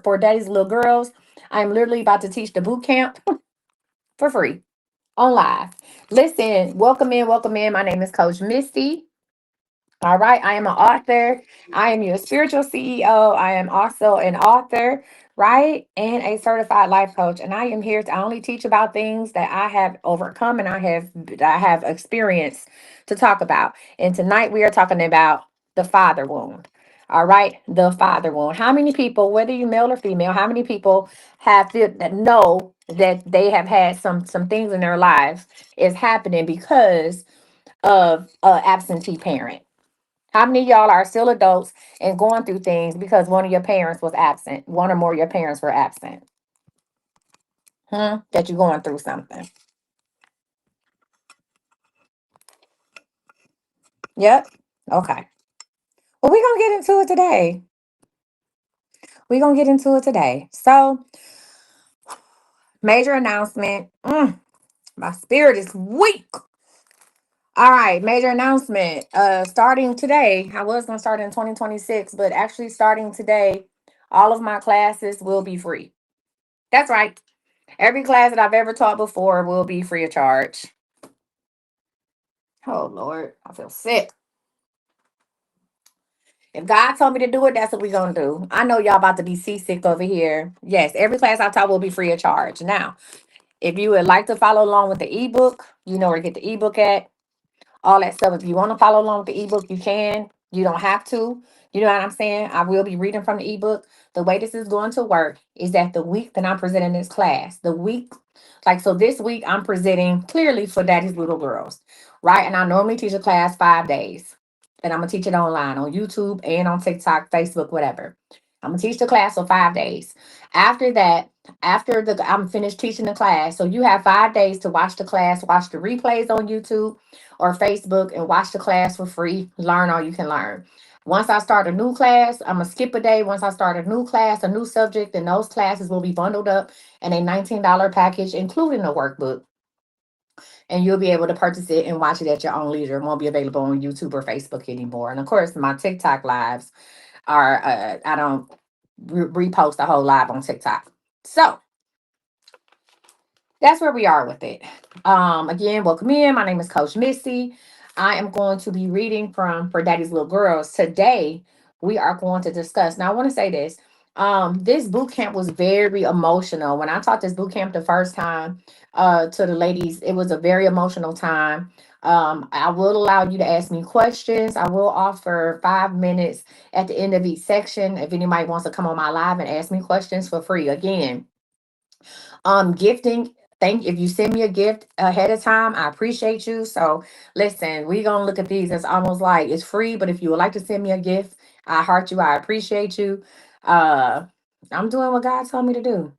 for Daddy's Little Girls. I'm literally about to teach the boot camp for free on live. Listen, welcome in, welcome in. My name is Coach Misty. All right, I am an author. I am your spiritual CEO. I am also an author, right? And a certified life coach. And I am here to only teach about things that I have overcome and I have experience to talk about. And tonight we are talking about the father wound. All right, the father wound. How many people, whether you male or female, how many people that know that they have had some things in their lives is happening because of absentee parent? How many of y'all are still adults and going through things because one of your parents was absent? One or more of your parents were absent. That you're going through something. Yep. Okay. Well, we're gonna get into it today. We're gonna get into it today. So, major announcement. My spirit is weak. All right, major announcement. Starting today, I was gonna start in 2026, but actually starting today, all of my classes will be free. That's right. Every class that I've ever taught before will be free of charge. Oh Lord, I feel sick. If God told me to do it, that's what we're gonna do. I know y'all about to be seasick over here. Yes, every class I taught will be free of charge. Now, if you would like to follow along with the ebook, you know where to get the ebook at. All that stuff. If you want to follow along with the ebook, you can. You don't have to. You know what I'm saying? I will be reading from the ebook. The way this is going to work is that the week that I'm presenting this class, the week, like, so this week I'm presenting clearly for Daddy's Little Girls, right? And I normally teach a class 5 days. And I'm going to teach it online on YouTube and on TikTok, Facebook, whatever. I'm going to teach the class for 5 days. After that, after I'm finished teaching the class, so you have 5 days to watch the class, watch the replays on YouTube or Facebook and watch the class for free. Learn all you can learn. Once I start a new class, I'm going to skip a day. Once I start a new class, a new subject, and those classes will be bundled up in a $19 package, including a workbook. And you'll be able to purchase it and watch it at your own leisure. It won't be available on YouTube or Facebook anymore. And of course, my TikTok lives are, I don't repost the whole live on TikTok. So that's where we are with it. Again, welcome in. My name is Coach Missy. I am going to be reading from For Daddy's Little Girls. Today, we are going to discuss. Now, I want to say this. This boot camp was very emotional. When I taught this boot camp the first time to the ladies, it was a very emotional time. I will allow you to ask me questions. I will offer 5 minutes at the end of each section if anybody wants to come on my live and ask me questions for free. Again, gifting, thank if you send me a gift ahead of time, I appreciate you. So listen, we gonna look at these as almost like it's free, but if you would like to send me a gift, I heart you, I appreciate you. uh I'm doing what God told me to do,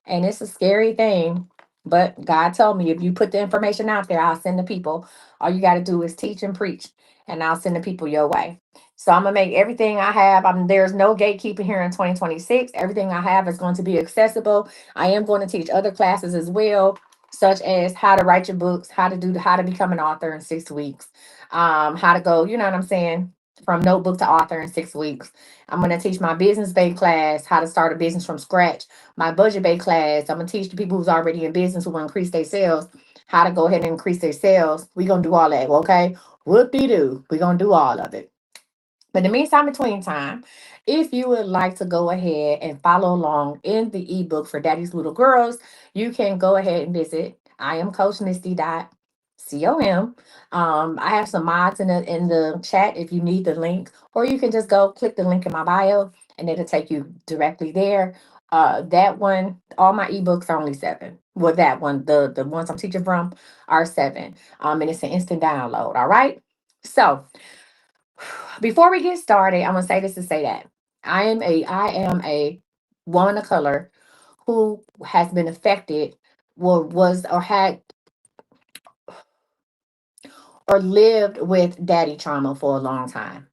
and it's a scary thing, but God told me if you put the information out there, I'll send the people. All you got to do is teach and preach, and I'll send the people your way. So I'm gonna make everything I have. There's no gatekeeping here in 2026. Everything I have is going to be accessible. I am going to teach other classes as well, such as how to write your books, how to become an author in 6 weeks, how to go. You know what I'm saying? From notebook to author in 6 weeks. I'm going to teach my business day class, how to start a business from scratch. My budget bay class, I'm gonna teach the people who's already in business who want to increase their sales how to go ahead and increase their sales. We're gonna do all that, okay? Whoop de doo. We're gonna do all of it. But in the meantime, between time, if you would like to go ahead and follow along in the ebook for Daddy's Little Girls, you can go ahead and visit I am Coach Misty.com. I have some mods in the chat if you need the link, or you can just go click the link in my bio and it'll take you directly there. That one, all my ebooks are only 7. Well, that one, the ones I'm teaching from are 7. And it's an instant download. All right. So before we get started, I'm gonna say this to say that I am a woman of color who has been affected, was or had or lived with daddy trauma for a long time.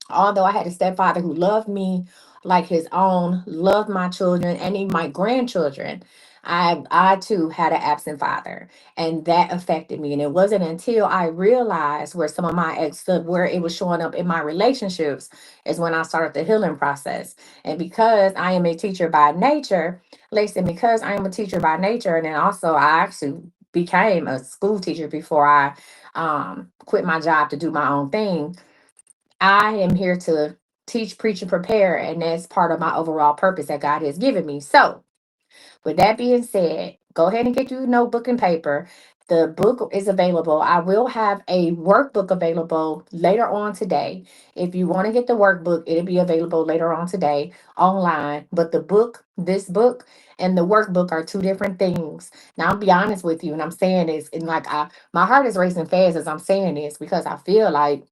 Although I had a stepfather who loved me, like his own, loved my children and even my grandchildren. I too had an absent father, and that affected me. And it wasn't until I realized where some of my where it was showing up in my relationships, is when I started the healing process. And because I am a teacher by nature, listen, because I am a teacher by nature, and then also I actually became a school teacher before I quit my job to do my own thing. I am here to teach, preach, and prepare, and that's part of my overall purpose that God has given me. So, with that being said, go ahead and get your notebook and paper. The book is available. I will have a workbook available later on today. If you want to get the workbook, it'll be available later on today online. But the book, this book, and the workbook are two different things. Now, I'll be honest with you, and I'm saying this, and like my heart is racing fast as I'm saying this because I feel like,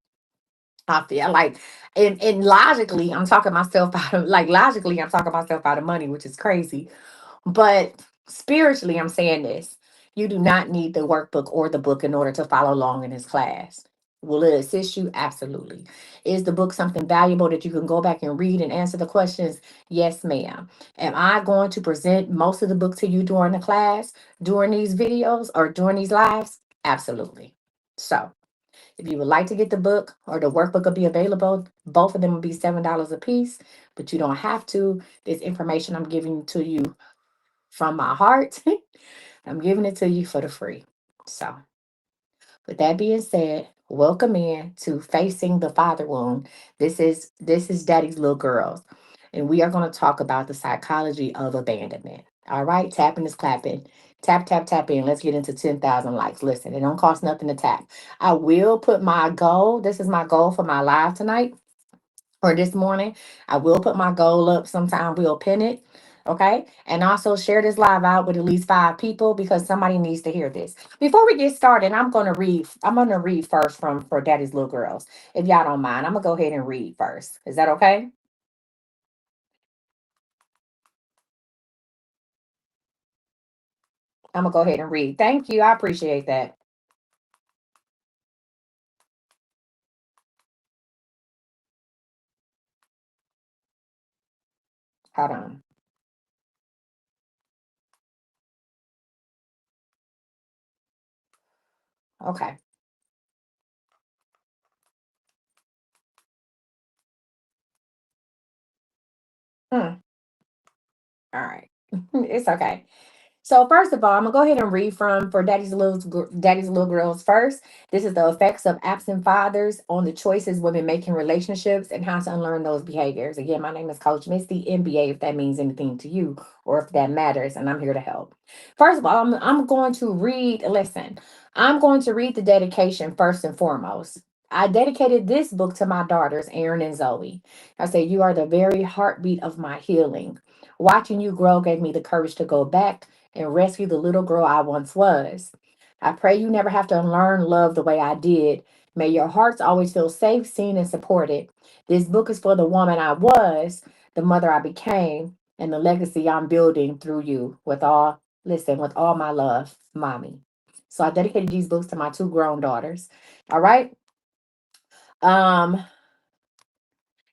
and logically, I'm talking myself out of like logically, I'm talking myself out of money, which is crazy. But spiritually, I'm saying this: you do not need the workbook or the book in order to follow along in this class. Will it assist you? Absolutely. Is the book something valuable that you can go back and read and answer the questions? Yes, ma'am. Am I going to present most of the book to you during the class, during these videos, or during these lives? Absolutely. So, if you would like to get the book or the workbook will be available, both of them will be $7 a piece, but you don't have to. This information I'm giving to you from my heart. I'm giving it to you for the free. So, with that being said, welcome in to Facing the Father Wound. This is Daddy's Little Girls, and we are going to talk about the psychology of abandonment. All right, tapping is clapping. Tap, tap, tap in. Let's get into 10,000 likes. Listen, it don't cost nothing to tap. I will put my goal. This is my goal for my live tonight or this morning. I will put my goal up sometime. We'll pin it. Okay. And also share this live out with at least 5 people because somebody needs to hear this. Before we get started, I'm gonna read first from for Daddy's Little Girls. If y'all don't mind, I'm gonna go ahead and read first. Is that okay? I'm gonna go ahead and read. Thank you. I appreciate that. Hold on. Okay. Hmm. All right. It's okay. So first of all, I'm gonna go ahead and read from for Daddy's Little Girls first. This is the effects of absent fathers on the choices women make in relationships and how to unlearn those behaviors. Again, my name is Coach Misty, MBA, if that means anything to you or if that matters, and I'm here to help. First of all, I'm going to read. Listen, I'm going to read the dedication first and foremost. I dedicated this book to my daughters, Erin and Zoe. I say, you are the very heartbeat of my healing. Watching you grow gave me the courage to go back and rescue the little girl I once was. I pray you never have to unlearn love the way I did. May your hearts always feel safe, seen, and supported. This book is for the woman I was, the mother I became, and the legacy I'm building through you with all my love, mommy. So I dedicated these books to my 2 grown daughters. All right. Um,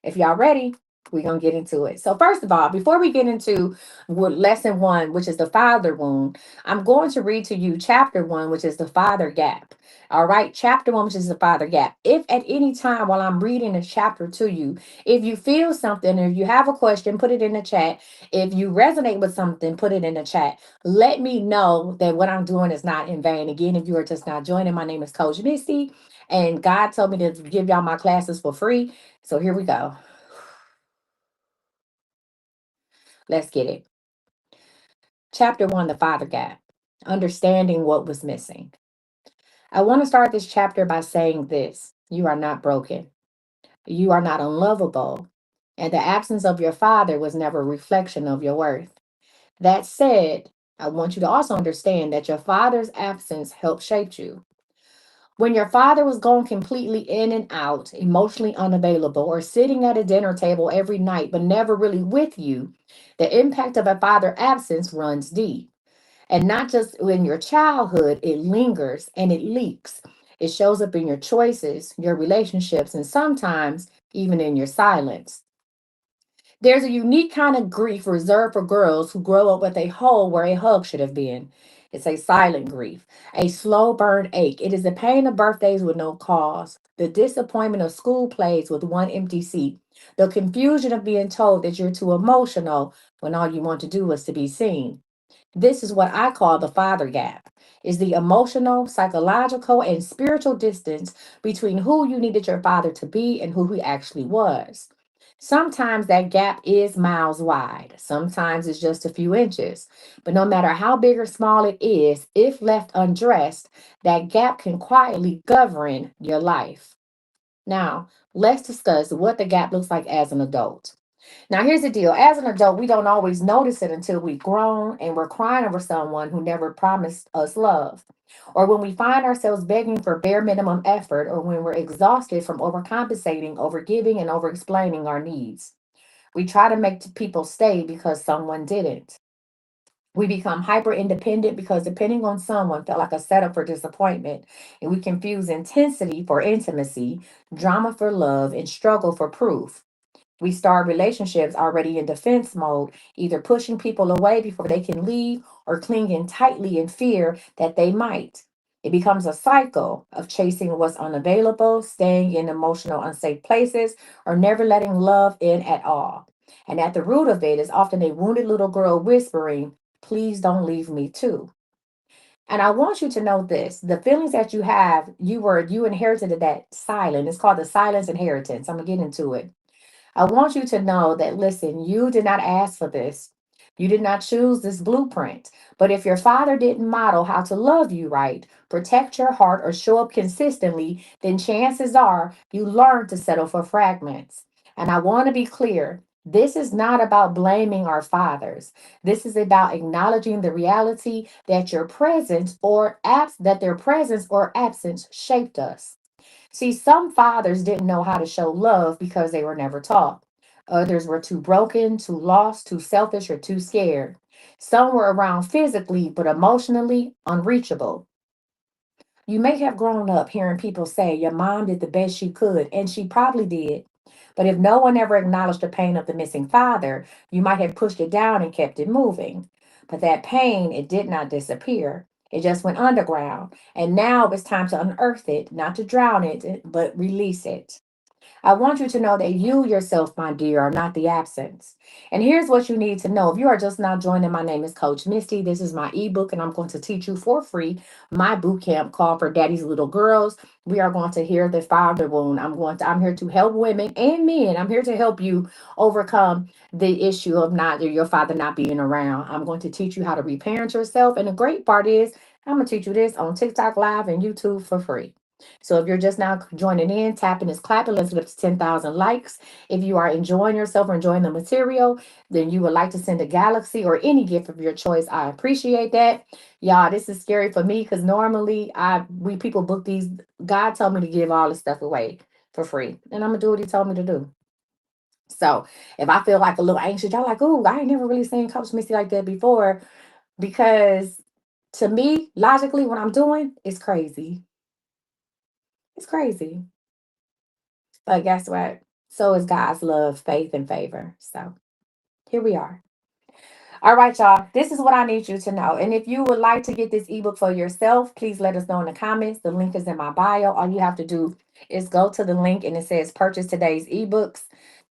if y'all ready, we're gonna get into it. So first of all, before we get into lesson one, which is the father wound, I'm going to read to you chapter one, which is the father gap. All right, chapter one, which is the father gap. If at any time while I'm reading a chapter to you, if you feel something, or if you have a question, put it in the chat. If you resonate with something, put it in the chat. Let me know that what I'm doing is not in vain. Again, if you are just not joining, my name is Coach Missy, and God told me to give y'all my classes for free. So here we go. Let's get it. Chapter one, the father gap. Understanding what was missing. I want to start this chapter by saying this: you are not broken. You are not unlovable. And the absence of your father was never a reflection of your worth. That said, I want you to also understand that your father's absence helped shape you. When your father was gone completely in and out, emotionally unavailable, or sitting at a dinner table every night but never really with you, the impact of a father absence runs deep. And not just in your childhood, it lingers and it leaks. It shows up in your choices, your relationships, and sometimes even in your silence. There's a unique kind of grief reserved for girls who grow up with a hole where a hug should have been. It's a silent grief, a slow burn ache. It is the pain of birthdays with no cause, the disappointment of school plays with one empty seat, the confusion of being told that you're too emotional when all you want to do is to be seen. This is what I call the father gap. Is the emotional, psychological, and spiritual distance between who you needed your father to be and who he actually was. Sometimes that gap is miles wide. Sometimes it's just a few inches. But no matter how big or small it is, if left undressed, that gap can quietly govern your life. Now, let's discuss what the gap looks like as an adult. Now, here's the deal. As an adult, we don't always notice it until we've grown and we're crying over someone who never promised us love. Or when we find ourselves begging for bare minimum effort, or when we're exhausted from overcompensating, overgiving, and over explaining our needs. We try to make people stay because someone didn't. We become hyper independent because depending on someone felt like a setup for disappointment. And we confuse intensity for intimacy, drama for love, and struggle for proof. We start relationships already in defense mode, either pushing people away before they can leave or clinging tightly in fear that they might. It becomes a cycle of chasing what's unavailable, staying in emotional unsafe places, or never letting love in at all. And at the root of it is often a wounded little girl whispering, "Please don't leave me too." And I want you to know this: the feelings that you have, you inherited that silence. It's called the silence inheritance. I'm gonna get into it. I want you to know that, listen, you did not ask for this. You did not choose this blueprint. But if your father didn't model how to love you right, protect your heart, or show up consistently, then chances are you learned to settle for fragments. And I want to be clear: this is not about blaming our fathers. This is about acknowledging the reality that that their presence or absence shaped us. See, some fathers didn't know how to show love because they were never taught. Others were too broken, too lost, too selfish, or too scared. Some were around physically, but emotionally unreachable. You may have grown up hearing people say your mom did the best she could, and she probably did. But if no one ever acknowledged the pain of the missing father, you might have pushed it down and kept it moving. But that pain, it did not disappear. It just went underground. And now it's time to unearth it, not to drown it, but release it. I want you to know that you yourself, my dear, are not the absence. And here's what you need to know. If you are just now joining, my name is Coach Misty. This is my ebook, and I'm going to teach you for free my boot camp called For Daddy's Little Girls. We are going to hear the father wound. I'm here to help women and men. I'm here to help you overcome the issue of not your father not being around. I'm going to teach you how to reparent yourself. And the great part is I'm going to teach you this on TikTok Live and YouTube for free. So if you're just now joining in, tapping is clapping. Let's get up to 10,000 likes. If you are enjoying yourself or enjoying the material, then you would like to send a galaxy or any gift of your choice. I appreciate that. Y'all, this is scary for me because normally we people book these. God told me to give all this stuff away for free. And I'm gonna do what he told me to do. So if I feel like a little anxious, y'all like, oh, I ain't never really seen Coach Missy like that before. Because to me, logically, what I'm doing is crazy. It's crazy. But guess what? So is God's love, faith, and favor. So here we are. All right, y'all. This is what I need you to know. And if you would like to get this ebook for yourself, please let us know in the comments. The link is in my bio. All you have to do is go to the link and it says purchase today's ebooks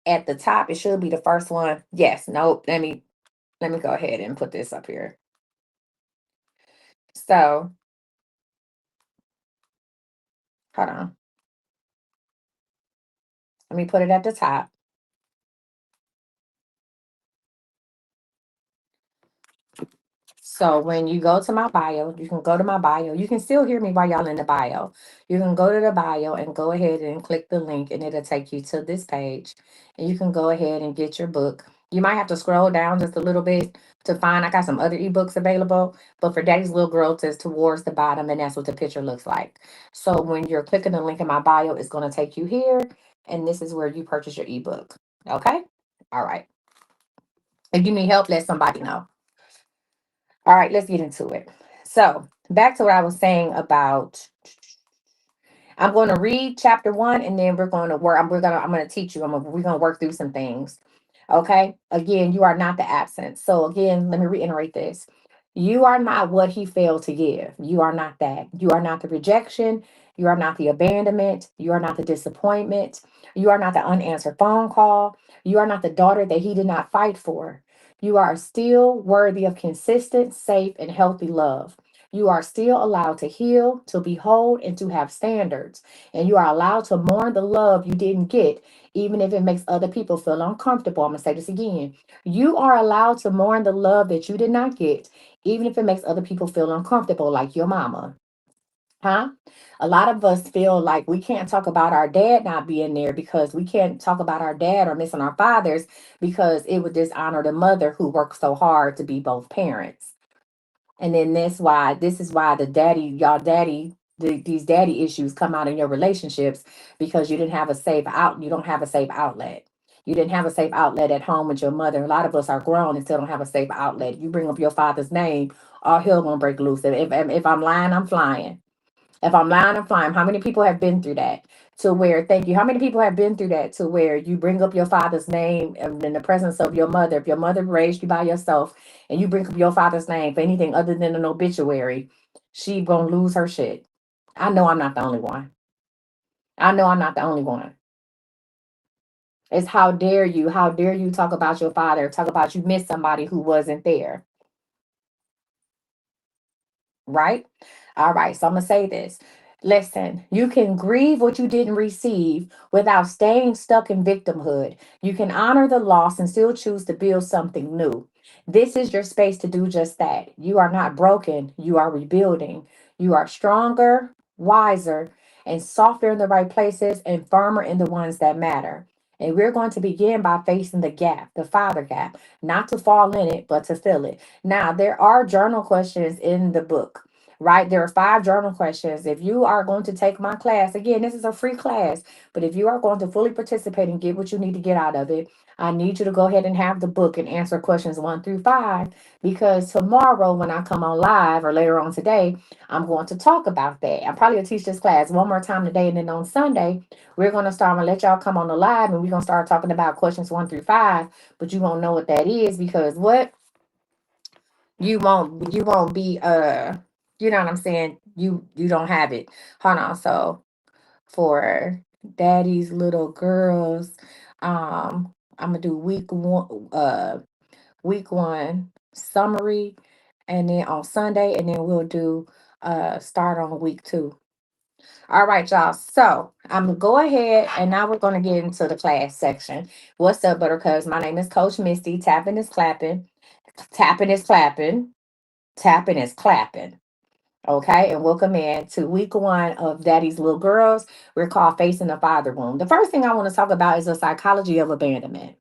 at the top. It should be the first one. Yes. Nope. Let me go ahead and put this up here. So hold on. Let me put it at the top. So when you go to my bio, you can go to my bio. You can still hear me while y'all in the bio. You can go to the bio and go ahead and click the link, and it'll take you to this page. And you can go ahead and get your book. You might have to scroll down just a little bit to find. I got some other ebooks available, but for Daddy's Little Girl, it's towards the bottom, and that's what the picture looks like. So when you're clicking the link in my bio, it's going to take you here, and this is where you purchase your ebook. Okay? All right. If you need help, let somebody know. All right, let's get into it. So, back to what I was saying about I'm going to read chapter 1 and then we're going to work I'm going to teach you. We're going to work through some things. Okay. Again, you are not the absence. So again, let me reiterate this. You are not what he failed to give. You are not that. You are not the rejection. You are not the abandonment. You are not the disappointment. You are not the unanswered phone call. You are not the daughter that he did not fight for. You are still worthy of consistent, safe, and healthy love. You are still allowed to heal, to behold, and to have standards. And you are allowed to mourn the love you didn't get, even if it makes other people feel uncomfortable. I'm going to say this again. You are allowed to mourn the love that you did not get, even if it makes other people feel uncomfortable, like your mama. Huh? A lot of us feel like we can't talk about our dad not being there because we can't talk about our dad or missing our fathers because it would dishonor the mother who worked so hard to be both parents. And then this is why these daddy issues come out in your relationships because you didn't have a you don't have a safe outlet. You didn't have a safe outlet at home with your mother. A lot of us are grown and still don't have a safe outlet. You bring up your father's name, all hell gonna break loose. If I'm lying, I'm flying. If I'm lying, I'm flying. How many people have been through that? To where, thank you. How many people have been through that to where you bring up your father's name in the presence of your mother? If your mother raised you by yourself and you bring up your father's name for anything other than an obituary, she gonna lose her shit. I know I'm not the only one. I know I'm not the only one. It's how dare you talk about your father, talk about you miss somebody who wasn't there, right? All right, so I'm gonna say this. Listen, you can grieve what you didn't receive without staying stuck in victimhood. You can honor the loss and still choose to build something new. This is your space to do just that. You are not broken, you are rebuilding. You are stronger, wiser, and softer in the right places and firmer in the ones that matter. And we're going to begin by facing the gap, the father gap, not to fall in it, but to fill it. Now, there are journal questions in the book, right? There are 5 journal questions. If you are going to take my class, again, this is a free class, but if you are going to fully participate and get what you need to get out of it, I need you to go ahead and have the book and answer questions 1 through 5, because tomorrow when I come on live or later on today, I'm going to talk about that. I probably will teach this class one more time today, and then on Sunday, we're going to start. I'm going to let y'all come on the live and we're going to start talking about questions 1 through 5, but you won't know what that is because what? You won't be you know what I'm saying? You don't have it. Hold on. So for daddy's little girls, I'm gonna do week 1 summary, and then on Sunday, and then we'll do start on week 2. All right, y'all. So I'm gonna go ahead and now we're gonna get into the class section. What's up, Buttercups? My name is Coach Misty. Tapping is clapping. Tapping is clapping. Tapping is clapping. Okay, and welcome in to week 1 of Daddy's Little Girls. We're called Facing the Father Wound. The first thing I want to talk about is the psychology of abandonment.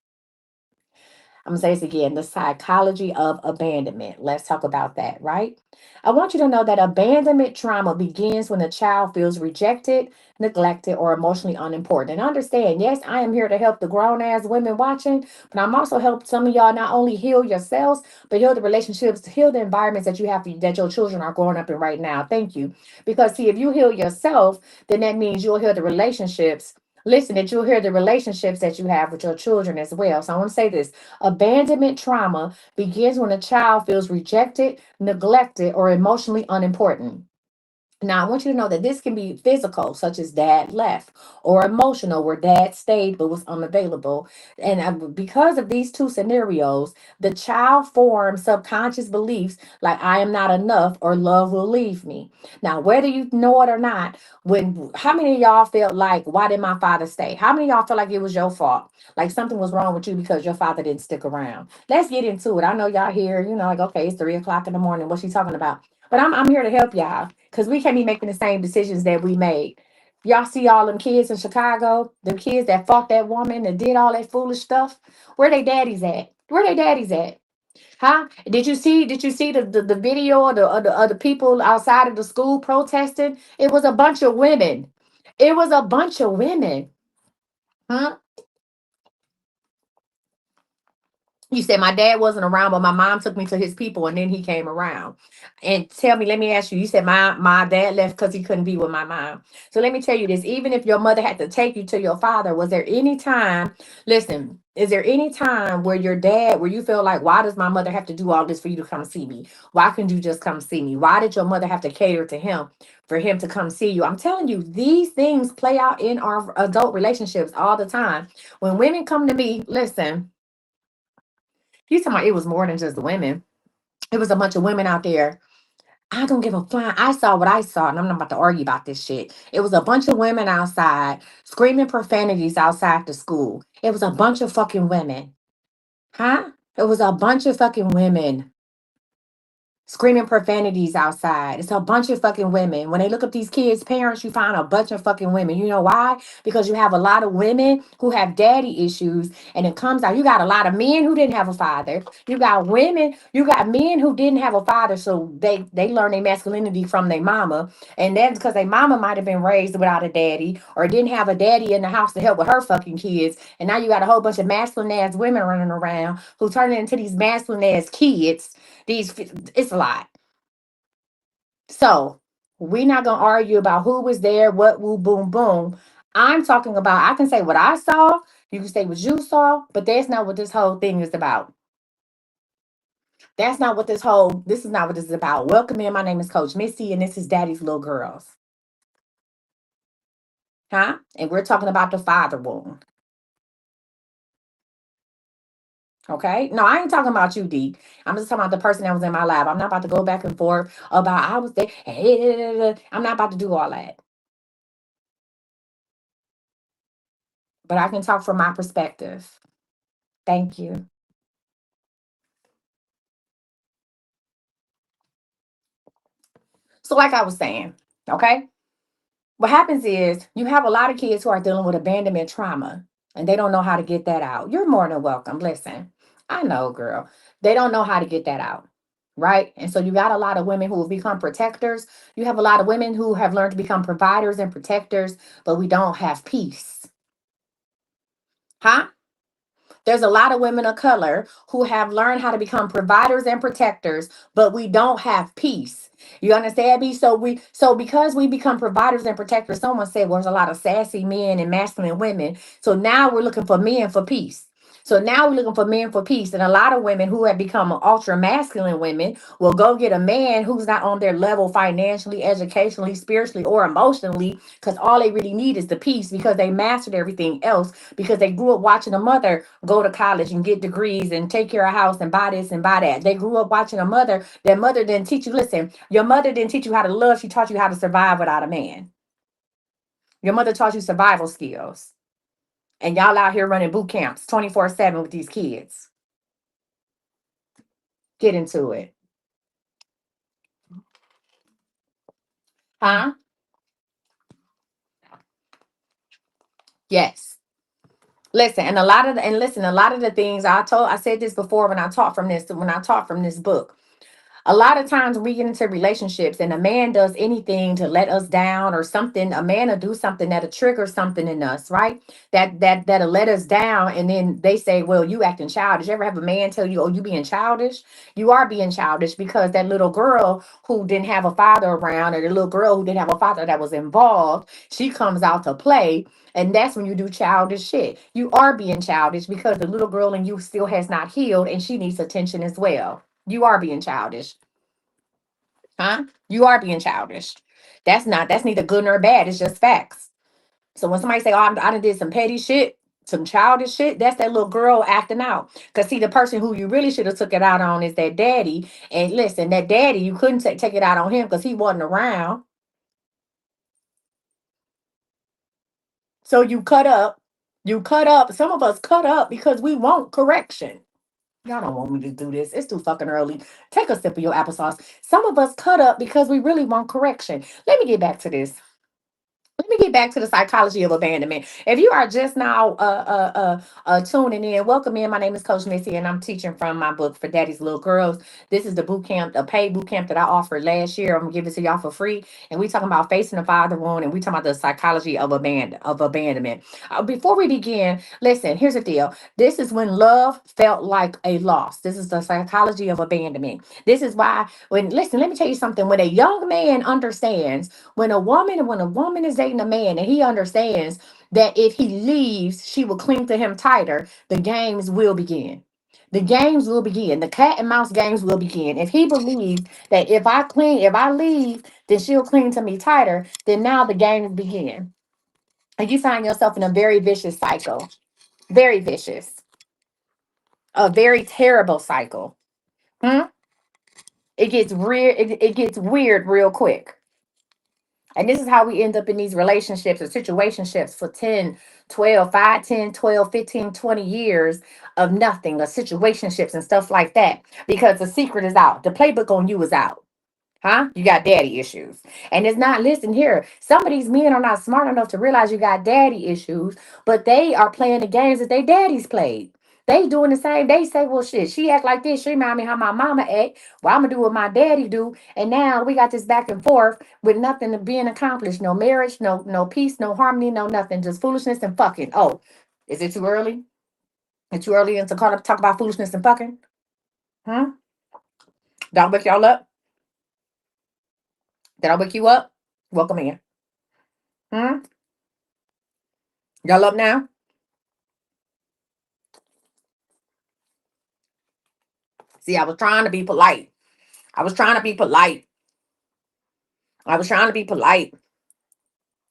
I'm gonna say this again, the psychology of abandonment. Let's talk about that, right? I want you to know that abandonment trauma begins when a child feels rejected, neglected, or emotionally unimportant. And understand, yes, I am here to help the grown ass women watching, but I'm also help some of y'all not only heal yourselves, but heal the relationships, heal the environments that you have that your children are growing up in right now. Thank you. Because see, if you heal yourself, then that means you'll heal the relationships. Listen, that you'll hear the relationships that you have with your children as well. So I want to say this. Abandonment trauma begins when a child feels rejected, neglected, or emotionally unimportant. Now, I want you to know that this can be physical, such as dad left, or emotional, where dad stayed but was unavailable. And because of these 2 scenarios, the child forms subconscious beliefs like I am not enough or love will leave me. Now, whether you know it or not, when how many of y'all felt like, why did my father stay? How many of y'all feel like it was your fault? Like something was wrong with you because your father didn't stick around? Let's get into it. I know y'all here, like, okay, it's 3 o'clock in the morning. What's she talking about? But I'm here to help y'all because we can't be making the same decisions that we made. Y'all see all them kids in Chicago, them kids that fought that woman and did all that foolish stuff. Where they daddies at? Where they daddies at? Huh? Did you see the video of the people outside of the school protesting? It was a bunch of women. It was a bunch of women. Huh? You said my dad wasn't around, but my mom took me to his people, and then he came around. And tell me, let me ask you. You said my dad left because he couldn't be with my mom. So let me tell you this: even if your mother had to take you to your father, was there any time? Listen. Is there any time where your dad, where you feel like, why does my mother have to do all this for you to come see me? Why couldn't you just come see me? Why did your mother have to cater to him for him to come see you? I'm telling you, these things play out in our adult relationships all the time. When women come to me, listen, you talking about it was more than just the women. It was a bunch of women out there. I don't give a flying. I saw what I saw, and I'm not about to argue about this shit. It was a bunch of women outside screaming profanities outside the school. It was a bunch of fucking women. Huh? It was a bunch of fucking women screaming profanities outside. It's a bunch of fucking women. When they look up these kids' parents, you find a bunch of fucking women. You know why? Because you have a lot of women who have daddy issues, and it comes out. You got a lot of men who didn't have a father. You got women. You got men who didn't have a father, so they learn their masculinity from their mama, and that's because their mama might have been raised without a daddy or didn't have a daddy in the house to help with her fucking kids. And now you got a whole bunch of masculine ass women running around who turn into these masculine ass kids. It's a lot. So we're not gonna argue about who was there, what, woo, boom, boom. I'm talking about. I can say what I saw. You can say what you saw, but that's not what this whole thing is about. That's not what this whole. This is not what this is about. Welcome in. My name is Coach Missy, and this is Daddy's Little Girls. Huh? And we're talking about the father wound. Okay. No, I ain't talking about you, D. I'm just talking about the person that was in my lab. I'm not about to go back and forth about I was there. I'm not about to do all that. But I can talk from my perspective. Thank you. So, like I was saying, okay, what happens is you have a lot of kids who are dealing with abandonment trauma and they don't know how to get that out. You're more than welcome. Listen, I know, girl. They don't know how to get that out. Right. And so you got a lot of women who have become protectors. You have a lot of women who have learned to become providers and protectors, but we don't have peace. Huh? There's a lot of women of color who have learned how to become providers and protectors, but we don't have peace. You understand me? So because we become providers and protectors, someone said, well, there's a lot of sassy men and masculine women. So now we're looking for men for peace. So now we're looking for men for peace. And a lot of women who have become ultra masculine women will go get a man who's not on their level financially, educationally, spiritually, or emotionally, because all they really need is the peace because they mastered everything else because they grew up watching a mother go to college and get degrees and take care of a house and buy this and buy that. They grew up watching a mother. Their mother didn't teach you. Listen, your mother didn't teach you how to love. She taught you how to survive without a man. Your mother taught you survival skills. And y'all out here running boot camps 24/7 with these kids. Get into it. Huh? Yes. Listen, and a lot of the things I said this before when I taught from this book. A lot of times we get into relationships and a man does anything to let us down or something. A man will do something that'll trigger something in us, right? That'll let us down. And then they say, well, you acting childish. You ever have a man tell you, oh, you being childish? You are being childish because that little girl who didn't have a father around, or the little girl who didn't have a father that was involved, she comes out to play. And that's when you do childish shit. You are being childish because the little girl in you still has not healed and she needs attention as well. You are being childish. Huh? You are being childish. That's neither good nor bad. It's just facts. So when somebody say, "Oh, I done did some petty shit, some childish shit," that's that little girl acting out. Cause see, the person who you really should have took it out on is that daddy. And listen, that daddy, you couldn't take it out on him because he wasn't around. So you cut up. You cut up. Some of us cut up because we want correction. Y'all don't want me to do this. It's too fucking early. Take a sip of your applesauce. Some of us cut up because we really want correction. Let me get back to this. Let me get back to the psychology of abandonment. If you are just now tuning in, welcome in. My name is Coach Missy, and I'm teaching from my book for Daddy's Little Girls. This is the boot camp, a paid boot camp that I offered last year. I'm gonna give it to y'all for free, and we talking about facing the father wound, and we talking about the psychology of abandonment. Before we begin, listen. Here's the deal. This is when love felt like a loss. This is the psychology of abandonment. This is why when listen. Let me tell you something. When a young man understands when a woman is dating a man and he understands that if he leaves, she will cling to him tighter. The games will begin. The games will begin. The cat and mouse games will begin. If he believes that if I leave, then she'll cling to me tighter, then now the games begin. And you find yourself in a very vicious cycle. Very vicious. A very terrible cycle. Hmm? It gets weird real quick. And this is how we end up in these relationships or situationships for 10, 12, 5, 10, 12, 15, 20 years of nothing, or situationships and stuff like that. Because the secret is out. The playbook on you is out. Huh? You got daddy issues. And it's not, listen here, some of these men are not smart enough to realize you got daddy issues, but they are playing the games that they daddies played. They doing the same. They say, well, shit, she act like this. She remind me how my mama act. Well, I'm going to do what my daddy do. And now we got this back and forth with nothing being accomplished. No marriage, no peace, no harmony, no nothing. Just foolishness and fucking. Oh, is it too early? It's too early to call up talk about foolishness and fucking? Huh? Did I wake y'all up? Did I wake you up? Welcome in. Hmm? Y'all up now? See, I was trying to be polite. I was trying to be polite. I was trying to be polite.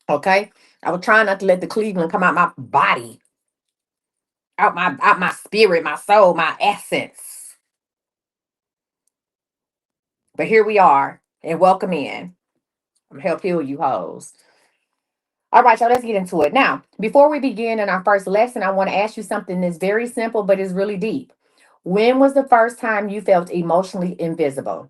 Okay? I was trying not to let the Cleveland come out my body, out my spirit, my soul, my essence. But here we are. And welcome in. I'm help heal you hoes. All right, y'all, let's get into it. Now, before we begin in our first lesson, I want to ask you something that's very simple, but it's really deep. When was the first time you felt emotionally invisible?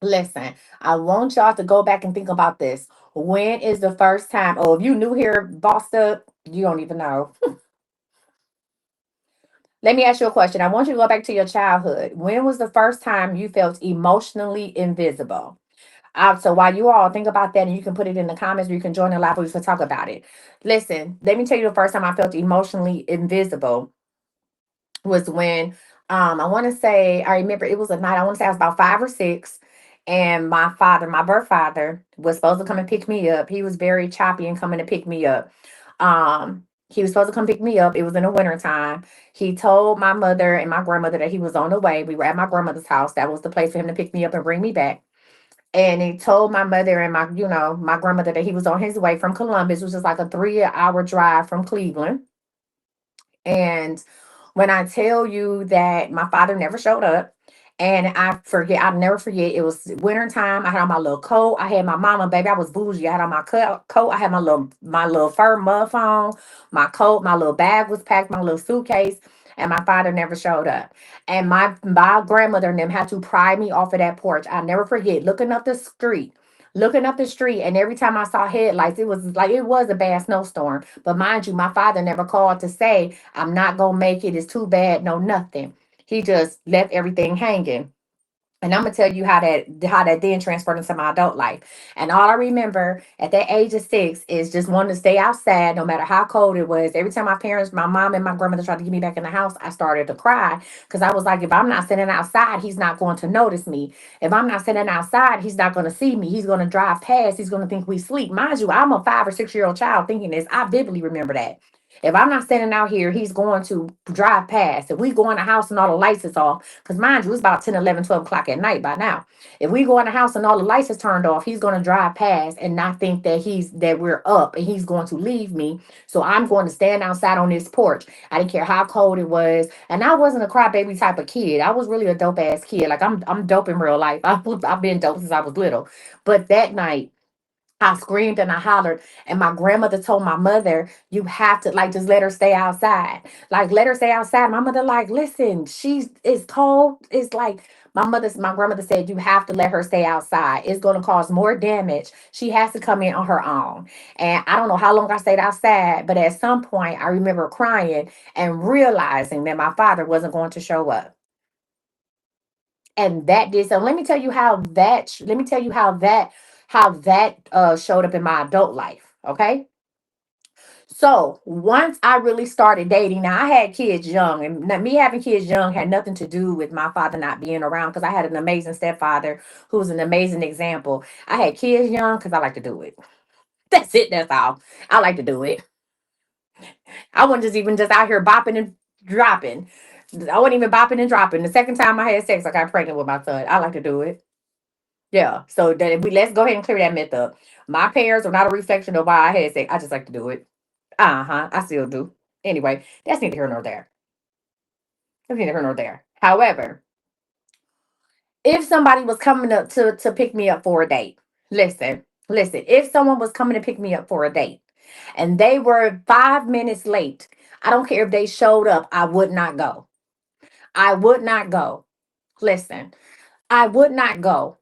Listen, I want y'all to go back and think about this. When is the first time? Oh, if you new here, bossed up, you don't even know. Let me ask you a question. I want you to go back to your childhood. When was the first time you felt emotionally invisible? So while you all think about that, and you can put it in the comments, or you can join the live, or we can talk about it. Listen, let me tell you the first time I felt emotionally invisible was when I want to say, I remember it was a night, I want to say I was about 5 or 6, and my father, my birth father, was supposed to come and pick me up. He was very choppy and coming to pick me up. He was supposed to come pick me up. It was in the winter time. He told my mother and my grandmother that he was on the way. We were at my grandmother's house. That was the place for him to pick me up and bring me back. And he told my mother and my grandmother that he was on his way from Columbus, which is like a 3 hour drive from Cleveland. And when I tell you that my father never showed up, and I'll never forget, it was winter time. I had on my little coat. I had my mama, baby, I was bougie. I had on my coat. I had my little fur muff on, my coat, my little bag was packed, my little suitcase, and my father never showed up. And my grandmother and them had to pry me off of that porch. I never forget looking up the street, and every time I saw headlights, it was like it was a bad snowstorm. But mind you, my father never called to say, I'm not gonna make it, it's too bad, no nothing. He just left everything hanging. And I'm gonna tell you how that then transferred into my adult life. And all I remember at that age of 6 is just wanting to stay outside, no matter how cold it was. Every time my mom and my grandmother tried to get me back in the house, I started to cry because I was like, if I'm not sitting outside, he's not going to notice me. If I'm not sitting outside, he's not going to see me. He's going to drive past. He's going to think we sleep. Mind you, I'm a 5 or 6 year old child thinking this. I vividly remember that. If I'm not standing out here, he's going to drive past. If we go in the house and all the lights is off, because mind you, it's about 10, 11, 12 o'clock at night by now. If we go in the house and all the lights is turned off, he's going to drive past and not think that we're up, and he's going to leave me. So I'm going to stand outside on this porch. I didn't care how cold it was. And I wasn't a crybaby type of kid. I was really a dope ass kid. Like I'm dope in real life. I've been dope since I was little. But that night, I screamed and I hollered, and my grandmother told my mother, "You have to like just let her stay outside. Like let her stay outside." My mother like, "Listen, it's cold. It's like my grandmother said, you have to let her stay outside. It's going to cause more damage. She has to come in on her own." And I don't know how long I stayed outside, but at some point I remember crying and realizing that my father wasn't going to show up. And that did so. Let me tell you how that showed up in my adult life. Okay. So once I really started dating, now I had kids young, and me having kids young had nothing to do with my father not being around, because I had an amazing stepfather who was an amazing example. I had kids young because I like to do it. That's it. That's all. I like to do it. I wasn't just out here bopping and dropping. I wasn't even bopping and dropping. The second time I had sex, I got pregnant with my son. I like to do it. Yeah. So that we let's go ahead and clear that myth up. My parents are not a reflection of why I had sex. I just like to do it. Uh-huh. I still do. Anyway, that's neither here nor there. That's neither here nor there. However, if somebody was coming up to pick me up for a date, listen, if someone was coming to pick me up for a date and they were 5 minutes late, I don't care if they showed up, I would not go. I would not go. Listen, I would not go.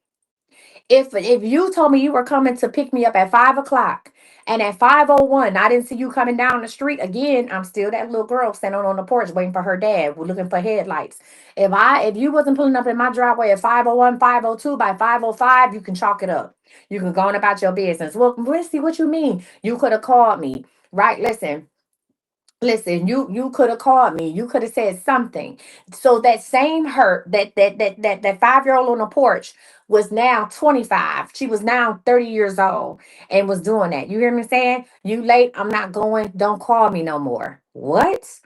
If you told me you were coming to pick me up at 5 o'clock and at 5:01 I didn't see you coming down the street again, I'm still that little girl standing on the porch waiting for her dad. We're looking for headlights. If you wasn't pulling up in my driveway at 5:01, 5:02, by 5:05, you can chalk it up. You can go on about your business. Well, Missy, what you mean? You could have called me. Right? Listen, you could have called me. You could have said something. So that same hurt, that 5 year old on the porch was now 25. She was now 30 years old and was doing that. You hear me saying? You late, I'm not going. Don't call me no more. What?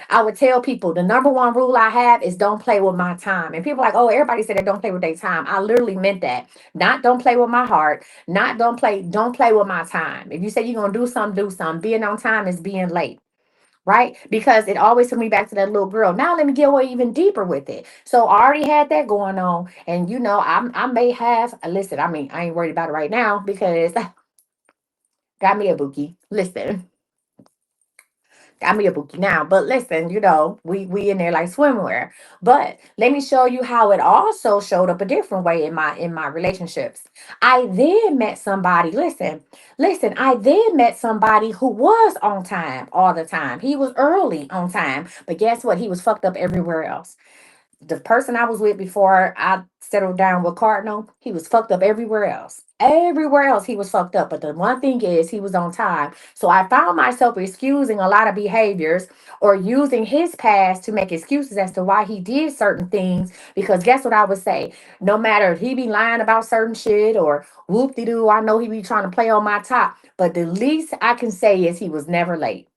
I would tell people the number one rule I have is don't play with my time. And people are like, oh, everybody said that don't play with their time. I literally meant that. Not don't play with my heart. Not don't play with my time. If you say you're gonna do something, do something. Being on time is being late, right? Because it always took me back to that little girl. Now let me get away even deeper with it. So I already had that going on, and I may have listen. I mean, I ain't worried about it right now because got me a bookie. Listen, got me a bookie now. But listen, we in there like swimwear. But let me show you how it also showed up a different way in my relationships. I then met somebody. Listen. I then met somebody who was on time all the time. He was early on time, but guess what? He was fucked up everywhere else. The person I was with before I settled down with Cardinal, he was fucked up everywhere else. Everywhere else he was fucked up. But the one thing is he was on time. So I found myself excusing a lot of behaviors or using his past to make excuses as to why he did certain things. Because guess what I would say? No matter if he be lying about certain shit or whoop de doo, I know he be trying to play on my top. But the least I can say is he was never late.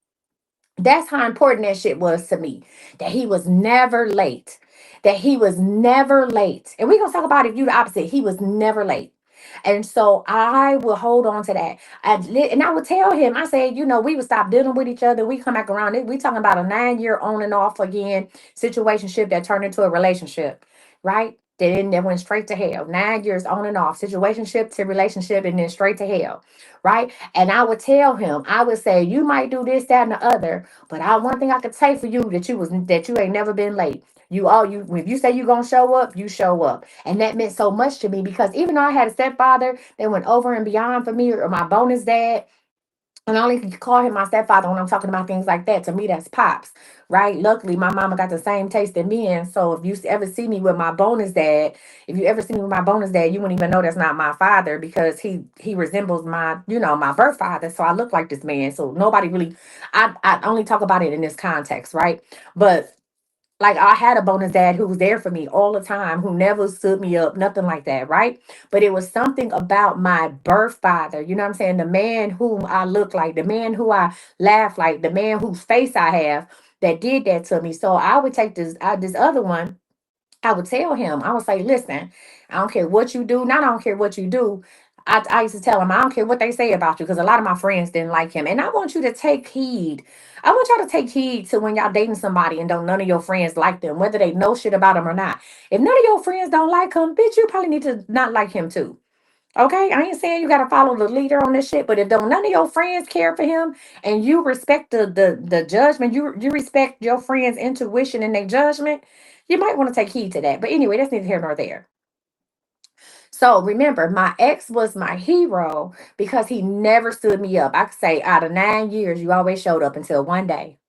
That's how important that shit was to me. That he was never late. That he was never late. And we're gonna talk about if you the opposite. He was never late. And so I will hold on to that. And I would tell him, I said, we would stop dealing with each other. We come back around. We talking about a 9 year on and off again situationship that turned into a relationship, right? That went straight to hell. 9 years on and off, situationship to relationship, and then straight to hell, right? And I would tell him, I would say, you might do this, that, and the other, but one thing I could say for you that you ain't never been late. You if you say you gonna show up, you show up. And that meant so much to me because even though I had a stepfather that went over and beyond for me, or my bonus dad, and I only can call him my stepfather when I'm talking about things like that. To me, that's pops, right? Luckily, my mama got the same taste in me. And so if you ever see me with my bonus dad, if you ever see me with my bonus dad, you wouldn't even know that's not my father because he resembles my birth father. So I look like this man. So nobody really, I only talk about it in this context, right? But like I had a bonus dad who was there for me all the time, who never stood me up, nothing like that, right? But it was something about my birth father, you know what I'm saying? The man whom I look like, the man who I laugh like, the man whose face I have that did that to me. So I would take this other one. I would tell him, I would say, listen, I don't care what you do. Not I don't care what you do. I used to tell him, I don't care what they say about you, because a lot of my friends didn't like him. And I want you to take heed. I want y'all to take heed to when y'all dating somebody and don't none of your friends like them, whether they know shit about them or not. If none of your friends don't like him, bitch, you probably need to not like him too. Okay, I ain't saying you gotta follow the leader on this shit, but if don't none of your friends care for him and you respect the judgment, you respect your friends' intuition and their judgment, you might want to take heed to that. But anyway, that's neither here nor there. So remember, my ex was my hero because he never stood me up. I could say out of 9 years, you always showed up until one day.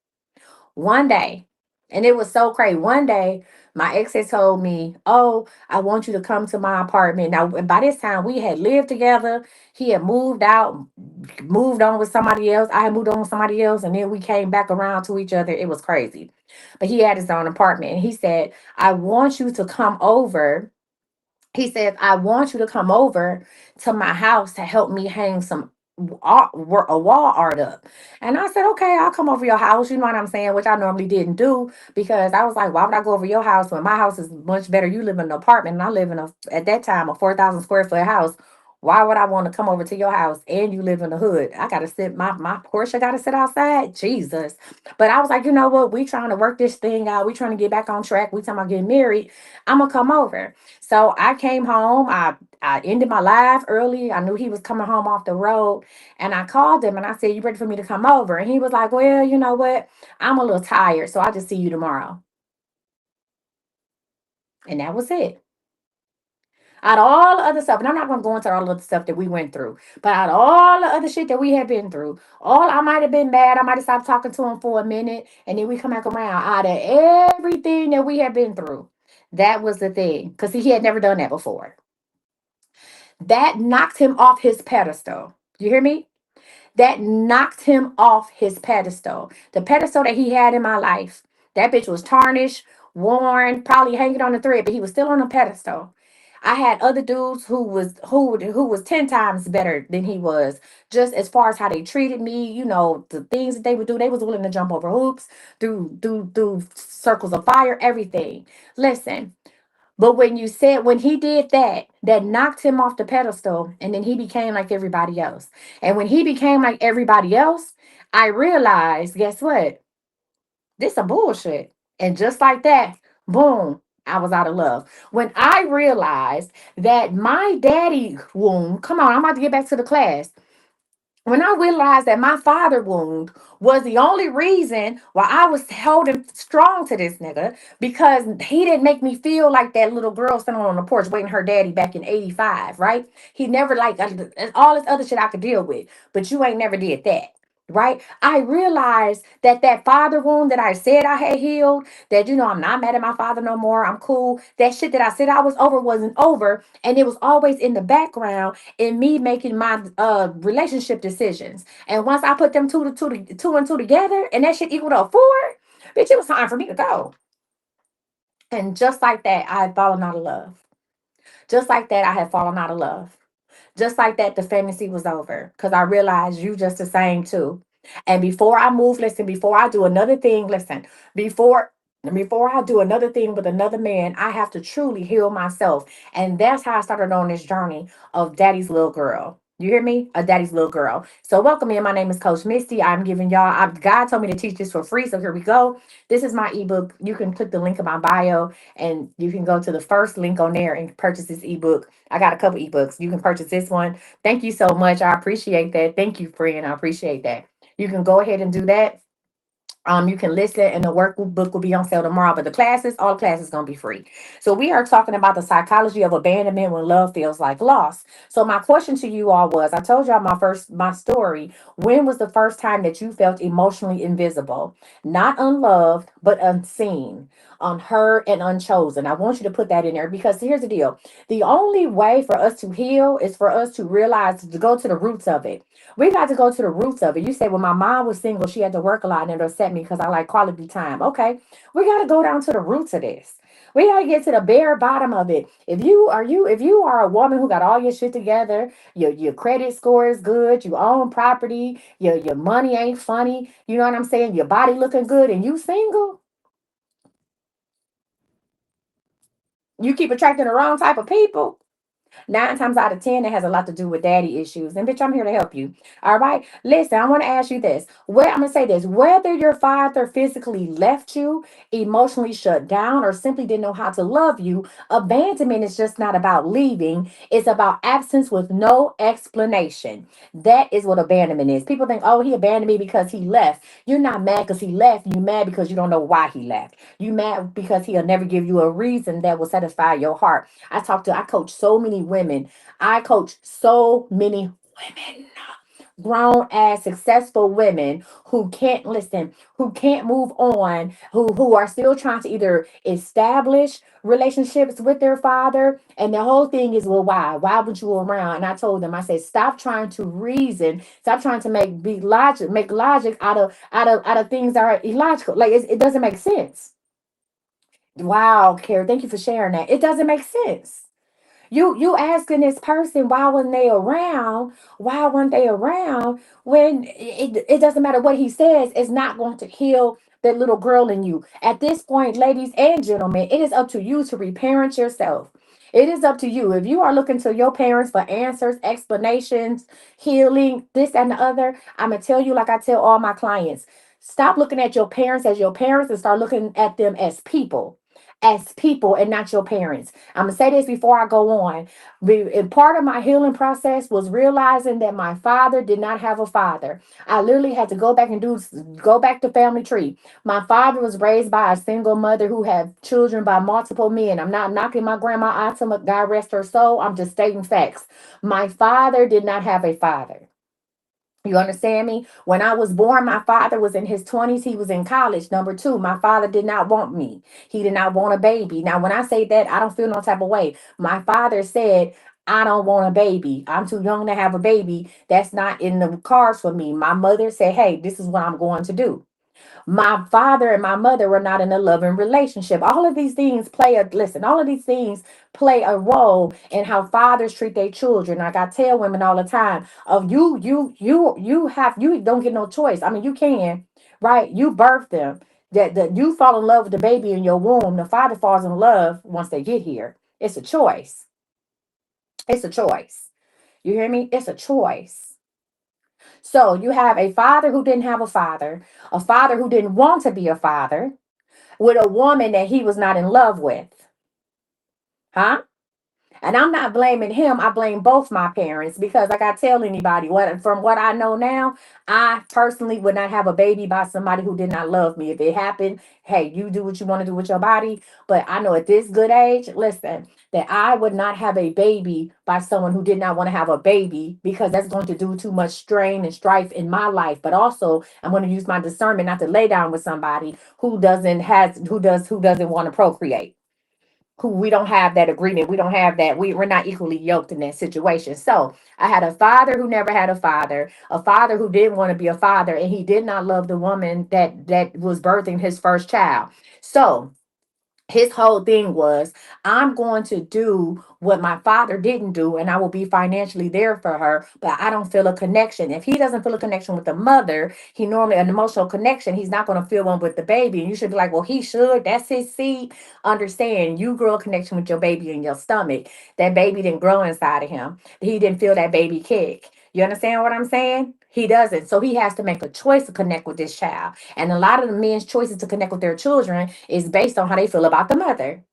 One day. And it was so crazy. One day, my ex had told me, oh, I want you to come to my apartment. Now, by this time, we had lived together. He had moved out, moved on with somebody else. I had moved on with somebody else. And then we came back around to each other. It was crazy. But he had his own apartment. And he said, I want you to come over. He said, I want you to come over to my house to help me hang some a wall art up. And I said, okay, I'll come over your house. You know what I'm saying? Which I normally didn't do because I was like, why would I go over your house when my house is much better? You live in an apartment and I live in at that time, a 4,000 square foot house. Why would I want to come over to your house and you live in the hood? I got to sit, my Porsche got to sit outside. Jesus. But I was like, you know what? We trying to work this thing out. We trying to get back on track. We talking about getting married. I'm going to come over. So I came home. I ended my live early. I knew he was coming home off the road. And I called him and I said, you ready for me to come over? And he was like, well, you know what? I'm a little tired. So I'll just see you tomorrow. And that was it. Out of all the other stuff, and I'm not going to go into all of the stuff that we went through, but out of all the other shit that we had been through, all I might have been mad. I might have stopped talking to him for a minute and then we come back around. Out of everything that we had been through, that was the thing because he had never done that before. That knocked him off his pedestal. You hear me? That knocked him off his pedestal. The pedestal that he had in my life. That bitch was tarnished, worn, probably hanging on the thread, but he was still on a pedestal. I had other dudes who was 10 times better than he was, just as far as how they treated me, the things that they would do. They was willing to jump over hoops, through circles of fire, everything. Listen, but when he did that, that knocked him off the pedestal, and then he became like everybody else. And when he became like everybody else, I realized, guess what? This some bullshit. And just like that, boom, I was out of love. When I realized that my daddy wound, come on, I'm about to get back to the class. When I realized that my father wound was the only reason why I was holding strong to this nigga, because he didn't make me feel like that little girl standing on the porch waiting her daddy back in 85, right? He never like all this other shit I could deal with, but you ain't never did that. Right? I realized that father wound that I said I had healed, that I'm not mad at my father no more. I'm cool. That shit that I said I was over wasn't over. And it was always in the background in me making my relationship decisions. And once I put them two and two together, and that shit equaled a four, bitch, it was time for me to go. And just like that, I had fallen out of love. Just like that, I had fallen out of love. Just like that, the fantasy was over because I realized you just the same too. And before I move, listen, before I do another thing, listen, before before I do another thing with another man, I have to truly heal myself. And that's how I started on this journey of daddy's little girl. You hear me? A daddy's little girl. So welcome in. My name is Coach Misty. I'm giving God told me to teach this for free. So here we go. This is my ebook. You can click the link in my bio and you can go to the first link on there and purchase this ebook. I got a couple ebooks. You can purchase this one. Thank you so much. I appreciate that. Thank you, friend. I appreciate that. You can go ahead and do that. You can listen, and the workbook will be on sale tomorrow. But all classes gonna be free. So we are talking about the psychology of abandonment when love feels like loss. So my question to you all was: I told y'all my story. When was the first time that you felt emotionally invisible, not unloved, but unseen, unheard, and unchosen? I want you to put that in there because here's the deal: the only way for us to heal is for us to realize to go to the roots of it. We got to go to the roots of it. You say, well, my mom was single. She had to work a lot and it upset me because I like quality time. Okay. We got to go down to the roots of this. We got to get to the bare bottom of it. If you are a woman who got all your shit together, your credit score is good, you own property, your money ain't funny, you know what I'm saying? Your body looking good and you single, you keep attracting the wrong type of people. 9 times out of 10, it has a lot to do with daddy issues. And bitch, I'm here to help you. All right. Listen, I want to ask you this. I'm gonna say this. Whether your father physically left you, emotionally shut down, or simply didn't know how to love you, abandonment is just not about leaving. It's about absence with no explanation. That is what abandonment is. People think, oh, he abandoned me because he left. You're not mad because he left. You mad because you don't know why he left. You mad because he'll never give you a reason that will satisfy your heart. I coach so many women. I coach so many women, grown ass successful women who can't listen, who can't move on, who are still trying to either establish relationships with their father. And the whole thing is, well, why would you around? And I told them, I said, stop trying to reason, stop trying to make logic out of things that are illogical. Like it doesn't make sense. Wow, Carrie, thank you for sharing that. It doesn't make sense. You asking this person why wasn't they around? Why weren't they around? When it doesn't matter what he says, it's not going to heal that little girl in you. At this point, ladies and gentlemen, it is up to you to reparent yourself. It is up to you. If you are looking to your parents for answers, explanations, healing, this and the other, I'm gonna tell you, like I tell all my clients, stop looking at your parents as your parents and start looking at them as people and not your parents. I'm gonna say this before I go on. And part of my healing process was realizing that my father did not have a father. I literally had to go back to family tree. My father was raised by a single mother who had children by multiple men. I'm not knocking my grandma Auntie, God rest her soul. I'm just stating facts. My father did not have a father. You understand me? When I was born, my father was in his 20s. He was in college. Number two, my father did not want me. He did not want a baby. Now, when I say that, I don't feel no type of way. My father said, I don't want a baby. I'm too young to have a baby. That's not in the cards for me. My mother said, hey, this is what I'm going to do. My father and my mother were not in a loving relationship. All of these things all of these things play a role in how fathers treat their children. Like I tell women all the time, of you don't get no choice. I mean, you can, right? You birth them. That you fall in love with the baby in your womb. The father falls in love once they get here. It's a choice. It's a choice. You hear me? It's a choice. So you have a father who didn't have a father who didn't want to be a father, with a woman that he was not in love with. Huh? And I'm not blaming him. I blame both my parents because, like I tell anybody, what from what I know now, I personally would not have a baby by somebody who did not love me. If it happened, hey, you do what you want to do with your body. But I know at this good age, listen, that I would not have a baby by someone who did not want to have a baby because that's going to do too much strain and strife in my life. But also, I'm going to use my discernment not to lay down with somebody who doesn't want to procreate, who we don't have that agreement. We don't have that. We're not equally yoked in that situation. So I had a father who never had a father who didn't want to be a father, and he did not love the woman that was birthing his first child. So his whole thing was, I'm going to do what my father didn't do, and I will be financially there for her, but I don't feel a connection. If he doesn't feel a connection with the mother, he normally an emotional connection, he's not going to feel one with the baby. And you should be like, well, he should, that's his seed. Understand, you grow a connection with your baby in your stomach. That baby didn't grow inside of him. He didn't feel that baby kick. You understand what I'm saying? He doesn't. So he has to make a choice to connect with this child. And a lot of the men's choices to connect with their children is based on how they feel about the mother.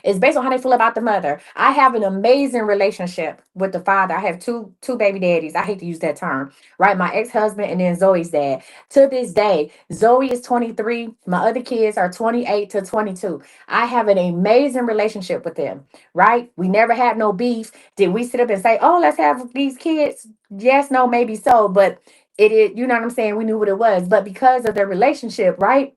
It's based on how they feel about the mother. I have an amazing relationship with the father. I have two baby daddies. I hate to use that term, right? My ex-husband and then Zoe's dad. To this day, Zoe is 23. My other kids are 28 to 22. I have an amazing relationship with them, right? We never had no beef. Did we sit up and say, oh, let's have these kids? Yes, no, maybe so. But it is, you know what I'm saying? We knew what it was. But because of their relationship, right?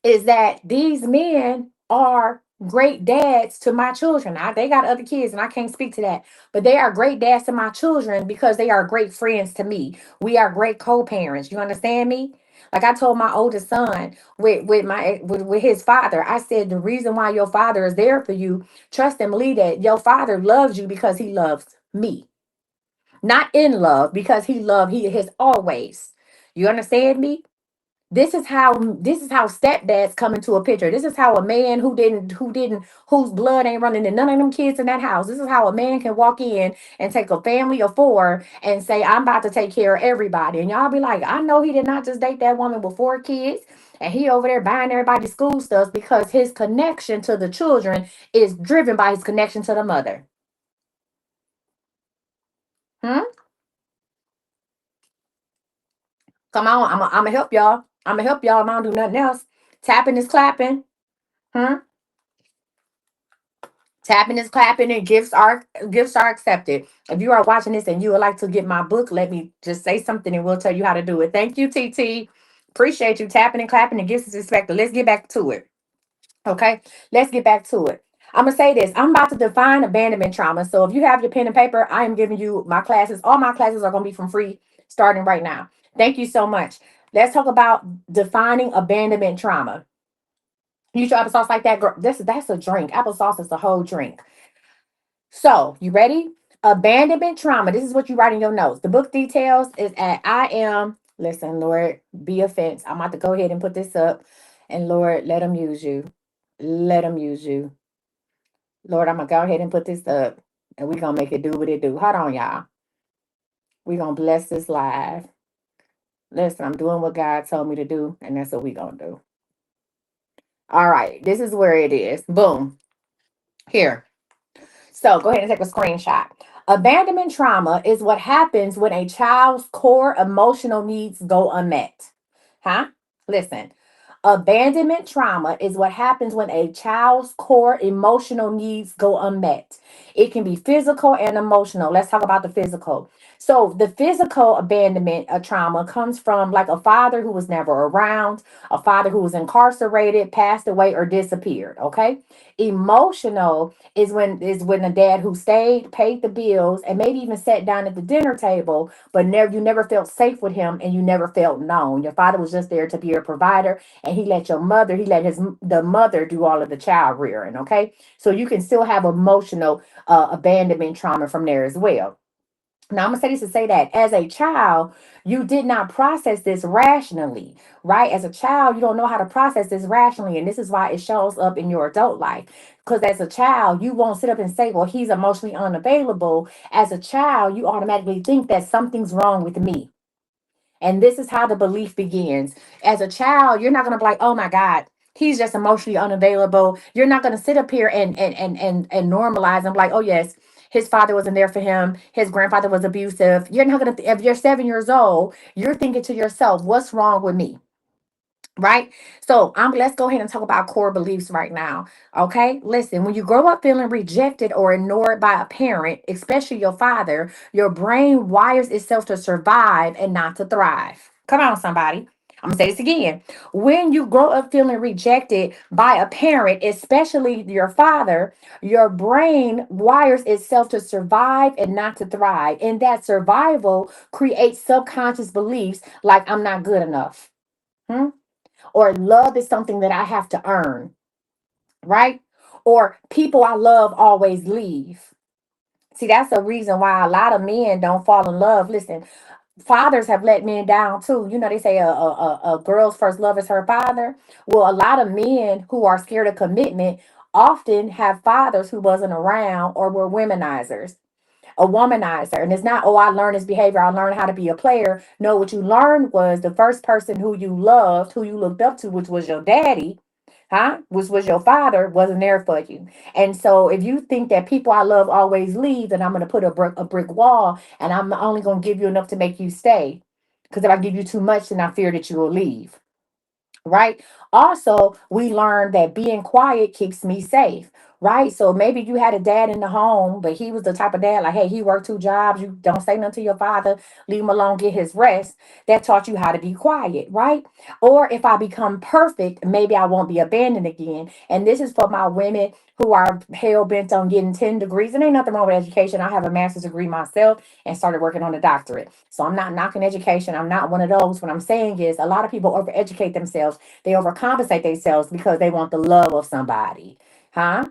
Is that these men are great dads to my children. They got other kids and I can't speak to that, but they are great dads to my children because they are great friends to me. We are great co-parents. You understand me? Like I told my oldest son with his father, I said the reason why your father is there for you, trust and believe that your father loves you because he loves me. Not in love, because he has always. You understand me? This is how stepdads come into a picture. This is how a man whose blood ain't running in none of them kids in that house. This is how a man can walk in and take a family of four and say, I'm about to take care of everybody. And y'all be like, I know he did not just date that woman with four kids and he over there buying everybody school stuff, because his connection to the children is driven by his connection to the mother. Hmm? Come on, I'm gonna help y'all. I'm gonna help y'all. I don't do nothing else. Tapping is clapping. Hmm? Tapping is clapping, and gifts are accepted. If you are watching this and you would like to get my book, let me just say something and we'll tell you how to do it. Thank you, TT. Appreciate you. Tapping and clapping, and gifts is expected. Let's get back to it. Okay, let's get back to it. I'm gonna say this. I'm about to define abandonment trauma. So if you have your pen and paper, I am giving you my classes. All my classes are gonna be from free starting right now. Thank you so much. Let's talk about defining abandonment trauma. You try applesauce like that, girl. That's a drink. Applesauce is the whole drink. So, you ready? Abandonment trauma. This is what you write in your notes. The book details is at I am. Listen, Lord, be offense. I'm about to go ahead and put this up. And Lord, let them use you. Let them use you. Lord, I'm going to go ahead and put this up. And we're going to make it do what it do. Hold on, y'all. We're going to bless this live. Listen, I'm doing what God told me to do. And that's what we're going to do. All right. This is where it is. Boom. Here. So go ahead and take a screenshot. Abandonment trauma is what happens when a child's core emotional needs go unmet. Huh? Listen. Abandonment trauma is what happens when a child's core emotional needs go unmet. It can be physical and emotional. Let's talk about the physical. So, the physical abandonment trauma comes from like a father who was never around, a father who was incarcerated, passed away, or disappeared. Okay. Emotional is when a dad who stayed, paid the bills, and maybe even sat down at the dinner table, but never you never felt safe with him and you never felt known. Your father was just there to be your provider, and he let the mother do all of the child rearing. Okay, so you can still have emotional abandonment trauma from there as well. Now, I'm going to say this to say that as a child, you did not process this rationally, right? As a child, you don't know how to process this rationally. And this is why it shows up in your adult life. Because as a child, you won't sit up and say, well, he's emotionally unavailable. As a child, you automatically think that something's wrong with me. And this is how the belief begins. As a child, you're not going to be like, oh my God, he's just emotionally unavailable. You're not going to sit up here and normalize and be like, oh yes, his father wasn't there for him. His grandfather was abusive. You're not going to, if you're 7 years old, you're thinking to yourself, what's wrong with me? Right. So let's go ahead and talk about core beliefs right now. Okay. Listen, when you grow up feeling rejected or ignored by a parent, especially your father, your brain wires itself to survive and not to thrive. Come on, somebody. I'm gonna say this again. When you grow up feeling rejected by a parent, especially your father, your brain wires itself to survive and not to thrive. And that survival creates subconscious beliefs like I'm not good enough. Hmm? Or love is something that I have to earn, right? Or people I love always leave. See, that's the reason why a lot of men don't fall in love. Listen, fathers have let men down too. You know, they say a girl's first love is her father. Well, a lot of men who are scared of commitment often have fathers who wasn't around or were womenizers, a womanizer. And it's not, oh, I learned this behavior, I learned how to be a player. No, what you learned was the first person who you loved, who you looked up to, which was your daddy, which was your father, wasn't there for you. And so if you think that people I love always leave, then I'm going to put a brick wall, and I'm only going to give you enough to make you stay. Because if I give you too much, then I fear that you will leave. Right. Also, we learned that being quiet keeps me safe. Right. So maybe you had a dad in the home, but he was the type of dad like, hey, he worked 2 jobs. You don't say nothing to your father. Leave him alone, get his rest. That taught you how to be quiet. Right. Or if I become perfect, maybe I won't be abandoned again. And this is for my women who are hell bent on getting 10 degrees. And ain't nothing wrong with education. I have a master's degree myself and started working on a doctorate. So I'm not knocking education. I'm not one of those. What I'm saying is a lot of people overeducate themselves. They overcompensate themselves because they want the love of somebody. Huh?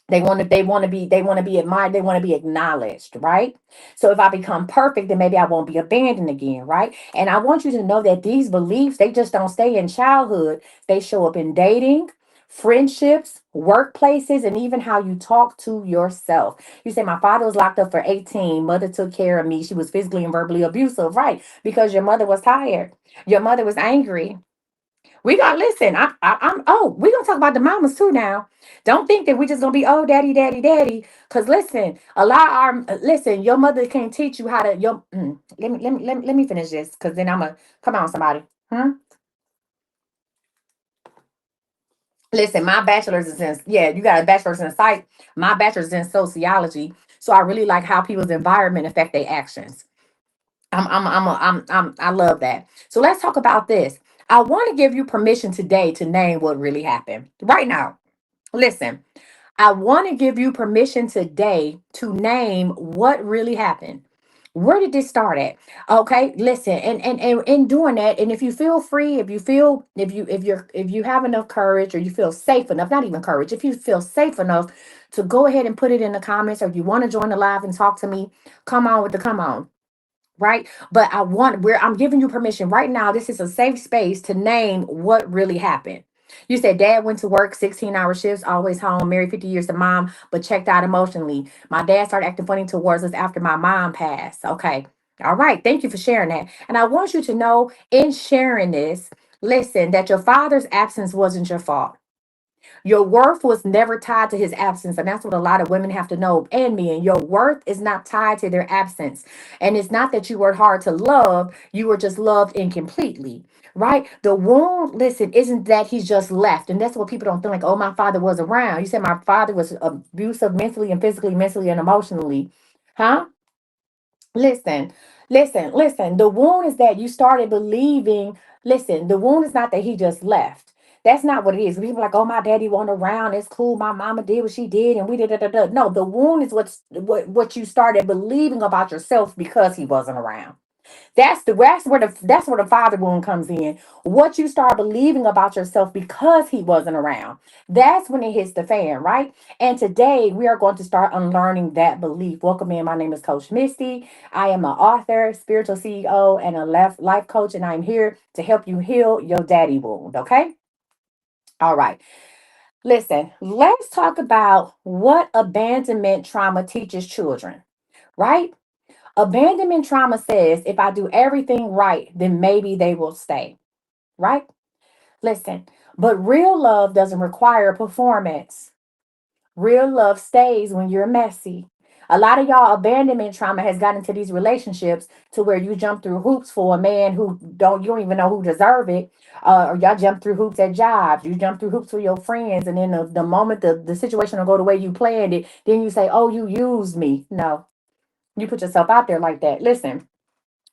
They want to be admired, they want to be acknowledged, right? So if I become perfect, then maybe I won't be abandoned again, right? And I want you to know that these beliefs, they just don't stay in childhood. They show up in dating, friendships, workplaces, and even how you talk to yourself. You say, my father was locked up for 18, mother took care of me, she was physically and verbally abusive, right? Because your mother was tired, your mother was angry. We got listen. I'm. Oh, we gonna talk about the mamas too now. Don't think that we just gonna be oh daddy, daddy, daddy. Cause listen, a lot of our listen. Your mother can't teach you how to. Let me finish this. Cause then I'm a come on somebody. Hmm. Listen, my bachelor's is in yeah. You got a bachelor's in psych. My bachelor's in sociology. So I really like how people's environment affect their actions. I love that. So let's talk about this. I want to give you permission today to name what really happened right now. Listen, I want to give you permission today to name what really happened. Where did this start at? Okay, listen, and in doing that, and if you feel free, if you feel if you have enough courage or you feel safe enough, not even courage, if you feel safe enough to go ahead and put it in the comments, or if you want to join the live and talk to me, come on with the come on. Right. But I'm giving you permission right now. This is a safe space to name what really happened. You said dad went to work 16-hour shifts, always home, married 50 years to mom, but checked out emotionally. My dad started acting funny towards us after my mom passed. Okay. All right. Thank you for sharing that. And I want you to know, in sharing this, listen, that your father's absence wasn't your fault. Your worth was never tied to his absence. And that's what a lot of women have to know, and men. Your worth is not tied to their absence. And it's not that you were hard to love, you were just loved incompletely. Right? The wound, listen, isn't that he's just left. And that's what people don't feel like, oh, my father was around. You said my father was abusive mentally and physically, mentally, and emotionally. Huh? Listen, listen. The wound is that you started believing. Listen, the wound is not that he just left. That's not what it is. People are like, oh, my daddy wasn't around. It's cool. My mama did what she did, and we did. Da, da, da. No, the wound is what you started believing about yourself because he wasn't around. That's where the father wound comes in. What you start believing about yourself because he wasn't around. That's when it hits the fan, right? And today we are going to start unlearning that belief. Welcome in. My name is Coach Misty. I am an author, spiritual CEO, and a life coach, and I'm here to help you heal your daddy wound. Okay. All right. Listen, let's talk about what abandonment trauma teaches children, right? Abandonment trauma says if I do everything right, then maybe they will stay, right? Listen, but real love doesn't require performance. Real love stays when you're messy. A lot of y'all abandonment trauma has gotten into these relationships to where you jump through hoops for a man who you don't even know who deserve it, or y'all jump through hoops at jobs. You jump through hoops for your friends, and then the moment the situation will go the way you planned it, then you say, "Oh, you used me." No, you put yourself out there like that. Listen,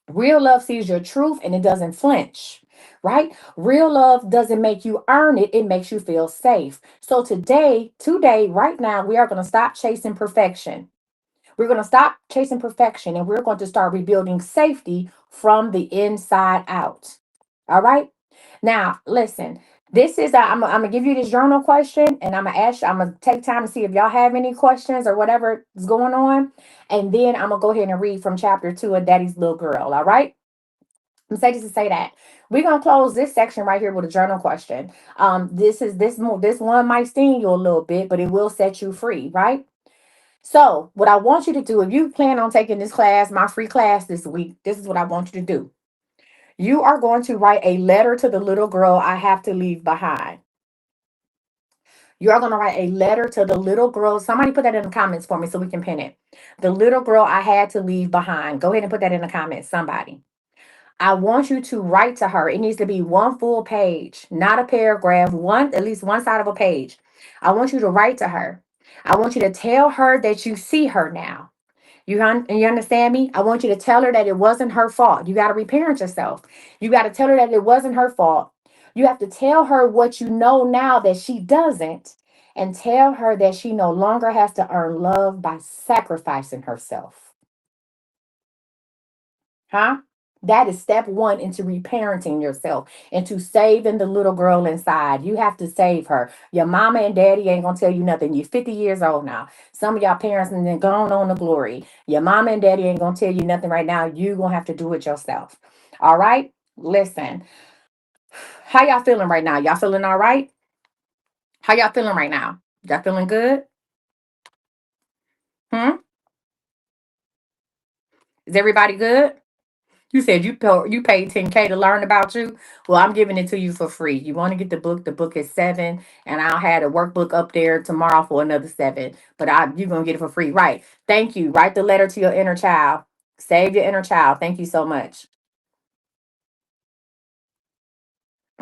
real love sees your truth and it doesn't flinch, right? Real love doesn't make you earn it, it makes you feel safe. So today, right now, we are going to stop chasing perfection. We're going to stop chasing perfection and we're going to start rebuilding safety from the inside out. All right? Now, listen. This is I'm gonna give you this journal question, and I'm gonna take time to see if y'all have any questions or whatever is going on, and then I'm gonna go ahead and read from chapter 2 of Daddy's Little Girl. All right, I'm say this to say that we're gonna close this section right here with a journal question. This one might sting you a little bit, but it will set you free, right? So, what I want you to do, if you plan on taking this class, my free class this week, this is what I want you to do. You are going to write a letter to the little girl I have to leave behind. You are going to write a letter to the little girl. Somebody put that in the comments for me so we can pin it. The little girl I had to leave behind. Go ahead and put that in the comments, somebody. I want you to write to her. It needs to be one full page, not a paragraph, at least one side of a page. I want you to write to her. I want you to tell her that you see her now. You understand me? I want you to tell her that it wasn't her fault. You got to reparent yourself. You got to tell her that it wasn't her fault. You have to tell her what you know now that she doesn't, and tell her that she no longer has to earn love by sacrificing herself. Huh? That is step one into reparenting yourself, into saving the little girl inside. You have to save her. Your mama and daddy ain't gonna tell you nothing. You're 50 years old now. Some of y'all parents and then gone on to glory. Your mama and daddy ain't gonna tell you nothing right now. You gonna have to do it yourself. All right? Listen. How y'all feeling right now? Y'all feeling all right? How y'all feeling right now? Y'all feeling good? Hmm? Is everybody good? You said you paid 10K to learn about you. Well, I'm giving it to you for free. You want to get the book? The book is 7, and I'll have a workbook up there tomorrow for another 7. But you're gonna get it for free, right? Thank you. Write the letter to your inner child. Save your inner child. Thank you so much.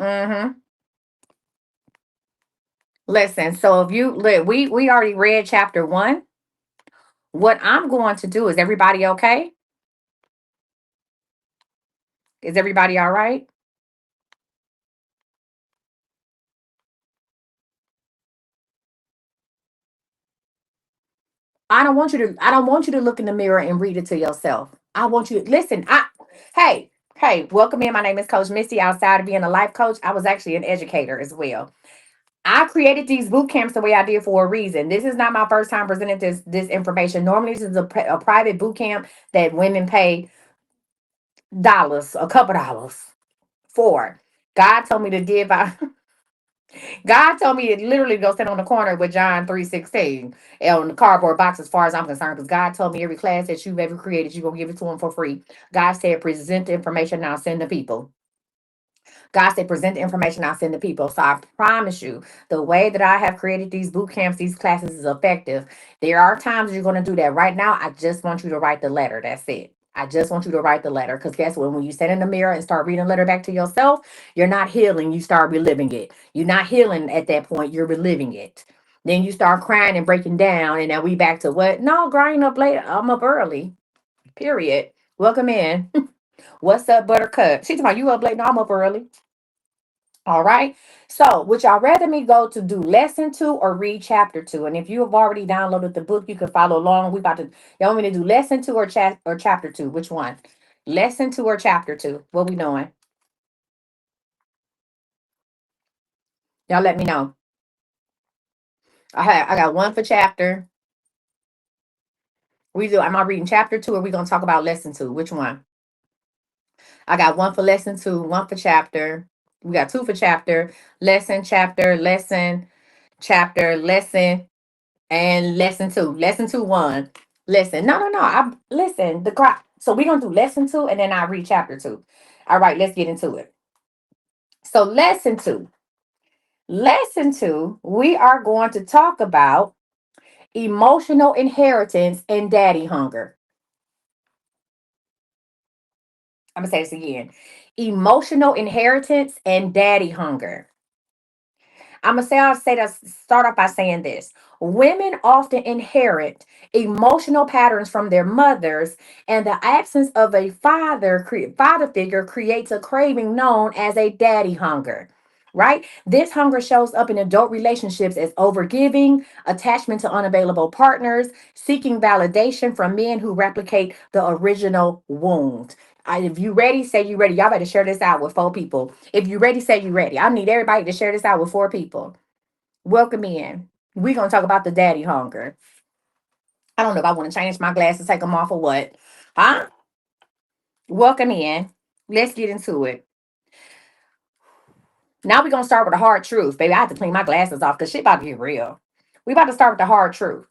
Mm-hmm. Listen. So if we already read chapter 1. What I'm going to do is everybody okay? Is everybody all right? I don't want you to look in the mirror and read it to yourself. I want you to listen. Hey, welcome in. My name is Coach Misty. Outside of being a life coach, I was actually an educator as well. I created these boot camps the way I did for a reason. This is not my first time presenting this information. Normally, this is a private boot camp that women pay dollars, a couple dollars for. God told me to give out. God told me to literally go sit on the corner with John 3:16 on the cardboard box, as far as I'm concerned. Because God told me every class that you've ever created, you're gonna give it to them for free. God said, present the information now, send the people. God said, present the information, I'll send the people. So I promise you, the way that I have created these boot camps, these classes is effective. There are times you're going to do that. Right now, I just want you to write the letter. That's it. I just want you to write the letter. Because guess what? When you sit in the mirror and start reading the letter back to yourself, you're not healing. You start reliving it. You're not healing at that point. You're reliving it. Then you start crying and breaking down. And now we back to what? No, grind up late. I'm up early. Period. Welcome in. What's up, Buttercup? She's talking about you up late. No, I'm up early. All right. So, would y'all rather me go to do lesson two or read chapter two? And if you have already downloaded the book, you can follow along. We about to. Y'all want me to do lesson two or chapter two? Which one? Lesson two or chapter two? What we doing? Y'all let me know. I got one for chapter. We do. Am I reading chapter two or we gonna talk about lesson two? Which one? I got one for lesson two, one for chapter. We got two for chapter, lesson, chapter, lesson, and lesson two one. Listen, no. I listen. So we're gonna do lesson two, and then I read chapter two. All right, let's get into it. So lesson two, we are going to talk about emotional inheritance and daddy hunger. I'm gonna say this again: emotional inheritance and daddy hunger. I'll say that start off by saying this. Women often inherit emotional patterns from their mothers, and the absence of a father figure creates a craving known as a daddy hunger. Right? This hunger shows up in adult relationships as overgiving, attachment to unavailable partners, seeking validation from men who replicate the original wound. If you ready, say you ready. Y'all better share this out with four people. If you ready, say you ready. I need everybody to share this out with four people. Welcome in. We're gonna talk about the daddy hunger. I don't know if I want to change my glasses, take them off, or what. Huh? Welcome in. Let's get into it. Now we're gonna start with the hard truth. Baby, I have to clean my glasses off because shit about to get real. We about to start with the hard truth.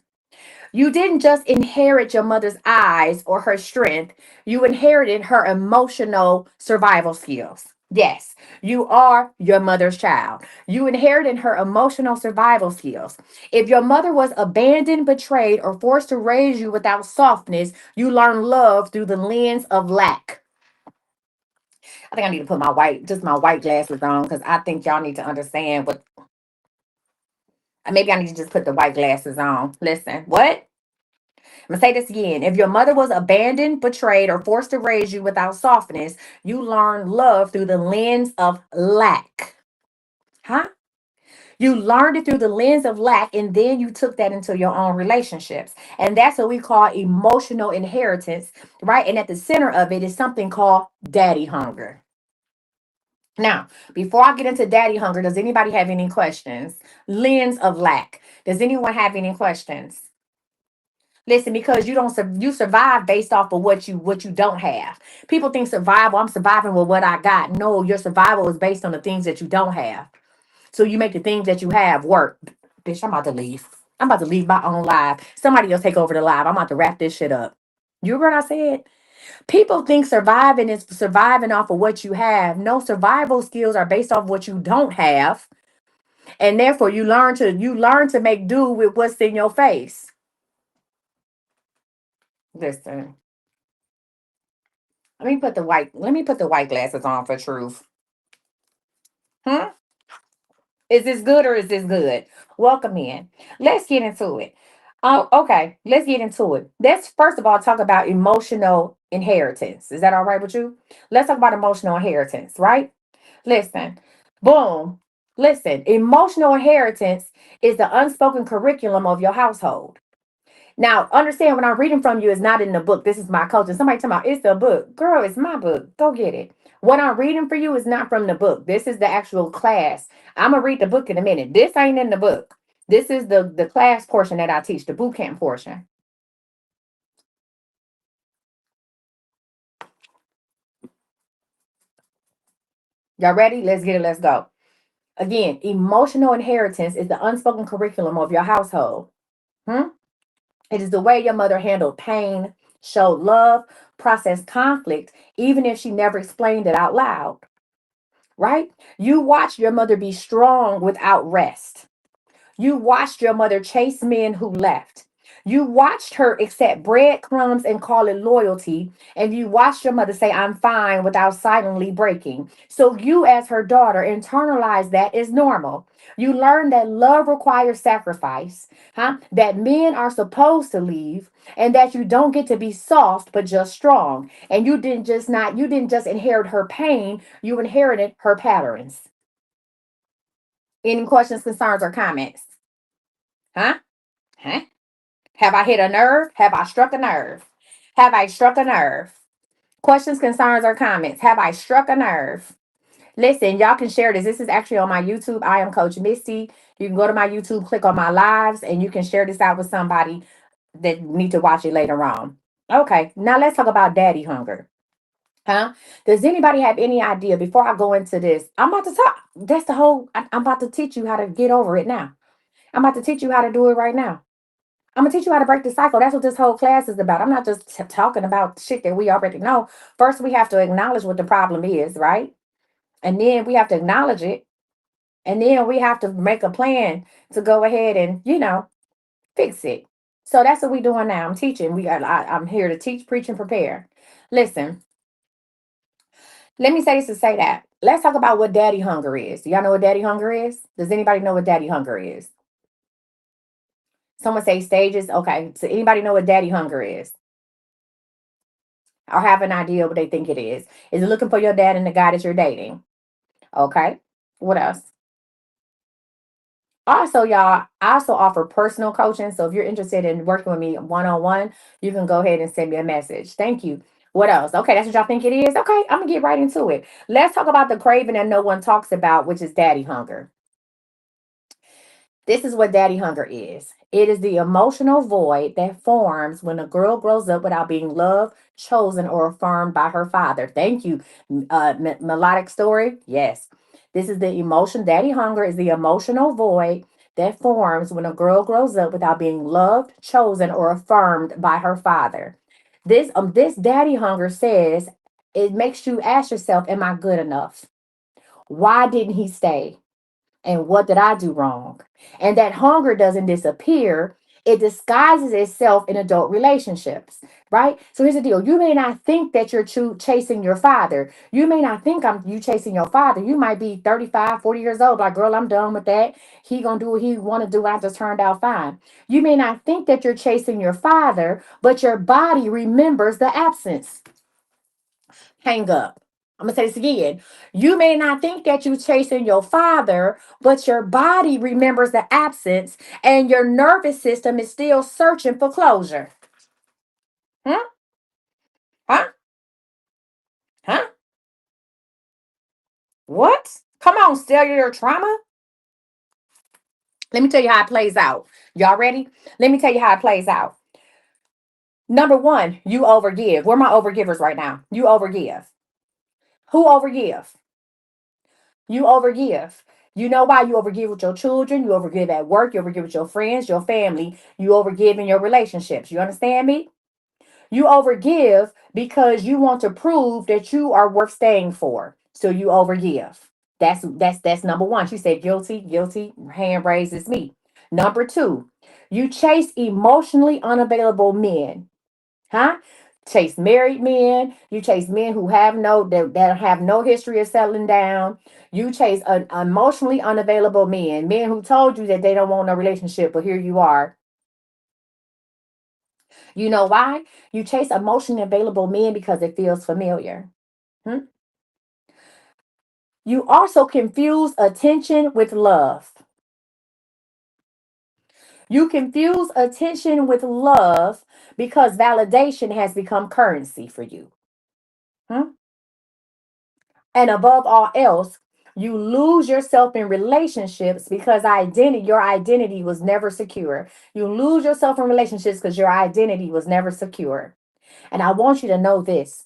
You didn't just inherit your mother's eyes or her strength, you inherited her emotional survival skills. Yes, you are your mother's child. You inherited her emotional survival skills. If your mother was abandoned, betrayed, or forced to raise you without softness, you learn love through the lens of lack. I think I need to put my white glasses on because I think y'all need to understand what. Maybe I need to just put the white glasses on. Listen, what? I'm gonna say this again. If your mother was abandoned, betrayed, or forced to raise you without softness, you learn love through the lens of lack. Huh? You learned it through the lens of lack, and then you took that into your own relationships. And that's what we call emotional inheritance, right? And at the center of it is something called daddy hunger. Now, before I get into daddy hunger, does anybody have any questions? Lens of lack. Does anyone have any questions? Listen, because you survive based off of what you don't have. People think survival, I'm surviving with what I got. No, your survival is based on the things that you don't have. So you make the things that you have work. Bitch, I'm about to leave. I'm about to leave my own live. Somebody else take over the live. I'm about to wrap this shit up. You heard what I said? People think surviving is surviving off of what you have. No, survival skills are based off what you don't have. And therefore you learn to make do with what's in your face. Listen. Let me put the white glasses on for truth. Hmm? Is this good or is this good? Welcome in. Let's get into it. Oh, okay. Let's get into it. Let's first of all talk about emotional inheritance. Is that all right with you? Let's talk about emotional inheritance, right? Listen. Boom. Listen. Emotional inheritance is the unspoken curriculum of your household. Now, understand what I'm reading from you is not in the book. This is my culture. Somebody tell me it's the book. Girl, it's my book. Go get it. What I'm reading for you is not from the book. This is the actual class. I'm gonna read the book in a minute. This ain't in the book. This is the class portion that I teach, the boot camp portion. Y'all ready? Let's get it. Let's go. Again, emotional inheritance is the unspoken curriculum of your household. Hmm? It is the way your mother handled pain, showed love, processed conflict, even if she never explained it out loud, right? You watched your mother be strong without rest. You watched your mother chase men who left. You watched her accept breadcrumbs and call it loyalty. And you watched your mother say, I'm fine without silently breaking. So you, as her daughter, internalize that as normal. You learn that love requires sacrifice, huh? That men are supposed to leave, and that you don't get to be soft but just strong. And you didn't just inherit her pain, you inherited her patterns. Any questions, concerns, or comments? Huh? Huh? Have I hit a nerve? Have I struck a nerve? Have I struck a nerve? Questions, concerns, or comments? Have I struck a nerve? Listen, y'all can share this. This is actually on my YouTube. I am Coach Misty. You can go to my YouTube, click on my lives, and you can share this out with somebody that need to watch it later on. Okay, now let's talk about daddy hunger. Huh? Does anybody have any idea before I go into this? I'm about to talk. That's the whole, I'm about to teach you how to get over it now. I'm about to teach you how to do it right now. I'm gonna teach you how to break the cycle. That's what this whole class is about. I'm not just talking about shit that we already know. First, we have to acknowledge what the problem is, right? And then we have to acknowledge it. And then we have to make a plan to go ahead and, fix it. So that's what we're doing now. I'm teaching. I'm here to teach, preach, and prepare. Listen, let me say this to say that. Let's talk about what daddy hunger is. Do y'all know what daddy hunger is? Does anybody know what daddy hunger is? Someone say stages. Okay. So anybody know what daddy hunger is? Or have an idea what they think it is? Is it looking for your dad and the guy that you're dating? Okay. What else? Also, y'all, I also offer personal coaching. So if you're interested in working with me one on one, you can go ahead and send me a message. Thank you. What else? Okay, that's what y'all think it is. Okay, I'm gonna get right into it. Let's talk about the craving that no one talks about, which is daddy hunger. This is what daddy hunger is. It is the emotional void that forms when a girl grows up without being loved, chosen, or affirmed by her father. Thank you. Melodic story. Yes. This is the emotion. Daddy hunger is the emotional void that forms when a girl grows up without being loved, chosen, or affirmed by her father. This daddy hunger says it makes you ask yourself, am I good enough? Why didn't he stay? And what did I do wrong? And that hunger doesn't disappear. It disguises itself in adult relationships, right? So here's the deal. You may not think that you're chasing your father. You may not think you chasing your father. You might be 35, 40 years old. Like, girl, I'm done with that. He gonna do what he want to do. I just turned out fine. You may not think that you're chasing your father, but your body remembers the absence. Hang up. I'm gonna say this again. You may not think that you're chasing your father, but your body remembers the absence and your nervous system is still searching for closure. Huh? Huh? Huh? What? Come on, cellular trauma. Let me tell you how it plays out. Y'all ready? Let me tell you how it plays out. Number one, you overgive. Where are my overgivers right now? You overgive. Who overgive? You overgive. You know why you overgive with your children, you overgive at work, you overgive with your friends, your family, you overgive in your relationships. You understand me? You overgive because you want to prove that you are worth staying for. So you overgive. That's number one. She said guilty, guilty, hand raised is me. Number two, you chase emotionally unavailable men. Huh? Chase married men. You chase men who that have no history of settling down. You chase emotionally unavailable men who told you that they don't want a relationship, but here you are. You know why? You chase emotionally available men because it feels familiar. Hmm? You also confuse attention with love. You confuse attention with love because validation has become currency for you. Hmm? And above all else, you lose yourself in relationships because your identity was never secure. You lose yourself in relationships because your identity was never secure. And I want you to know this.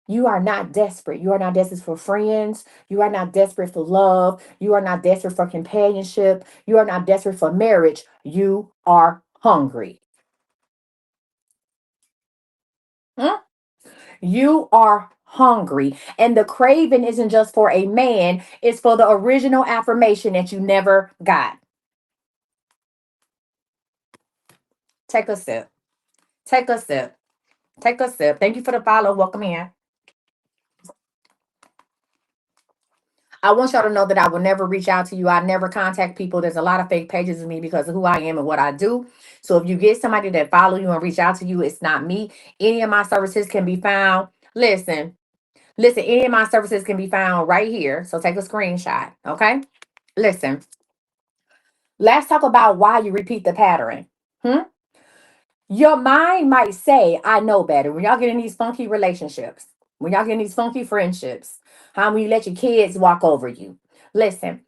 You are not desperate. You are not desperate for friends. You are not desperate for love. You are not desperate for companionship. You are not desperate for marriage. You are hungry. Hmm? You are hungry. And the craving isn't just for a man, it's for the original affirmation that you never got. Take a sip. Take a sip. Take a sip. Thank you for the follow. Welcome in. I want y'all to know that I will never reach out to you. I never contact people. There's a lot of fake pages of me because of who I am and what I do. So if you get somebody that follow you and reach out to you, it's not me. Any of my services can be found. Listen, any of my services can be found right here. So take a screenshot. Okay. Listen, let's talk about why you repeat the pattern. Hmm? Your mind might say, I know better. When y'all get in these funky relationships, when y'all get in these funky friendships, how when you let your kids walk over you. Listen,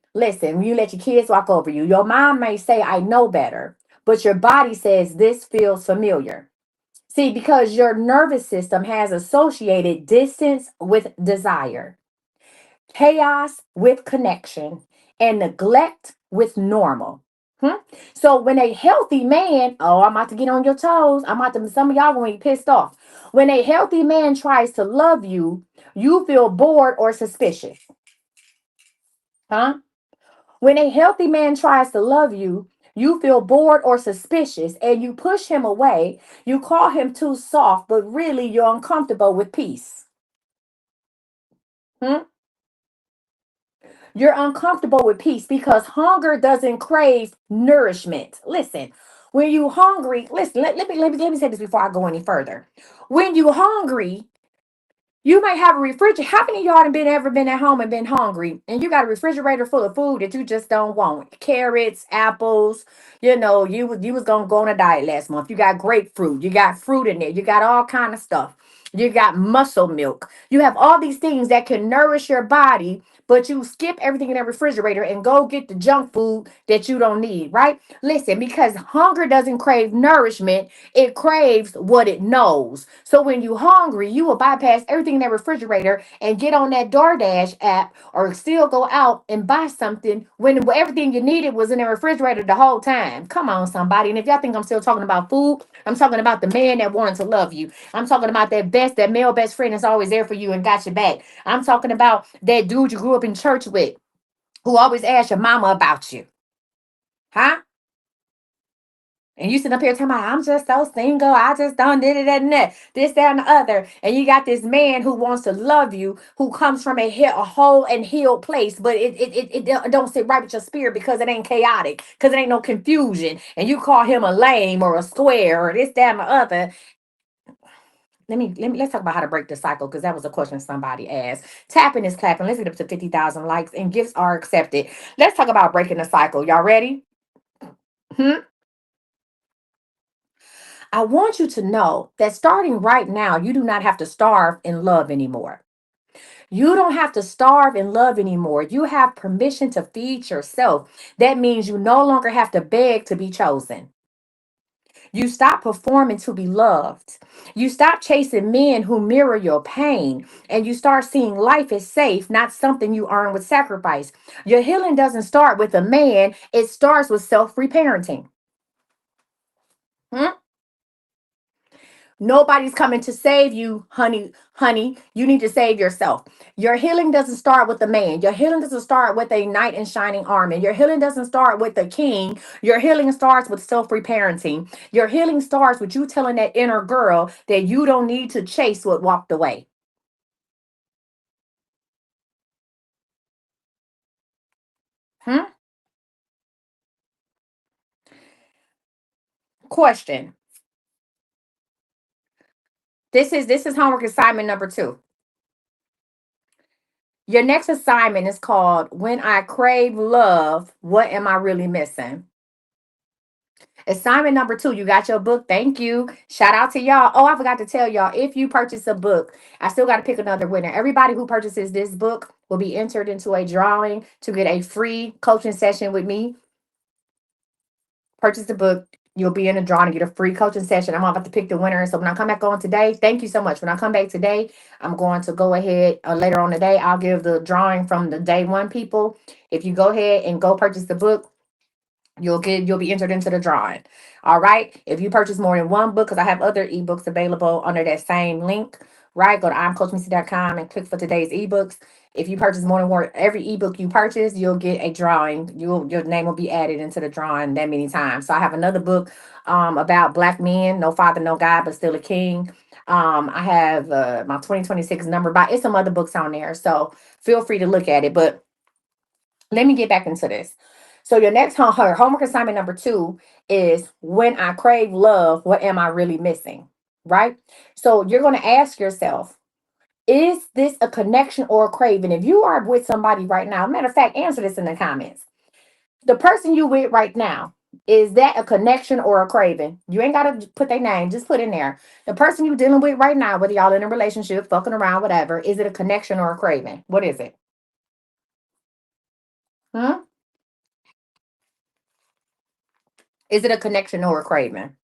when you let your kids walk over you, your mind may say, I know better, but your body says this feels familiar. See, because your nervous system has associated distance with desire, chaos with connection, and neglect with normal. Hmm? So when a healthy man, oh, I'm about to get on your toes. I'm about to, some of y'all gonna be pissed off. When a healthy man tries to love you, you feel bored or suspicious. Huh? When a healthy man tries to love you, you feel bored or suspicious and you push him away. You call him too soft, but really you're uncomfortable with peace. Hmm? You're uncomfortable with peace because hunger doesn't crave nourishment. Listen, when you hungry, listen, let me say this before I go any further. When you hungry, you might have a refrigerator. How many of y'all have ever been at home and been hungry and you got a refrigerator full of food that you just don't want? Carrots, apples, you was gonna go on a diet last month. You got grapefruit, you got fruit in there, you got all kind of stuff. You got muscle milk. You have all these things that can nourish your body, but you skip everything in that refrigerator and go get the junk food that you don't need, right? Listen, because hunger doesn't crave nourishment, it craves what it knows. So when you hungry, you will bypass everything in that refrigerator and get on that DoorDash app or still go out and buy something when everything you needed was in the refrigerator the whole time. Come on, somebody. And if y'all think I'm still talking about food, I'm talking about the man that wanted to love you. I'm talking about that male best friend that's always there for you and got your back. I'm talking about that dude you grew up in church with who always asked your mama about you. Huh? And you sitting up here talking about, I'm just so single. I just don't did it and that, this, that, and the other. And you got this man who wants to love you, who comes from a whole and healed place, but it don't sit right with your spirit because it ain't chaotic, because it ain't no confusion. And you call him a lame or a square or this, that, and the other. Let's talk about how to break the cycle because that was a question somebody asked. Tapping is clapping. Let's get up to 50,000 likes and gifts are accepted. Let's talk about breaking the cycle. Y'all ready? Hmm? I want you to know that starting right now, you do not have to starve in love anymore. You don't have to starve in love anymore. You have permission to feed yourself. That means you no longer have to beg to be chosen. You stop performing to be loved. You stop chasing men who mirror your pain. And you start seeing life as safe, not something you earn with sacrifice. Your healing doesn't start with a man, it starts with self reparenting. Nobody's coming to save you, honey. Honey, you need to save yourself. Your healing doesn't start with a man. Your healing doesn't start with a knight in shining armor. Your healing doesn't start with a king. Your healing starts with self-reparenting. Your healing starts with you telling that inner girl that you don't need to chase what walked away. Hmm? Question. This is homework assignment number 2. Your next assignment is called When I Crave Love, What Am I Really Missing? Assignment number 2, you got your book. Thank you. Shout out to y'all. Oh, I forgot to tell y'all, if you purchase a book, I still got to pick another winner. Everybody who purchases this book will be entered into a drawing to get a free coaching session with me. Purchase the book. You'll be in a drawing to get a free coaching session. I'm about to pick the winner. So when I come back on today, thank you so much. When I come back today, I'm going to go ahead later on today. I'll give the drawing from the day one people. If you go ahead and go purchase the book, you'll be entered into the drawing. All right. If you purchase more than one book, because I have other ebooks available under that same link, right? Go to imcoachmissy.com and click for today's ebooks. If you purchase more than one, every ebook you purchase, you'll get a drawing. Your name will be added into the drawing that many times. So I have another book about black men, no father, no God, but still a king. I have my 2026 number by it's some other books on there. So feel free to look at it. But let me get back into this. So your next homework assignment number 2 is when I crave love, what am I really missing? Right? So you're going to ask yourself, is this a connection or a craving? If you are with somebody right now, matter of fact, answer this in the comments. The person you with right now, is that a connection or a craving? You ain't got to put their name, just put in there. The person you dealing with right now, whether y'all in a relationship, fucking around, whatever, is it a connection or a craving? What is it? Hmm? Is it a connection or a craving?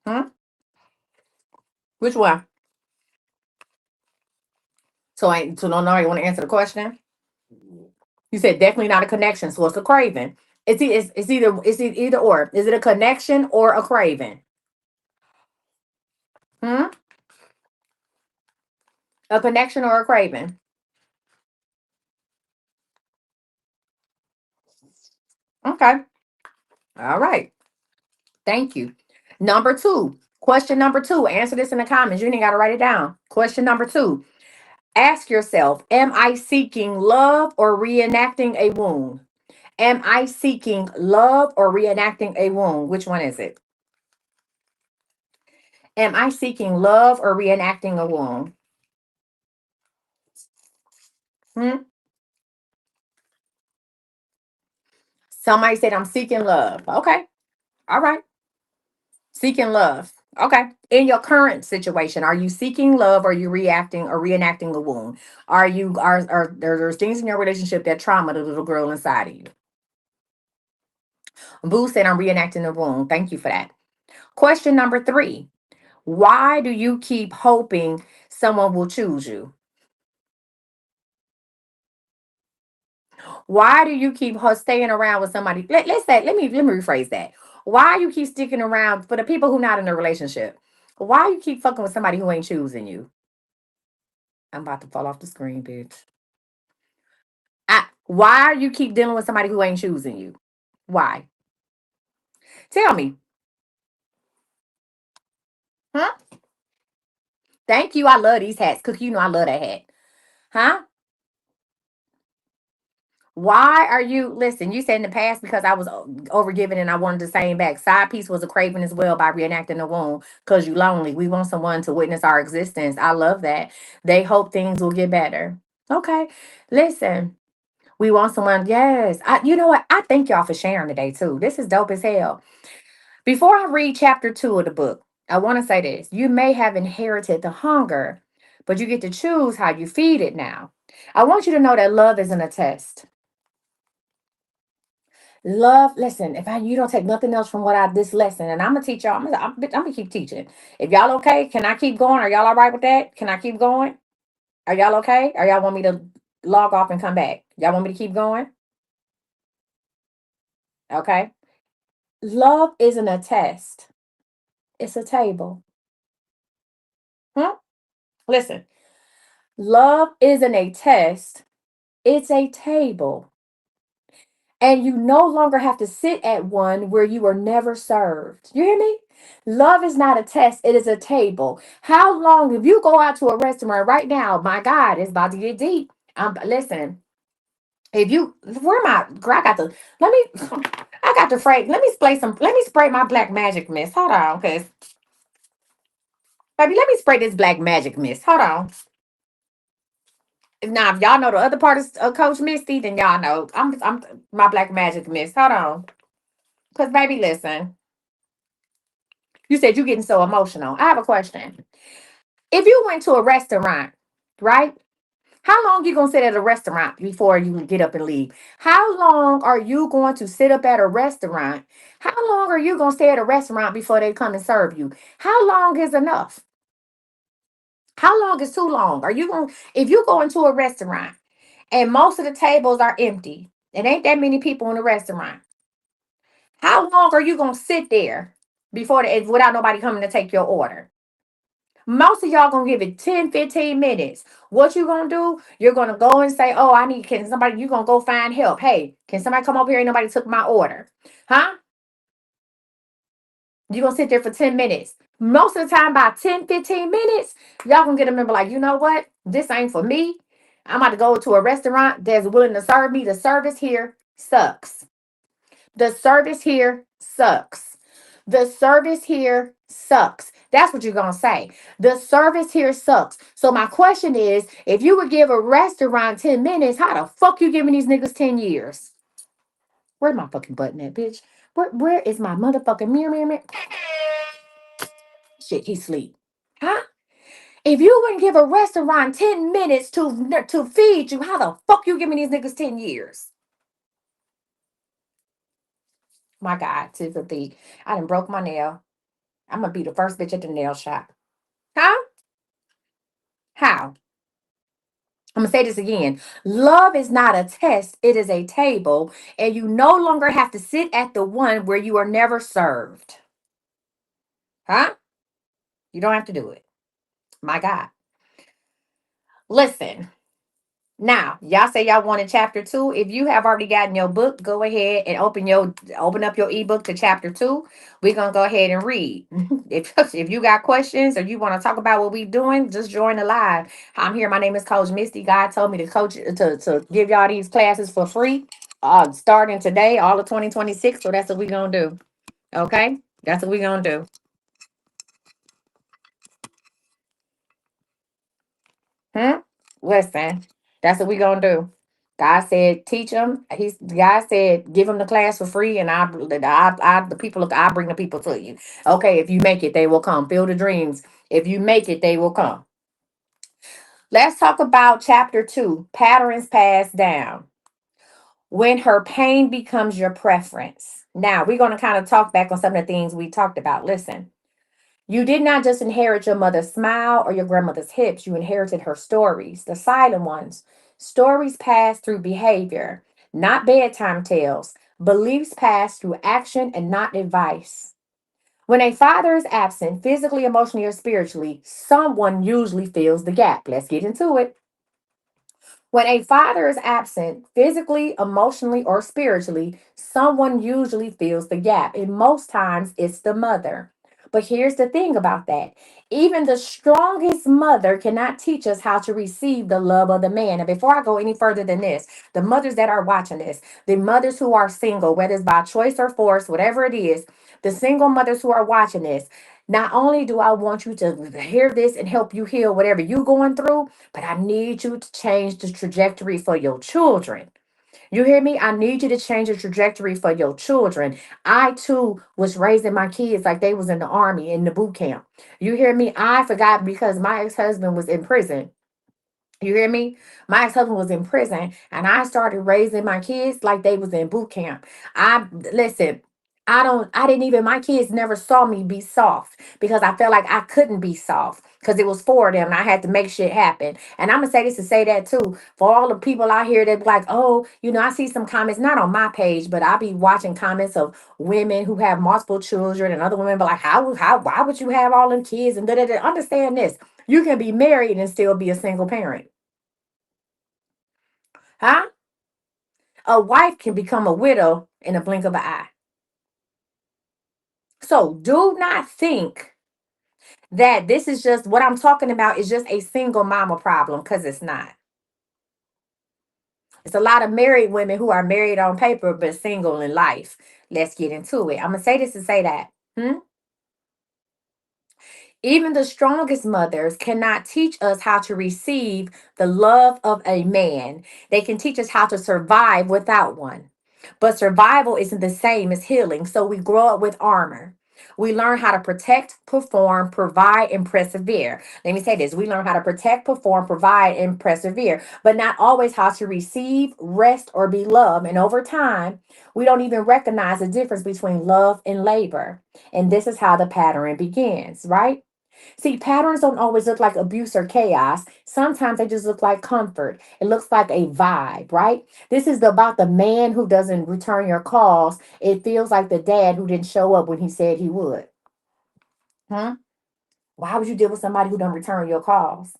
Hmm? Which one? So no, no, you want to answer the question? You said definitely not a connection, so it's a craving. It's either or. Is it a connection or a craving? Hmm? A connection or a craving? Okay. All right. Thank you. Number 2. Question number 2. Answer this in the comments. You ain't got to write it down. Question number 2. Ask yourself, am I seeking love or reenacting a wound? Am I seeking love or reenacting a wound? Which one is it? Am I seeking love or reenacting a wound? Hmm? Somebody said I'm seeking love. Okay. All right. Seeking love. Okay. In your current situation, are you seeking love or are you reacting or reenacting a wound? Are there's things in your relationship that trauma the little girl inside of you? Boo said I'm reenacting the wound. Thank you for that. Question number 3. Why do you keep hoping someone will choose you? Why do you keep staying around with somebody? Let's say, let me rephrase that. Why you keep sticking around for the people who not in a relationship? Why you keep fucking with somebody who ain't choosing you? I'm about to fall off the screen, bitch. Why you keep dealing with somebody who ain't choosing you? Why? Tell me. Huh? Thank you. I love these hats. Cookie, you know I love that hat. Huh? Why are you listen? You said in the past because I was overgiven and I wanted the same back. Side piece was a craving as well by reenacting the wound because you lonely. We want someone to witness our existence. I love that. They hope things will get better. Okay, listen. We want someone. Yes, you know what? I thank y'all for sharing today too. This is dope as hell. Before I read chapter 2 of the book, I want to say this: you may have inherited the hunger, but you get to choose how you feed it now. I want you to know that love isn't a test. Love, listen, if you don't take nothing else from what I this lesson, and I'm gonna teach y'all, I'm gonna keep teaching. If y'all okay, can I keep going? Are y'all all right with that? Can I keep going? Are y'all okay? Or y'all want me to log off and come back? Y'all want me to keep going? Okay. Love isn't a test, it's a table. Hmm? Listen, love isn't a test, it's a table. And you no longer have to sit at one where you were never served. You hear me? Love is not a test, it is a table. How long, if you go out to a restaurant right now, my God, it's about to get deep. Listen, if you, where am I? Girl, let me, I got the phrase, let me spray my black magic mist. Hold on, because, baby, let me spray this black magic mist. Hold on. Now, if y'all know the other part of Coach Misty, then y'all know I'm my black magic miss. Hold on, cause baby, listen. You said you getting so emotional. I have a question. If you went to a restaurant, right? How long you gonna sit at a restaurant before you get up and leave? How long are you going to sit up at a restaurant? How long are you gonna stay at a restaurant before they come and serve you? How long is enough? How long is too long? Are you going if you go into a restaurant and most of the tables are empty, and ain't that many people in the restaurant? How long are you gonna sit there before without nobody coming to take your order? Most of y'all gonna give it 10, 15 minutes. What you gonna do? You're gonna go and say, oh, I need, can somebody, you gonna go find help. Hey, can somebody come over here? Ain't nobody took my order. Huh? You gonna sit there for 10 minutes. Most of the time, by 10, 15 minutes, y'all gonna get a member like, you know what? This ain't for me. I'm about to go to a restaurant that's willing to serve me. The service here sucks. The service here sucks. The service here sucks. That's what you're going to say. The service here sucks. So my question is, if you would give a restaurant 10 minutes, how the fuck you giving these niggas 10 years? Where's my fucking button at, bitch? Where is my motherfucking mirror? Shit, he sleep. Huh? If you wouldn't give a restaurant 10 minutes to feed you, how the fuck you giving these niggas 10 years? My God, Tiffany, I done broke my nail. I'm gonna be the first bitch at the nail shop. Huh? How? I'm gonna say this again. Love is not a test, it is a table, and you no longer have to sit at the one where you are never served. Huh? You don't have to do it. My God. Listen. Now, y'all say y'all wanted chapter two. If you have already gotten your book, go ahead and open up your ebook to chapter two. We're gonna go ahead and read. If you got questions or you want to talk about what we doing, just join the live. I'm here. My name is Coach Misty. God told me to coach to give y'all these classes for free. Starting today, all of 2026. So that's what we're gonna do. Okay? That's what we're gonna do. Hmm? Listen, that's what we gonna do. God said, teach them. God said, give them the class for free, and the people. I bring the people to you. Okay, if you make it, they will come. Fill the dreams. If you make it, they will come. Let's talk about chapter two: patterns passed down. When her pain becomes your preference. Now we're gonna kind of talk back on some of the things we talked about. Listen. You did not just inherit your mother's smile or your grandmother's hips, you inherited her stories, the silent ones. Stories passed through behavior, not bedtime tales. Beliefs passed through action and not advice. When a father is absent, physically, emotionally, or spiritually, someone usually fills the gap. Let's get into it. When a father is absent, physically, emotionally, or spiritually, someone usually fills the gap. And most times it's the mother. But here's the thing about that. Even the strongest mother cannot teach us how to receive the love of the man. And before I go any further than this, the mothers that are watching this, the mothers who are single, whether it's by choice or force, whatever it is, the single mothers who are watching this, not only do I want you to hear this and help you heal whatever you're going through, but I need you to change the trajectory for your children. You hear me? I need you to change the trajectory for your children. I too was raising my kids like they was in the army in the boot camp. You hear me? I forgot because my ex-husband was in prison. You hear me? My ex-husband was in prison and I started raising my kids like they was in boot camp. I listen, I didn't even my kids never saw me be soft because I felt like I couldn't be soft because it was for them and I had to make shit happen. And I'm gonna say this to say that too. For all the people out here that be like, oh, I see some comments, not on my page, but I be watching comments of women who have multiple children and other women be like, why would you have all them kids and da da da. Understand this. You can be married and still be a single parent. Huh? A wife can become a widow in a blink of an eye. So do not think that this is just what I'm talking about is just a single mama problem because it's not. It's a lot of married women who are married on paper but single in life. Let's get into it. I'm going to say this to say that. Hmm? Even the strongest mothers cannot teach us how to receive the love of a man. They can teach us how to survive without one. But survival isn't the same as healing, so we grow up with armor. We learn how to protect, perform, provide, and persevere. Let me say this: we learn how to protect, perform, provide, and persevere, but not always how to receive, rest, or be loved. And over time, we don't even recognize the difference between love and labor. And this is how the pattern begins, right? See, patterns don't always look like abuse or chaos. Sometimes they just look like comfort. It looks like a vibe, right? This is about the man who doesn't return your calls. It feels like the dad who didn't show up when he said he would. Huh? Why would you deal with somebody who don't return your calls?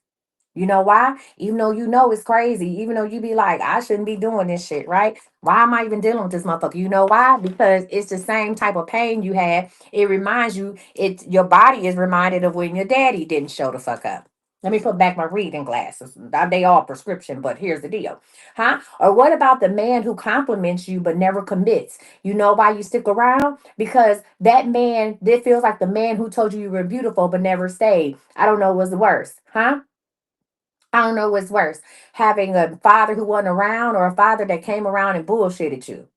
You know why? Even though you know it's crazy, even though you be like, I shouldn't be doing this shit, right? Why am I even dealing with this motherfucker? You know why? Because it's the same type of pain you had. It reminds you, it's your body is reminded of when your daddy didn't show the fuck up. Let me put back my reading glasses. They all prescription, but here's the deal. Huh? Or what about the man who compliments you but never commits? You know why you stick around? Because that man, that feels like the man who told you you were beautiful but never stayed. I don't know what's the worst. Huh? I don't know what's worse, having a father who wasn't around or a father that came around and bullshitted you.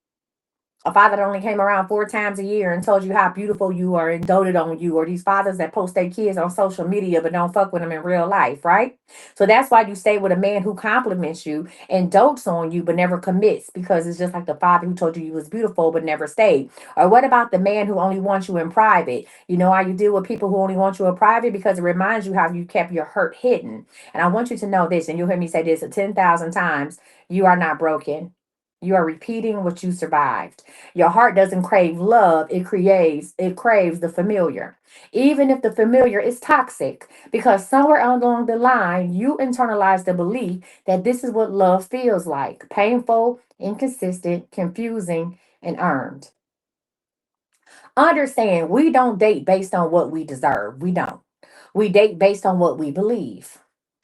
A father that only came around 4 times a year and told you how beautiful you are and doted on you, or these fathers that post their kids on social media but don't fuck with them in real life, right? So that's why you stay with a man who compliments you and dotes on you but never commits, because it's just like the father who told you you was beautiful but never stayed. Or what about the man who only wants you in private? You know how you deal with people who only want you in private? Because it reminds you how you kept your hurt hidden. And I want you to know this, and you'll hear me say this 10,000 times: you are not broken. You are repeating what you survived. Your heart doesn't crave love, it craves the familiar. Even if the familiar is toxic, because somewhere along the line you internalize the belief that this is what love feels like: painful, inconsistent, confusing, and earned. Understand, we don't date based on what we deserve. We don't. We date based on what we believe.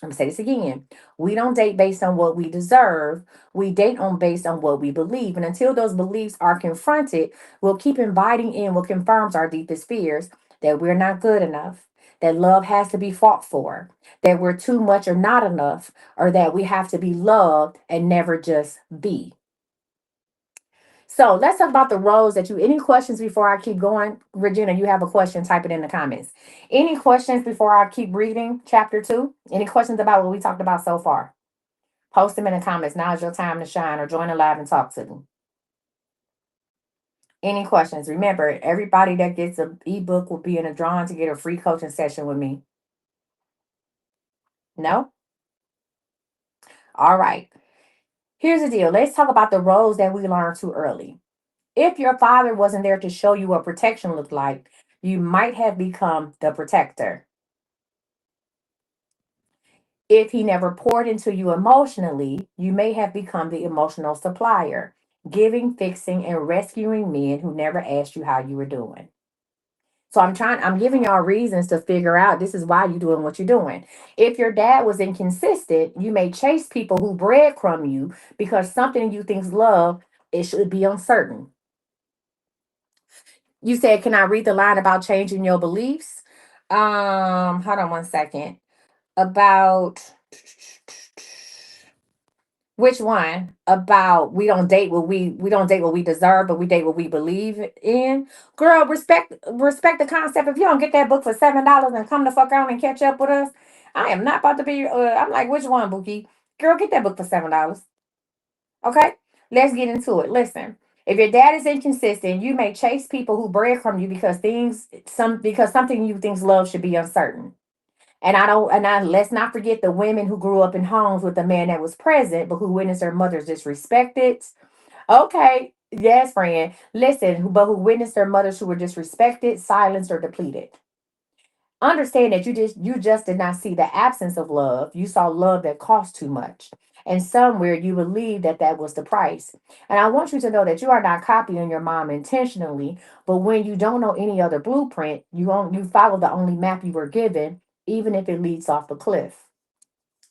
I'm gonna say this again. We don't date based on what we deserve. We date on based on what we believe. And until those beliefs are confronted, we'll keep inviting in what confirms our deepest fears: that we're not good enough, that love has to be fought for, that we're too much or not enough, or that we have to be loved and never just be. So let's talk about the roles that you. Any questions before I keep going? Regina, you have a question, type it in the comments. Any questions before I keep reading chapter 2? Any questions about what we talked about so far? Post them in the comments. Now is your time to shine, or join the live and talk to them. Any questions? Remember, everybody that gets an ebook will be in a drawing to get a free coaching session with me. No? All right. Here's the deal. Let's talk about the roles that we learned too early. If your father wasn't there to show you what protection looked like, you might have become the protector. If he never poured into you emotionally, you may have become the emotional supplier, giving, fixing, and rescuing men who never asked you how you were doing. So I'm giving y'all reasons to figure out this is why you're doing what you're doing. If your dad was inconsistent, you may chase people who breadcrumb you because something you think's love, it should be uncertain. You said, can I read the line about changing your beliefs? Hold on one second. About which one? About we don't date what we deserve, but we date what we believe in. Girl, respect the concept. If you don't get that book for $7 and come the fuck out and catch up with us, I am not about to be. I'm like, which one, Bookie? Girl, get that book for $7. Okay, let's get into it. Listen, if your dad is inconsistent, you may chase people who breadcrumb you because something you think's love should be uncertain. And let's not forget the women who grew up in homes with a man that was present, but who witnessed their mothers disrespected. Okay, yes, friend. Listen, but who witnessed their mothers who were disrespected, silenced, or depleted. Understand that you just did not see the absence of love. You saw love that cost too much. And somewhere you believe that that was the price. And I want you to know that you are not copying your mom intentionally, but when you don't know any other blueprint, you follow the only map you were given, even if it leads off the cliff.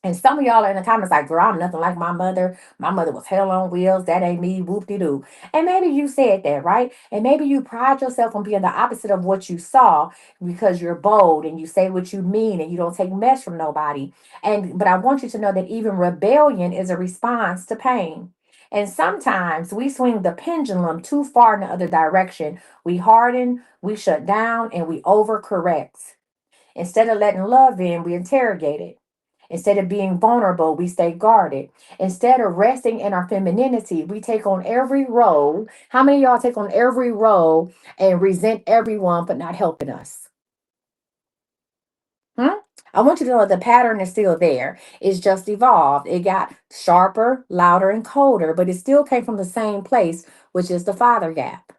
And some of y'all are in the comments like, girl, I'm nothing like my mother. My mother was hell on wheels. That ain't me. Whoop de doo. And maybe you said that, right? And maybe you pride yourself on being the opposite of what you saw because you're bold and you say what you mean and you don't take mess from nobody. And but I want you to know that even rebellion is a response to pain. And sometimes we swing the pendulum too far in the other direction. We harden, we shut down, and we overcorrect. Instead of letting love in, we interrogate it. Instead of being vulnerable, we stay guarded. Instead of resting in our femininity, we take on every role. How many of y'all take on every role and resent everyone but not helping us? Hmm? I want you to know the pattern is still there. It's just evolved. It got sharper, louder, and colder, but it still came from the same place, which is the father gap.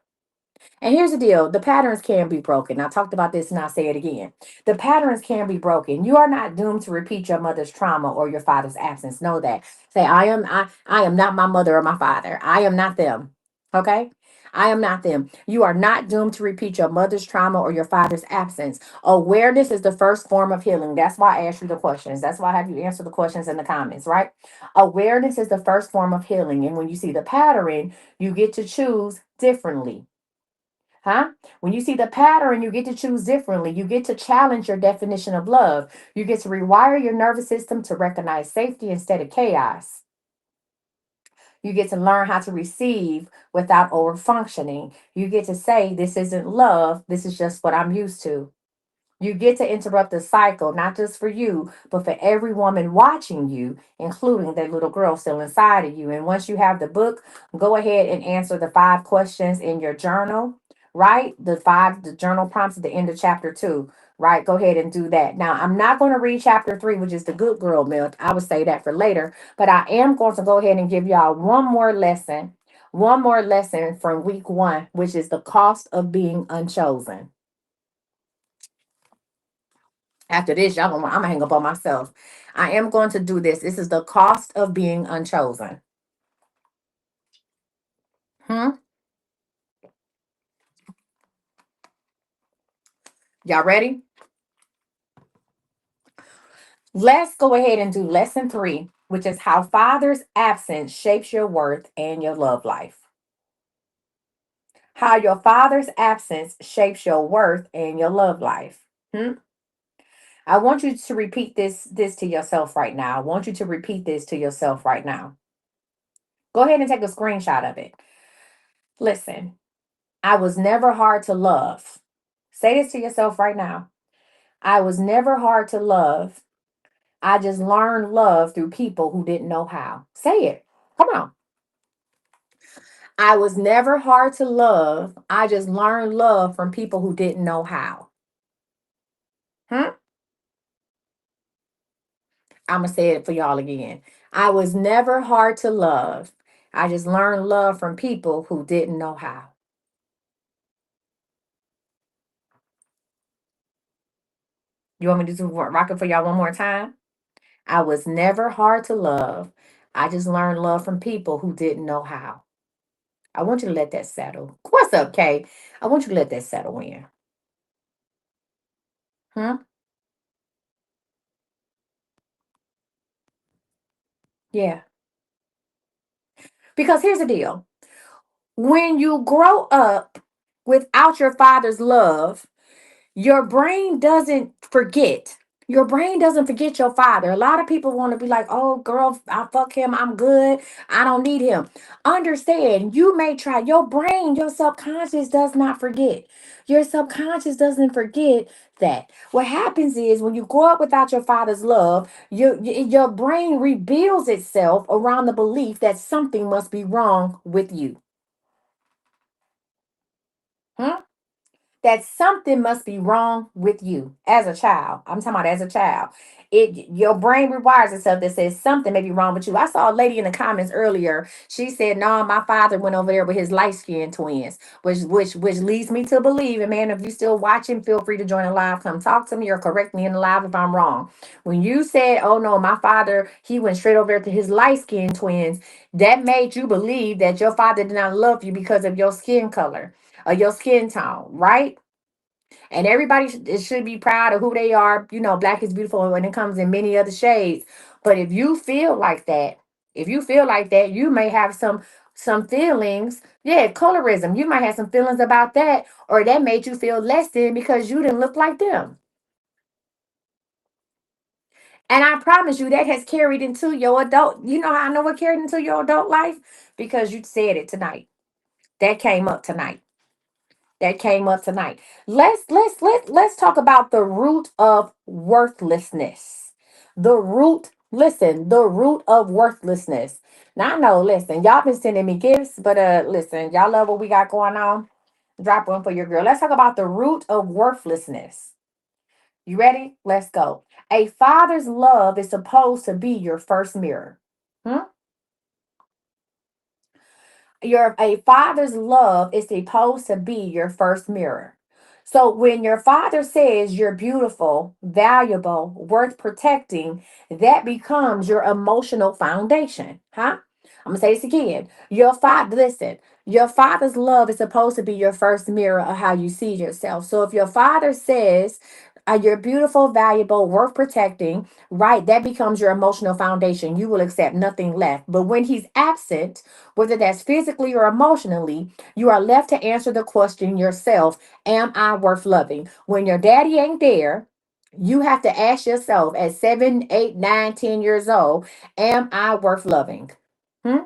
And here's the deal, the patterns can be broken. I talked about this and I'll say it again. The patterns can be broken. You are not doomed to repeat your mother's trauma or your father's absence. Know that. Say, I am not my mother or my father. I am not them. Okay? I am not them. You are not doomed to repeat your mother's trauma or your father's absence. Awareness is the first form of healing. That's why I asked you the questions. That's why I have you answer the questions in the comments, right? Awareness is the first form of healing. And when you see the pattern, you get to choose differently. Huh? When you see the pattern, you get to choose differently. You get to challenge your definition of love. You get to rewire your nervous system to recognize safety instead of chaos. You get to learn how to receive without over functioning. You get to say, this isn't love, this is just what I'm used to. You get to interrupt the cycle, not just for you, but for every woman watching you, including that little girl still inside of you. And once you have the book, go ahead and answer the 5 questions in your journal, right? The journal prompts at the end of chapter 2, right? Go ahead and do that. Now, I'm not going to read chapter 3, which is the good girl milk. I would say that for later, but I am going to go ahead and give y'all one more lesson from week 1, which is the cost of being unchosen. After this, I'm gonna hang up on myself. I am going to do this. This is the cost of being unchosen. Hmm? Y'all ready? Let's go ahead and do lesson 3, which is how father's absence shapes your worth and your love life. How your father's absence shapes your worth and your love life. Hmm? I want you to repeat this to yourself right now. I want you to repeat this to yourself right now. Go ahead and take a screenshot of it. Listen, I was never hard to love. Say this to yourself right now. I was never hard to love. I just learned love through people who didn't know how. Say it. Come on. I was never hard to love. I just learned love from people who didn't know how. Hmm? I'm going to say it for y'all again. I was never hard to love. I just learned love from people who didn't know how. You want me to do rock it for y'all one more time? I was never hard to love. I just learned love from people who didn't know how. I want you to let that settle. What's up, Kay? I want you to let that settle in. Hmm? Yeah. Because here's the deal. When you grow up without your father's love, your brain doesn't forget. Your brain doesn't forget your father. A lot of people want to be like, oh, girl, I fuck him. I'm good. I don't need him. Understand, you may try. Your brain, your subconscious does not forget. Your subconscious doesn't forget that. What happens is when you grow up without your father's love, your brain rebuilds itself around the belief that something must be wrong with you. Hmm? That something must be wrong with you as a child. I'm talking about as a child. Your brain rewires itself that says something may be wrong with you. I saw a lady in the comments earlier. She said, "No, my father went over there with his light skinned twins," which leads me to believe. And man, if you still watching, feel free to join the live. Come talk to me or correct me in the live if I'm wrong. When you said, "Oh no, my father, he went straight over there to his light skinned twins," that made you believe that your father did not love you because of your skin color or your skin tone, right? And everybody should be proud of who they are. You know, black is beautiful when it comes in many other shades. But if you feel like that, if you feel like that, you may have some feelings. Yeah, colorism. You might have some feelings about that, or that made you feel less than because you didn't look like them. And I promise you that has carried into your adult. You know how I know it carried into your adult life? Because you said it tonight. That came up tonight. That came up tonight. Let's talk about the root of worthlessness. The root, listen, the root of worthlessness. Now I know, listen, y'all been sending me gifts, but listen, y'all love what we got going on. Drop one for your girl. Let's talk about the root of worthlessness. You ready? Let's go. A father's love is supposed to be your first mirror. Hmm? Your a father's love is supposed to be your first mirror. So when your father says you're beautiful, valuable, worth protecting, that becomes your emotional foundation. Huh? I'm gonna say this again. Your father, listen, your father's love is supposed to be your first mirror of how you see yourself. So if your father says you're beautiful, valuable, worth protecting, right? That becomes your emotional foundation. You will accept nothing left. But when he's absent, whether that's physically or emotionally, you are left to answer the question yourself: am I worth loving? When your daddy ain't there, you have to ask yourself at 7, 8, 9, 10 years old, am I worth loving? Hmm?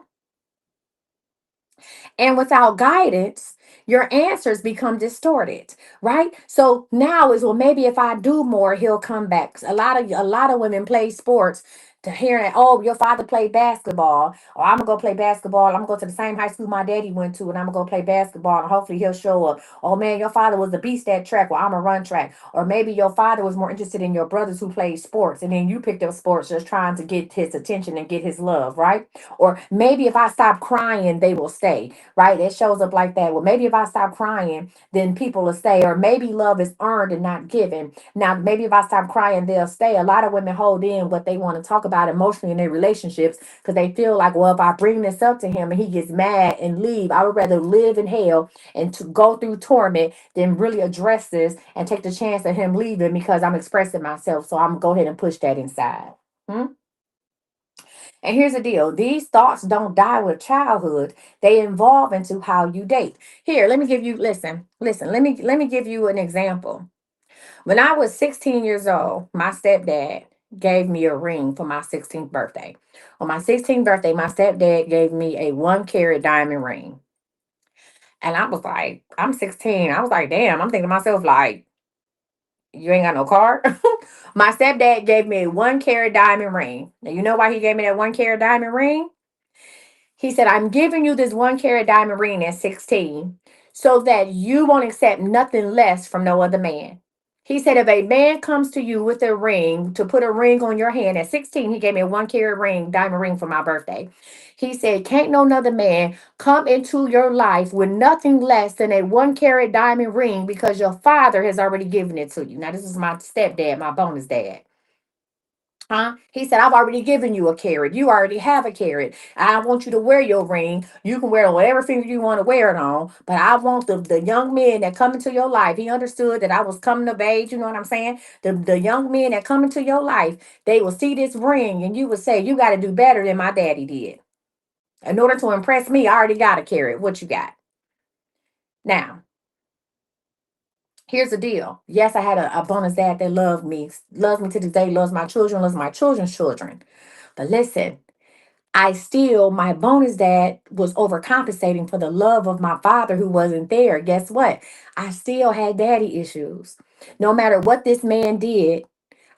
And without guidance, your answers become distorted, right? So now is, well, maybe if I do more, he'll come back. A lot of women play sports to hearing, oh, your father played basketball, or I'm gonna go play basketball. I'm gonna go to the same high school my daddy went to, and I'm gonna go play basketball, and hopefully he'll show up. Oh man, your father was the beast at track, well, I'm gonna run track. Or maybe your father was more interested in your brothers who played sports, and then you picked up sports just trying to get his attention and get his love, right? Or maybe if I stop crying, they will stay, right? It shows up like that. Well, maybe if I stop crying, then people will stay. Or maybe love is earned and not given. Now, maybe if I stop crying, they'll stay. A lot of women hold in what they want to talk about emotionally in their relationships because they feel like, well, if I bring this up to him and he gets mad and leave, I would rather live in hell and to go through torment than really address this and take the chance of him leaving because I'm expressing myself. So I'm gonna go ahead and push that inside. Hmm? And here's the deal. These thoughts don't die with childhood. They evolve into how you date. Here, let me give you listen, let me give you an example. When I was 16 years old, my stepdad gave me a ring for my 16th birthday. On my 16th birthday, my stepdad gave me a 1 carat diamond ring. And I was like, I'm 16. I was like, damn, I'm thinking to myself, like, you ain't got no car. My stepdad gave me a 1 carat diamond ring. Now, you know why he gave me that 1 carat diamond ring? He said, I'm giving you this 1 carat diamond ring at 16 so that you won't accept nothing less from no other man. He said, if a man comes to you with a ring to put a ring on your hand at 16, he gave me a 1 carat ring, diamond ring for my birthday. He said, can't no other man come into your life with nothing less than a 1 carat diamond ring because your father has already given it to you. Now, this is my stepdad, my bonus dad. Huh? He said, I've already given you a carrot. You already have a carrot. I want you to wear your ring. You can wear it on whatever finger you want to wear it on. But I want the young men that come into your life. He understood that I was coming of age. You know what I'm saying? The young men that come into your life, they will see this ring and you will say, you got to do better than my daddy did. In order to impress me, I already got a carrot. What you got? Now, here's the deal. Yes, I had a bonus dad that loves me to this day, loves my children, loves my children's children. But listen, my bonus dad was overcompensating for the love of my father who wasn't there. Guess what? I still had daddy issues. No matter what this man did,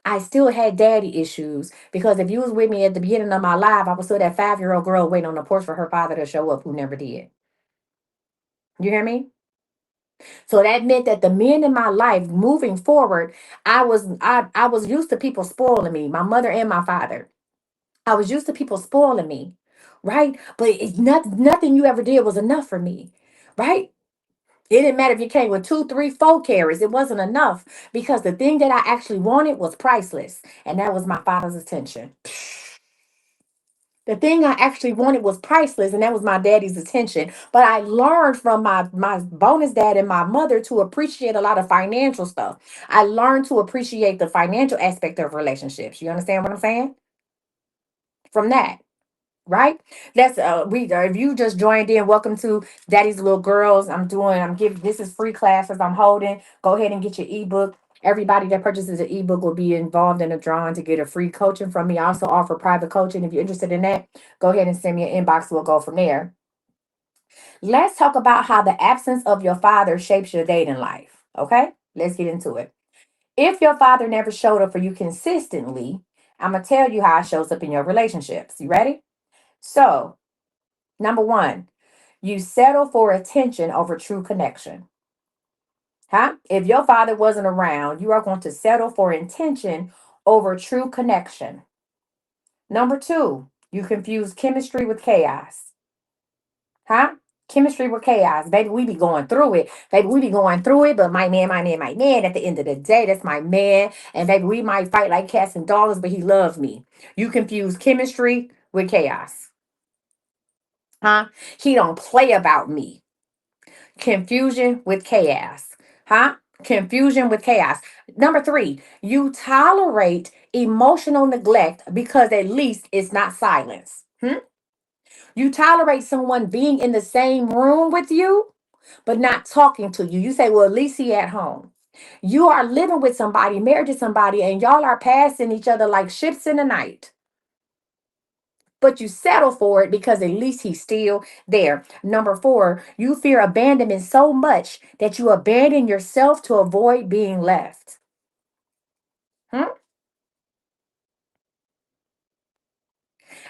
I still had daddy issues because if you was with me at the beginning of my life, I was still that 5-year-old girl waiting on the porch for her father to show up who never did. You hear me? So that meant that the men in my life moving forward, I was used to people spoiling me, my mother and my father. I was used to people spoiling me, right? But it's nothing you ever did was enough for me, right? It didn't matter if you came with 2, 3, 4 carries. It wasn't enough because the thing that I actually wanted was priceless, and that was my father's attention. The thing I actually wanted was priceless, and that was my daddy's attention. But I learned from my bonus dad and my mother to appreciate a lot of financial stuff. I learned to appreciate the financial aspect of relationships. You understand what I'm saying? From that. Right? That's we if you just joined in, welcome to Daddy's Little Girls. I'm giving, this is free classes I'm holding. Go ahead and get your ebook. Everybody that purchases an ebook will be involved in a drawing to get a free coaching from me. I also offer private coaching. If you're interested in that, go ahead and send me an inbox. We'll go from there. Let's talk about how the absence of your father shapes your dating life. Okay? Let's get into it. If your father never showed up for you consistently, I'm gonna tell you how it shows up in your relationships. You ready? So, number one, you settle for attention over true connection. Huh? If your father wasn't around, you are going to settle for attention over true connection. Number two, you confuse chemistry with chaos. Huh? Chemistry with chaos. Baby, we be going through it. Baby, we be going through it, but my man, my man, my man, at the end of the day, that's my man. And baby, we might fight like cats and dogs, but he loves me. You confuse chemistry with chaos. Huh? He don't play about me. Confusion with chaos. Huh? Confusion with chaos. Number three, you tolerate emotional neglect because at least it's not silence. You tolerate someone being in the same room with you, but not talking to you. You say, well, at least he at home. You are living with somebody, married to somebody, and y'all are passing each other like ships in the night, but you settle for it because at least he's still there. Number four, you fear abandonment so much that you abandon yourself to avoid being left. Hmm?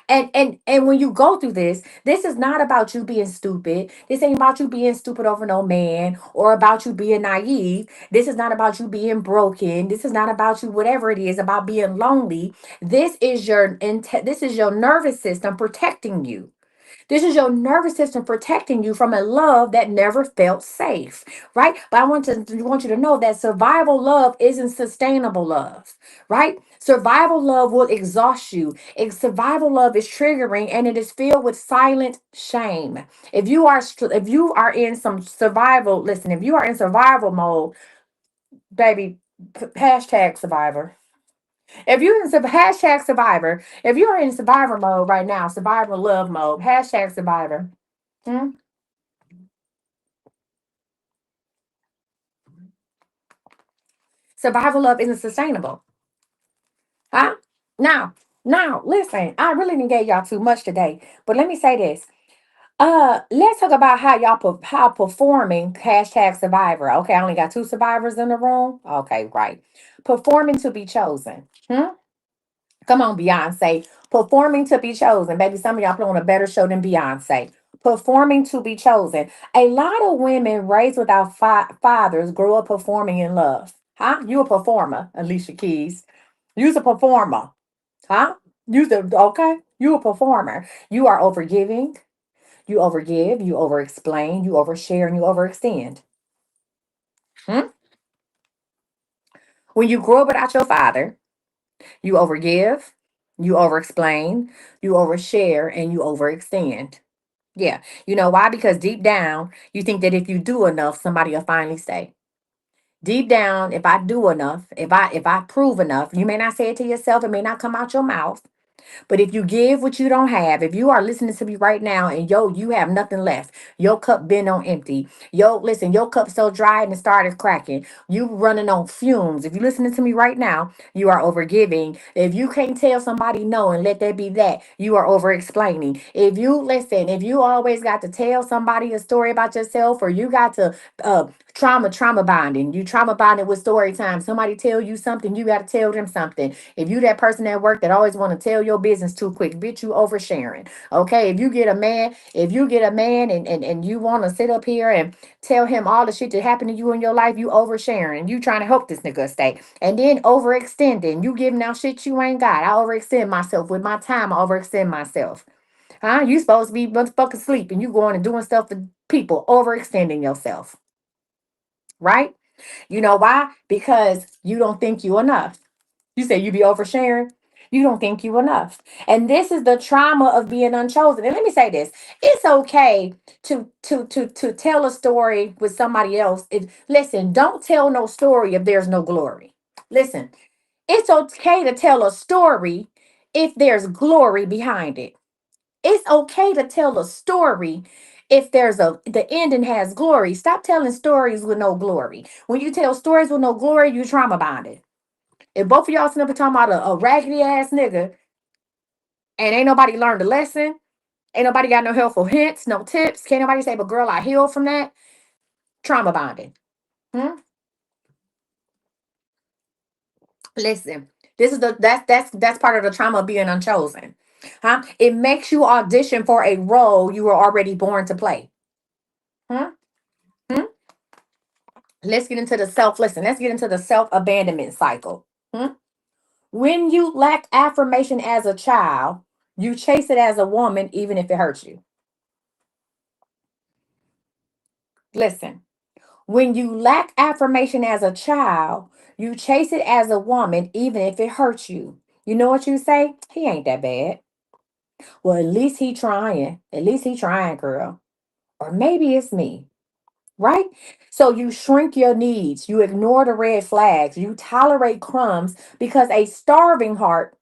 And when you go through this is not about you being stupid. This ain't about you being stupid over no man or about you being naive. This is not about you being broken. This is not about you whatever it is about being lonely. This is your nervous system protecting you. This is your nervous system protecting you from a love that never felt safe, right? But I want you to know that survival love isn't sustainable love, right? Survival love will exhaust you. Survival love is triggering and it is filled with silent shame. If you are in some survival, listen, if you are in survival mode, baby, hashtag survivor. If you're in hashtag survivor, if you're in survivor mode right now, survivor love mode, hashtag survivor. Hmm? Survival love isn't sustainable. Huh? Now, listen, I really didn't get y'all too much today, but let me say this. Let's talk about how how performing hashtag survivor. Okay, I only got two survivors in the room. Okay, right. Performing to be chosen. Come on, Beyonce. Performing to be chosen. Baby, some of y'all put on a better show than Beyonce. Performing to be chosen. A lot of women raised without fathers grow up performing in love. Huh? You a performer, Alicia Keys. You's a performer. Huh? Okay. You a performer. You are overgiving. You overgive. You overexplain. You overshare, and you overextend. Hmm? When you grow up without your father, you overgive. You overexplain. You overshare, and you overextend. Yeah. You know why? Because deep down, you think that if you do enough, somebody will finally stay. Deep down, if I do enough, if I prove enough, you may not say it to yourself, it may not come out your mouth. But if you give what you don't have, if you are listening to me right now and you have nothing left, your cup been on empty. Listen, your cup so dry and it started cracking. You running on fumes. If you listening to me right now, you are overgiving. If you can't tell somebody no and let that be that, you are over explaining. If you always got to tell somebody a story about yourself, or you got to trauma bonding, you trauma bonding with story time. Somebody tell you something, you got to tell them something. If you that person at work that always want to tell your business too quick, bitch, you oversharing. Okay. If you get a man and you want to sit up here and tell him all the shit that happened to you in your life, you oversharing. You trying to help this nigga stay. And then overextending. You giving out shit you ain't got. I overextend myself with my time. I overextend myself. Huh? You supposed to be motherfucking sleeping. You going and doing stuff for people, overextending yourself. Right? You know why? Because you don't think you enough. You say you be oversharing. You don't think you enough. And this is the trauma of being unchosen. And let me say this. It's okay to tell a story with somebody else. Listen, don't tell no story if there's no glory. Listen, it's okay to tell a story if there's glory behind it. It's okay to tell a story if the ending has glory. Stop telling stories with no glory. When you tell stories with no glory, you trauma bonded. If both of y'all sitting up and talking about a raggedy ass nigga and ain't nobody learned a lesson, ain't nobody got no helpful hints, no tips, can't nobody say, but girl, I healed from that, trauma bonding. Hmm? Listen, this is that's part of the trauma of being unchosen. Huh? It makes you audition for a role you were already born to play. Hmm? Hmm? Let's get into the listen, let's get into the self-abandonment cycle. Hmm? When you lack affirmation as a child, you chase it as a woman, even if it hurts you. Listen, when you lack affirmation as a child, you chase it as a woman, even if it hurts you. You know what you say? He ain't that bad. Well, at least he trying. At least he trying, girl. Or maybe it's me, right? So you shrink your needs. You ignore the red flags. You tolerate crumbs because a starving heart.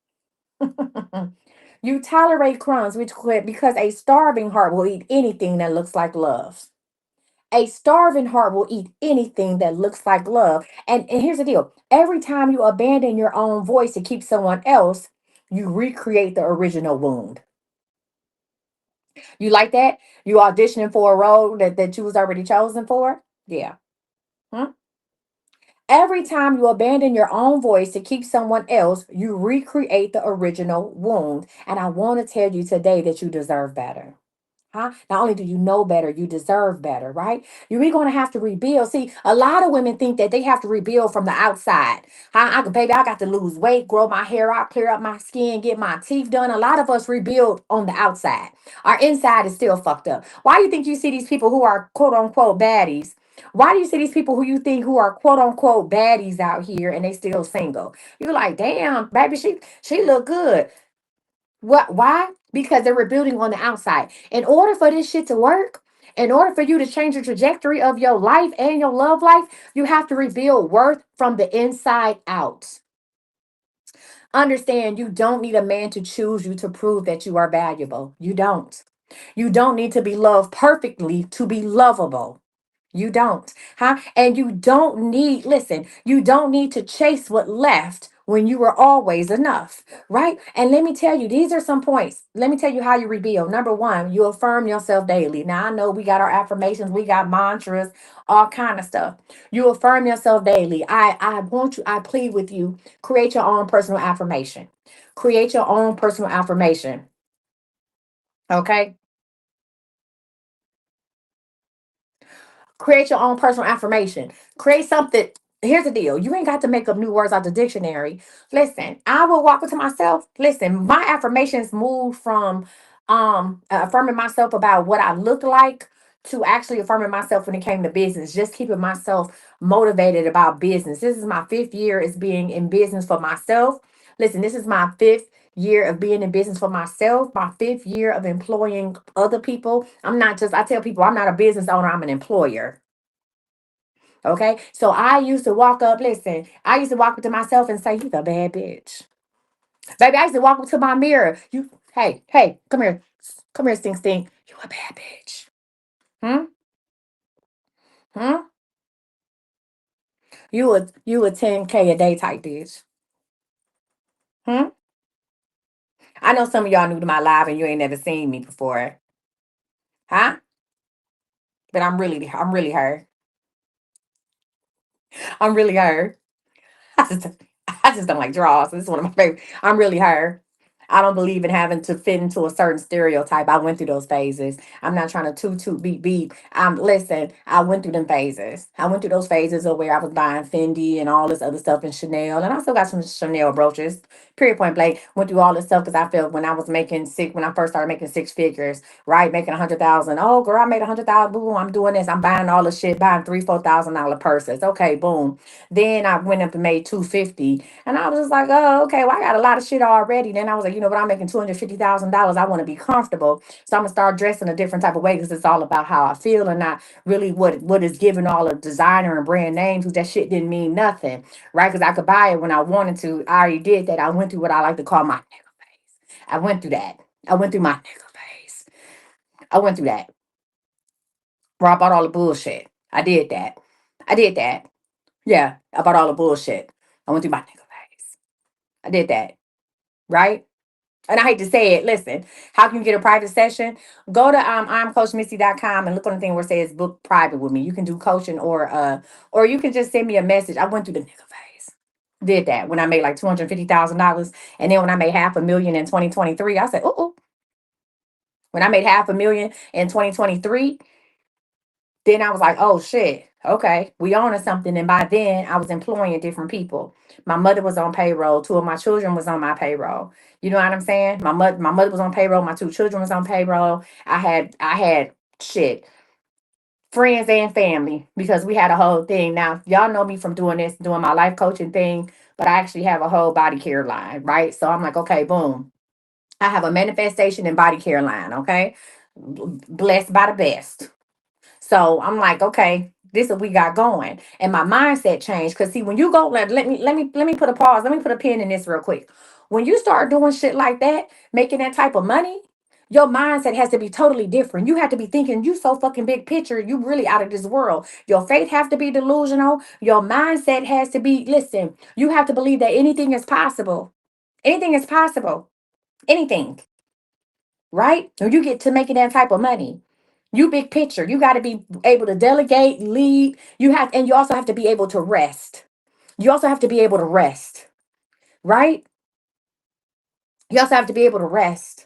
You tolerate crumbs because a starving heart will eat anything that looks like love. A starving heart will eat anything that looks like love. And here's the deal, every time you abandon your own voice to keep someone else, you recreate the original wound. You like that? You auditioning for a role that you was already chosen for? Yeah. Hmm? Every time you abandon your own voice to keep someone else, you recreate the original wound. And I want to tell you today that you deserve better. Huh? Not only do you know better, you deserve better, right? You're going to have to rebuild. See, a lot of women think that they have to rebuild from the outside. Huh? Baby, I got to lose weight, grow my hair out, clear up my skin, get my teeth done. A lot of us rebuild on the outside. Our inside is still fucked up. Why do you think you see these people who are quote unquote baddies? Why do you see these people who you think who are quote unquote baddies out here and they still single? You're like, damn, baby, she look good. What? Why? Because they're rebuilding on the outside. In order for this shit to work, in order for you to change the trajectory of your life and your love life, you have to rebuild worth from the inside out. Understand, you don't need a man to choose you to prove that you are valuable. You don't. You don't need to be loved perfectly to be lovable. You don't, huh? And you don't need, listen, you don't need to chase what left when you were always enough, right? And let me tell you, these are some points. Let me tell you how you rebuild. Number one, you affirm yourself daily. Now, I know we got our affirmations, we got mantras, all kind of stuff. You affirm yourself daily. I want you, I plead with you, create your own personal affirmation. Create your own personal affirmation, okay? Create your own personal affirmation. Create something. Here's the deal. You ain't got to make up new words out the dictionary. Listen, I will walk into myself. Listen, my affirmations move from affirming myself about what I look like to actually affirming myself when it came to business. Just keeping myself motivated about business. This is my fifth year as being in business for myself. Listen, this is my fifth year of being in business for myself, my fifth year of employing other people. I tell people I'm not a business owner, I'm an employer. Okay. So I used to walk up to myself and say, "You the bad bitch." Baby, I used to walk up to my mirror. Hey, come here. Come here, stink stink. You a bad bitch. Hmm? Hmm? You a 10K a day type bitch. Hmm? I know some of y'all new to my live and you ain't never seen me before. Huh? But I'm really her. I'm really her. I just I just don't like draws. This is one of my favorite. I'm really her. I don't believe in having to fit into a certain stereotype. I went through those phases. I'm not trying to toot beep beep. Listen, I went through them phases. I went through those phases of where I was buying Fendi and all this other stuff and Chanel. And I still got some Chanel brooches. Period point blank. Went through all this stuff because I felt when I first started making six figures, right? Making 100,000. Oh girl, I made 100,000. Boom, I'm doing this. I'm buying all the shit, buying $3,000, $4,000 purses. Okay, boom. Then I went up and made 250. And I was just like, oh, okay, well, I got a lot of shit already. Then I was like, you know, but I'm making $250,000. I want to be comfortable. So I'm gonna start dressing a different type of way because it's all about how I feel and not really what is giving all the designer and brand names, because that shit didn't mean nothing. Right? Because I could buy it when I wanted to. I already did that. I went through what I like to call my nigga phase. I went through that. I went through my nigga phase. I went through that. Where I bought all the bullshit. I did that. I did that. Yeah, I bought all the bullshit. I went through my nigga phase. I did that. Right? And I hate to say it, listen, how can you get a private session? Go to imcoachmissy.com and look on the thing where it says book private with me. You can do coaching or you can just send me a message. I went through the nigga phase. Did that when I made like $250,000. And then when I made half a million in 2023, I said, oh, when I made half a million in 2023, then I was like, oh shit, okay, we on to something. And by then I was employing different people. My mother was on payroll. Two of my children was on my payroll. You know what I'm saying? My mother was on payroll. My two children was on payroll. I had shit, friends and family, because we had a whole thing. Now y'all know me from doing this, doing my life coaching thing, but I actually have a whole body care line, right? So I'm like, okay, boom. I have a manifestation and body care line, okay? Blessed by the best. So I'm like, okay, this is what we got going. And my mindset changed. Cause see, when you go, let me put a pause. Let me put a pin in this real quick. When you start doing shit like that, making that type of money, your mindset has to be totally different. You have to be thinking you so fucking big picture, you really out of this world. Your faith have to be delusional. Your mindset has to be, listen, you have to believe that anything is possible. Anything is possible. Anything, right? When you get to making that type of money. You big picture. You got to be able to delegate, lead. And you also have to be able to rest. You also have to be able to rest, right? You also have to be able to rest.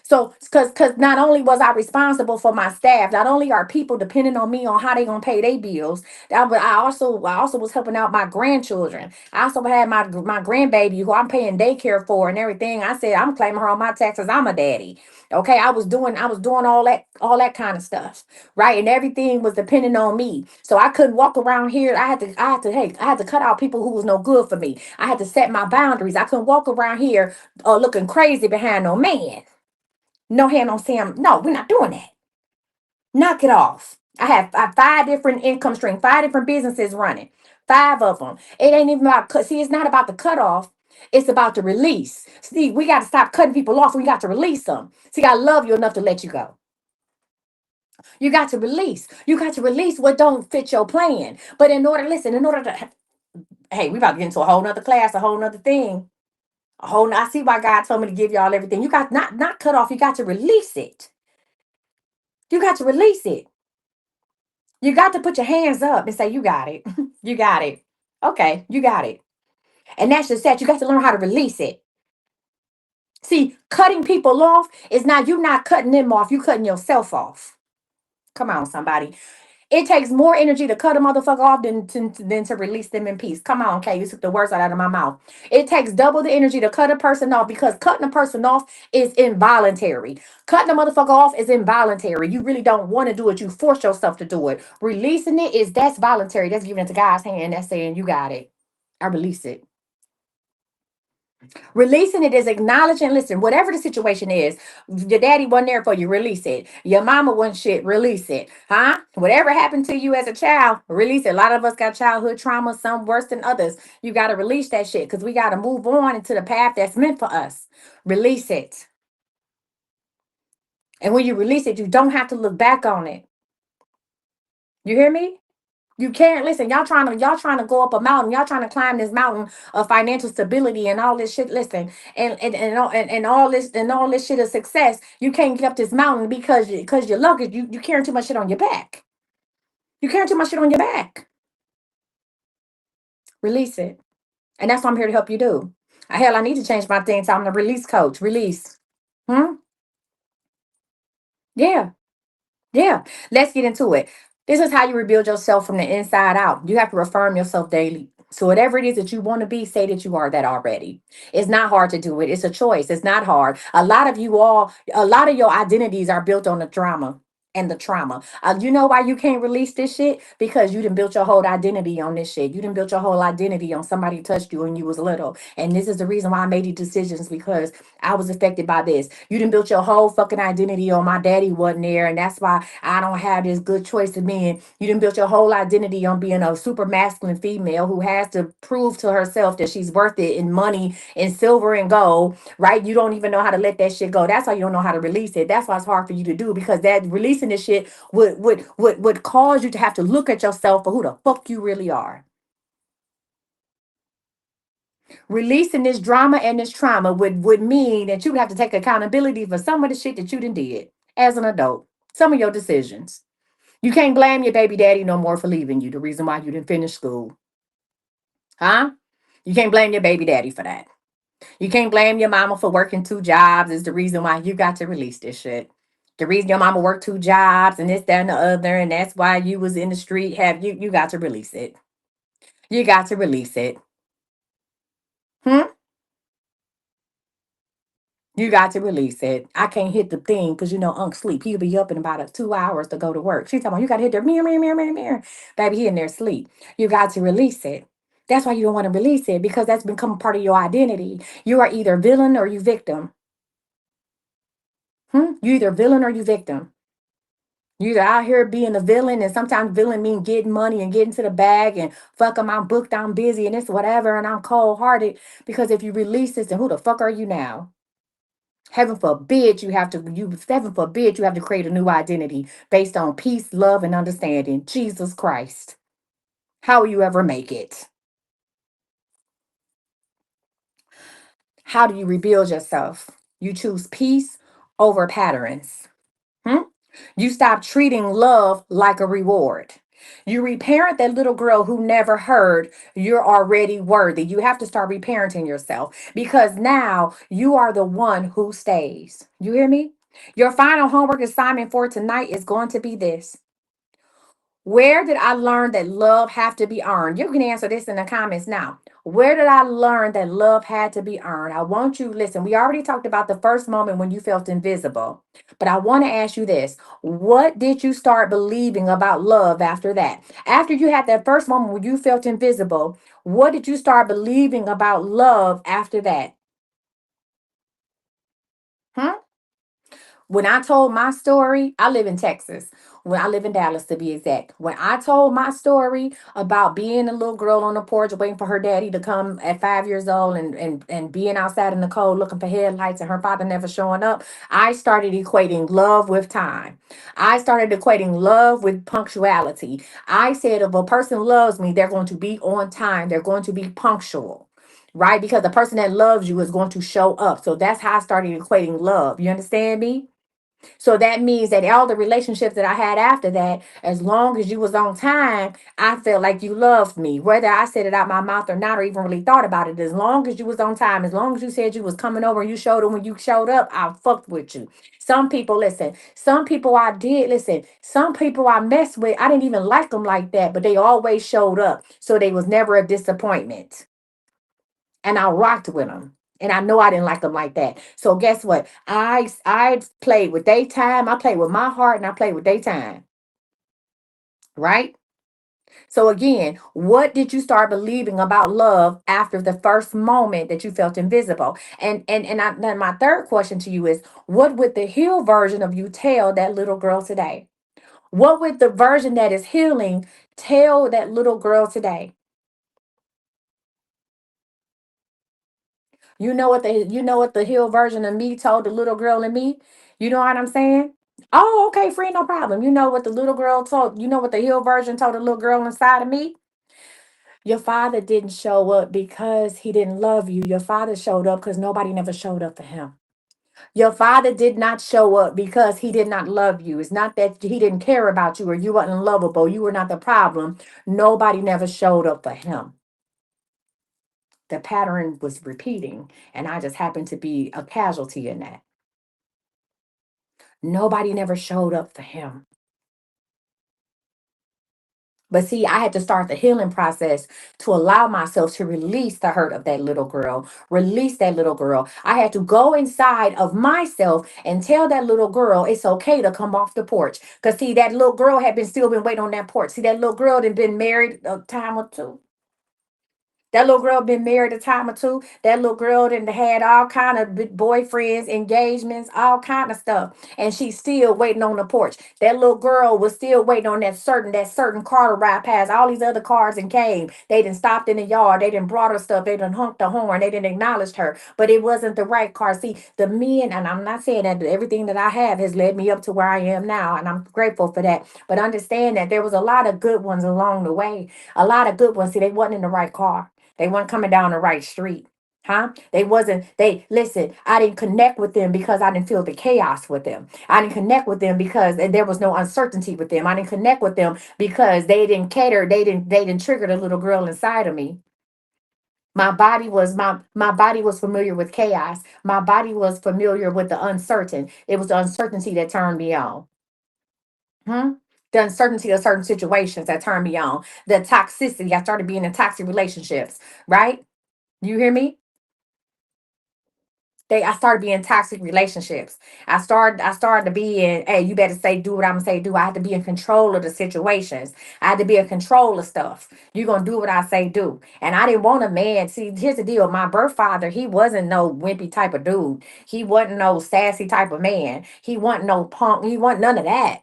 So, because not only was I responsible for my staff, not only are people depending on me on how they gonna pay their bills, but I also was helping out my grandchildren. I also had my grandbaby who I'm paying daycare for and everything. I said I'm claiming her on my taxes. I'm a daddy. Okay, I was doing all that kind of stuff, right? And everything was depending on me. So I couldn't walk around here. I had to cut out people who was no good for me. I had to set my boundaries. I couldn't walk around here looking crazy behind no man. No hand on Sam. No, we're not doing that. Knock it off. I have five different income streams, five different businesses running, five of them. It ain't even about cut. See, it's not about the cutoff. It's about the release. See, we got to stop cutting people off. We got to release them. See, I love you enough to let you go. You got to release. You got to release what don't fit your plan. But in order to, hey, we about to get into a whole nother class, a whole nother thing. I see why God told me to give y'all everything. You got not cut off. You got to release it. You got to release it. You got to put your hands up and say, you got it. You got it. Okay, you got it. And that's just that. You got to learn how to release it. See, cutting people off is not, you not cutting them off, you cutting yourself off. Come on, somebody. It takes more energy to cut a motherfucker off than to release them in peace. Come on, okay, you took the words out of my mouth. It takes double the energy to cut a person off, because cutting a person off is involuntary. Cutting a motherfucker off is involuntary. You really don't want to do it. You force yourself to do it. Releasing that's voluntary. That's giving it to God's hand. That's saying you got it. I release it. Releasing it is acknowledging, listen, whatever the situation is, your daddy wasn't there for you, release it. Your mama wasn't shit, release it. Huh? Whatever happened to you as a child, release it. A lot of us got childhood trauma, some worse than others. You got to release that shit, because we got to move on into the path that's meant for us. Release it. And when you release it, you don't have to look back on it. You hear me? You can't listen. Y'all trying to go up a mountain. Y'all trying to climb this mountain of financial stability and all this shit. Listen, and all this shit of success. You can't get up this mountain because your luggage. You carrying too much shit on your back. You carrying too much shit on your back. Release it, and that's what I'm here to help you do. Hell, I need to change my thing. So I'm the release coach. Release. Hmm. Yeah. Yeah, let's get into it. This is how you rebuild yourself from the inside out. You have to affirm yourself daily. So, whatever it is that you want to be, say that you are that already. It's not hard to do it. It's a choice. It's not hard. A lot of your identities are built on the drama and the trauma. You know why you can't release this shit? Because you didn't build your whole identity on this shit. You didn't build your whole identity on somebody touched you when you was little. And this is the reason why I made these decisions, because I was affected by this. You didn't build your whole fucking identity on my daddy wasn't there, and that's why I don't have this good choice of men. You didn't build your whole identity on being a super masculine female who has to prove to herself that she's worth it in money, in silver and gold, right? You don't even know how to let that shit go. That's why you don't know how to release it. That's why it's hard for you to do, because that releasing this shit would cause you to have to look at yourself for who the fuck you really are. Releasing this drama and this trauma would mean that you would have to take accountability for some of the shit that you done did as an adult, some of your decisions. You can't blame your baby daddy no more for leaving you, the reason why you didn't finish school. Huh? You can't blame your baby daddy for that. You can't blame your mama for working two jobs is the reason why you got to release this shit. The reason your mama worked two jobs and this, that, and the other, and that's why you was in the street, have you got to release it. You got to release it. Hmm? You got to release it. I can't hit the thing because you know Unc sleep. He'll be up in about 2 hours to go to work. She's talking about you got to hit the mirror, mirror, mirror, mirror, mirror. Baby, he in there sleep. You got to release it. That's why you don't want to release it, because that's become part of your identity. You are either villain or you victim. Hmm? You either villain or you victim. You either out here being a villain, and sometimes villain mean getting money and getting to the bag and fuck 'em, I'm booked, I'm busy, and it's whatever, and I'm cold hearted. Because if you release this, then who the fuck are you now? Heaven forbid you have to create a new identity based on peace, love, and understanding. Jesus Christ. How will you ever make it? How do you rebuild yourself? You choose peace over patterns. Hmm? You stop treating love like a reward. You reparent that little girl who never heard you're already worthy. You have to start reparenting yourself, because now you are the one who stays. You hear me? Your final homework assignment for tonight is going to be this. Where did I learn that love have to be earned? You can answer this in the comments now. Where did I learn that love had to be earned? I want you, listen, we already talked about the first moment when you felt invisible. But I want to ask you this. What did you start believing about love after that? After you had that first moment when you felt invisible, what did you start believing about love after that? Hmm? When I told my story, I live in Texas. When I live in Dallas to be exact. When I told my story about being a little girl on the porch waiting for her daddy to come at 5 years old, and being outside in the cold looking for headlights and her father never showing up, I started equating love with time. I started equating love with punctuality. I said if a person loves me, they're going to be on time. They're going to be punctual. Right? Because the person that loves you is going to show up. So that's how I started equating love. You understand me? So that means that all the relationships that I had after that, as long as you was on time, I felt like you loved me. Whether I said it out my mouth or not, or even really thought about it, as long as you was on time, as long as you said you was coming over and you showed up when you showed up, I fucked with you. Some people, listen, some people I did, listen, some people I messed with, I didn't even like them like that, but they always showed up. So they was never a disappointment, and I rocked with them. And I know I didn't like them like that. So guess what? I played with daytime. I played with my heart, and I played with daytime. Right? So again, what did you start believing about love after the first moment that you felt invisible? Then my third question to you is, what would the healed version of you tell that little girl today? What would the version that is healing tell that little girl today? You know what the hill version of me told the little girl in me? You know what I'm saying? Oh, okay, friend, no problem. You know what the little girl told, you know what the hill version told the little girl inside of me? Your father didn't show up because he didn't love you. Your father showed up because nobody never showed up for him. Your father did not show up because he did not love you. It's not that he didn't care about you or you weren't lovable. You were not the problem. Nobody never showed up for him. The pattern was repeating, and I just happened to be a casualty in that. Nobody never showed up for him. But see, I had to start the healing process to allow myself to release the hurt of that little girl, release that little girl. I had to go inside of myself and tell that little girl it's okay to come off the porch. Because see, that little girl had been still been waiting on that porch. See, that little girl had been married a time or two. That little girl been married a time or two. That little girl done had all kind of boyfriends, engagements, all kind of stuff, and she's still waiting on the porch. That little girl was still waiting on that certain car to ride past. All these other cars and came. They done stopped in the yard. They done brought her stuff. They done honked the horn. They didn't acknowledge her, but it wasn't the right car. See, the men, and I'm not saying that everything that I have has led me up to where I am now, and I'm grateful for that. But understand that there was a lot of good ones along the way. A lot of good ones. See, they wasn't in the right car. They weren't coming down the right street. Huh? They wasn't, they listen, I didn't connect with them because I didn't feel the chaos with them. I didn't connect with them because there was no uncertainty with them. I didn't connect with them because they didn't cater, they didn't trigger the little girl inside of me. My body was familiar with chaos. My body was familiar with the uncertain. It was the uncertainty that turned me on. Hmm? The uncertainty of certain situations that turned me on. The toxicity. I started being in toxic relationships, right? You hear me? I started being in toxic relationships. I started to be in, hey, you better say do what I'm gonna say do. I had to be in control of the situations. I had to be in control of stuff. You're gonna do what I say do. And I didn't want a man. See, here's the deal. My birth father, he wasn't no wimpy type of dude. He wasn't no sassy type of man. He wasn't no punk. He wasn't none of that.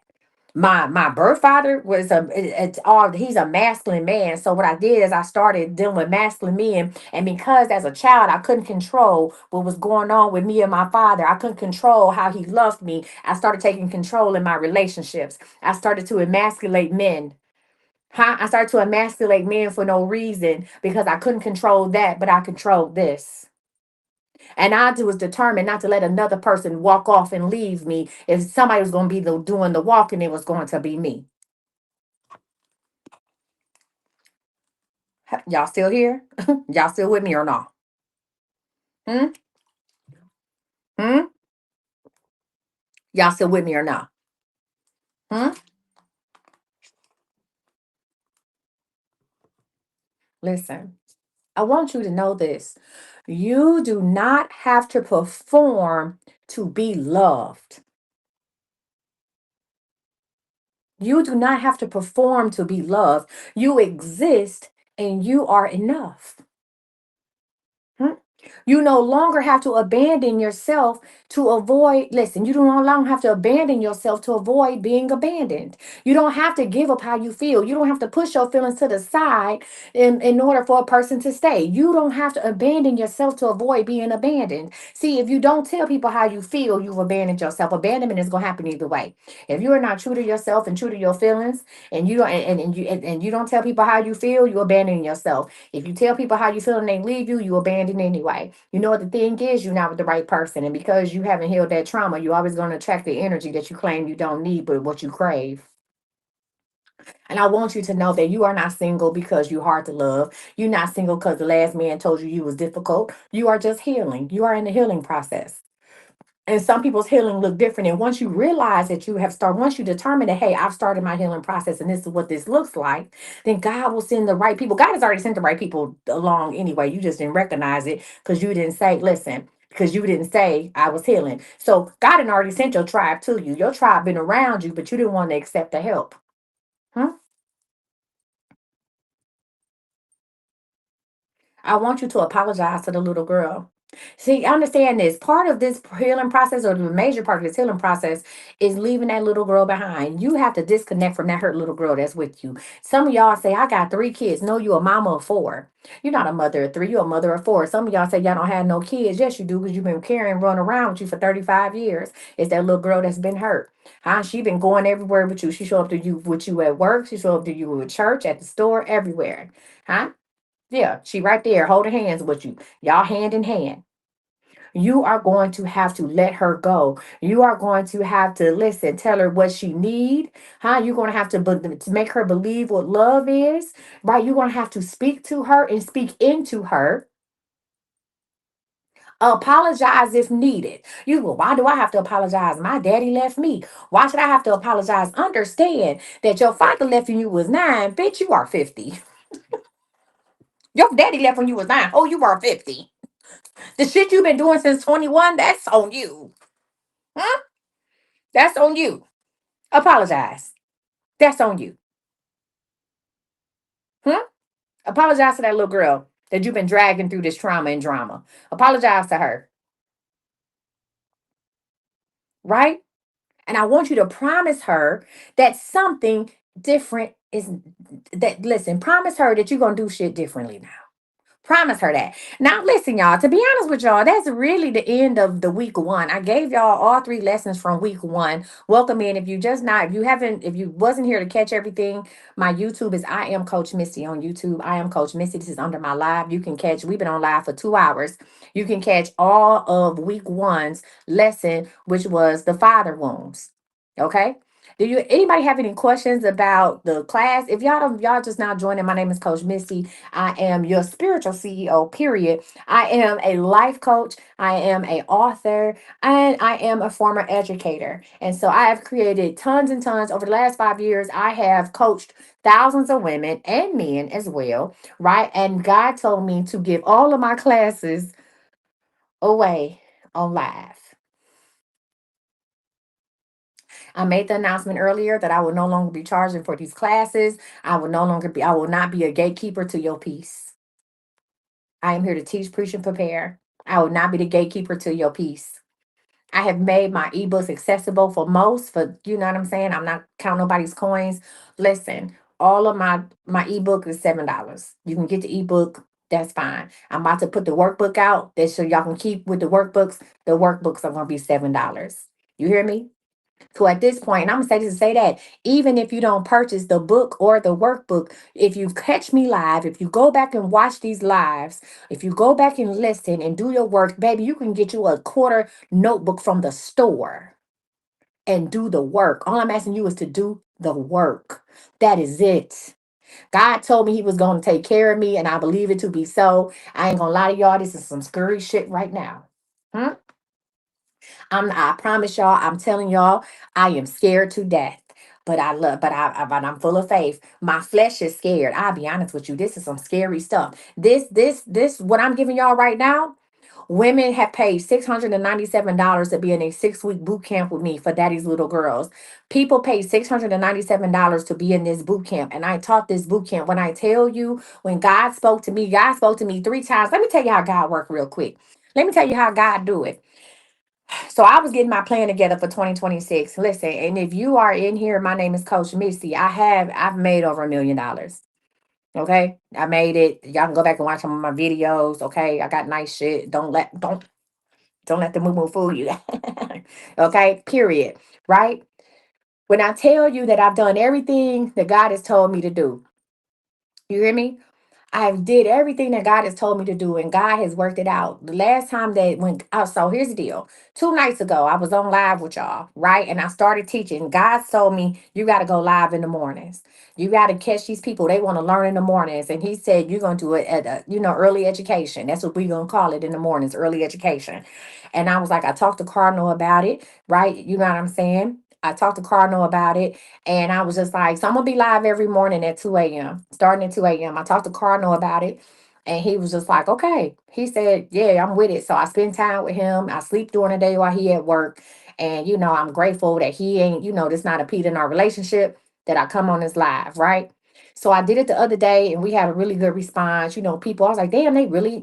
My birth father was it's all, he's a masculine man. So what I did is I started dealing with masculine men, and because as a child I couldn't control what was going on with me and my father, I couldn't control how he loved me. I started taking control in my relationships. I started to emasculate men. Huh? I started to emasculate men for no reason because I couldn't control that, but I controlled this. And I was determined not to let another person walk off and leave me. If somebody was going to be doing the walking, it was going to be me. Y'all still here? Y'all still with me or not? Hmm? Hmm? Y'all still with me or not? Hmm? Listen, I want you to know this. You do not have to perform to be loved. You do not have to perform to be loved. You exist and you are enough. Hmm? You no longer have to abandon yourself to avoid, listen, you no longer have to abandon yourself to avoid being abandoned. You don't have to give up how you feel. You don't have to push your feelings to the side in order for a person to stay. You don't have to abandon yourself to avoid being abandoned. See, if you don't tell people how you feel, you've abandoned yourself. Abandonment is going to happen either way. If you are not true to yourself and true to your feelings, and you don't and you don't tell people how you feel, you abandon yourself. If you tell people how you feel and they leave you, you abandon anyway. You know what the thing is, you're not with the right person. And because you haven't healed that trauma, you're always going to attract the energy that you claim you don't need, but what you crave. And I want you to know that you are not single because you're hard to love. You're not single because the last man told you was difficult. You are just healing. You are in the healing process. And some people's healing look different. And once you realize that you have started, once you determine that, hey, I've started my healing process and this is what this looks like, then God will send the right people. God has already sent the right people along anyway. You just didn't recognize it because you didn't say, listen, because you didn't say I was healing. So God had already sent your tribe to you. Your tribe been around you, but you didn't want to accept the help. Hmm? I want you to apologize to the little girl. See, understand this. Part of this healing process, or the major part of this healing process, is leaving that little girl behind. You have to disconnect from that hurt little girl that's with you. Some of y'all say, I got 3 kids. No, you a mama of 4. You're not a mother of 3, you're a mother of 4. Some of y'all say y'all don't have no kids. Yes, you do, because you've been carrying, running around with you for 35 years. It's that little girl that's been hurt. Huh? She been going everywhere with you. She show up to you with you at work. She show up to you at church, at the store, everywhere. Huh? Yeah, she right there holding hands with you. Y'all hand in hand. You are going to have to let her go. You are going to have to listen, tell her what she need. Huh? You're going to have to make her believe what love is. Right? You're going to have to speak to her and speak into her. Apologize if needed. You go, why do I have to apologize? My daddy left me. Why should I have to apologize? Understand that your father left when you was 9. Bitch, you are 50. Your daddy left when you was 9. Oh, you are 50. The shit you've been doing since 21, that's on you. Huh? That's on you. Apologize. That's on you. Huh? Apologize to that little girl that you've been dragging through this trauma and drama. Apologize to her. Right? And I want you to promise her that something different is that, listen, promise her that you're going to do shit differently now. Promise her that. Now, listen, y'all, to be honest with y'all, that's really the end of the week one. I gave y'all all 3 lessons from week one. Welcome in. If you just not, if you haven't, if you wasn't here to catch everything, my YouTube is I am Coach Misty on YouTube. I am Coach Misty. This is under my live. You can catch, we've been on live for 2 hours. You can catch all of week one's lesson, which was the father wounds. Okay. Do you anybody have any questions about the class? If y'all don't, y'all just now joining, my name is Coach Misty. I am your spiritual CEO, period. I am a life coach. I am a author, and I am a former educator. And so I have created tons and tons over the last 5 years. I have coached thousands of women and men as well, right? And God told me to give all of my classes away on live. I made the announcement earlier that I will no longer be charging for these classes. I will not be a gatekeeper to your peace. I am here to teach, preach, and prepare. I will not be the gatekeeper to your peace. I have made my ebooks accessible for most, for you know what I'm saying? I'm not counting nobody's coins. Listen, all of my ebook is $7. You can get the ebook, that's fine. I'm about to put the workbook out that so y'all can keep with the workbooks. The workbooks are gonna be $7. You hear me? So at this point, and I'm gonna say this to say that even if you don't purchase the book or the workbook, if you catch me live, if you go back and watch these lives, if you go back and listen and do your work, baby, you can get you a quarter notebook from the store and do the work. All I'm asking you is to do the work. That is it. God told me he was going to take care of me, and I believe it to be so. I ain't gonna lie to y'all. This is some scary shit right now. Hmm? I promise y'all, I'm telling y'all, I am scared to death. But I love, but I'm full of faith. My flesh is scared. I'll be honest with you. This is some scary stuff. This, what I'm giving y'all right now. Women have paid $697 to be in a 6-week boot camp with me for daddy's little girls. People pay $697 to be in this boot camp. And I taught this boot camp. When I tell you, when God spoke to me 3 times. Let me tell you how God worked real quick. Let me tell you how God do it. So I was getting my plan together for 2026. Listen, and if you are in here, my name is Coach Missy. I've made over $1 million. Okay. I made it. Y'all can go back and watch some of my videos. Okay. I got nice shit. Don't let the moo fool you. Okay. Period. Right? When I tell you that I've done everything that God has told me to do, you hear me? I did everything that God has told me to do, and God has worked it out. The last time that when so here's the deal. 2 nights ago, I was on live with y'all, right? And I started teaching. God told me you got to go live in the mornings. You got to catch these people. They want to learn in the mornings. And he said you're gonna do it at early education. That's what we're gonna call it in the mornings, early education. And I was like, I talked to Cardinal about it, right? You know what I'm saying? I talked to Cardinal about it. And I was just like, so I'm gonna be live every morning at 2 a.m. Starting at 2 a.m. I talked to Cardinal about it. And he was just like, okay. He said, yeah, I'm with it. So I spend time with him. I sleep during the day while he at work. And I'm grateful that he ain't, this not a Pete in our relationship, that I come on this live, right? So I did it the other day and we had a really good response. People, I was like, damn, they really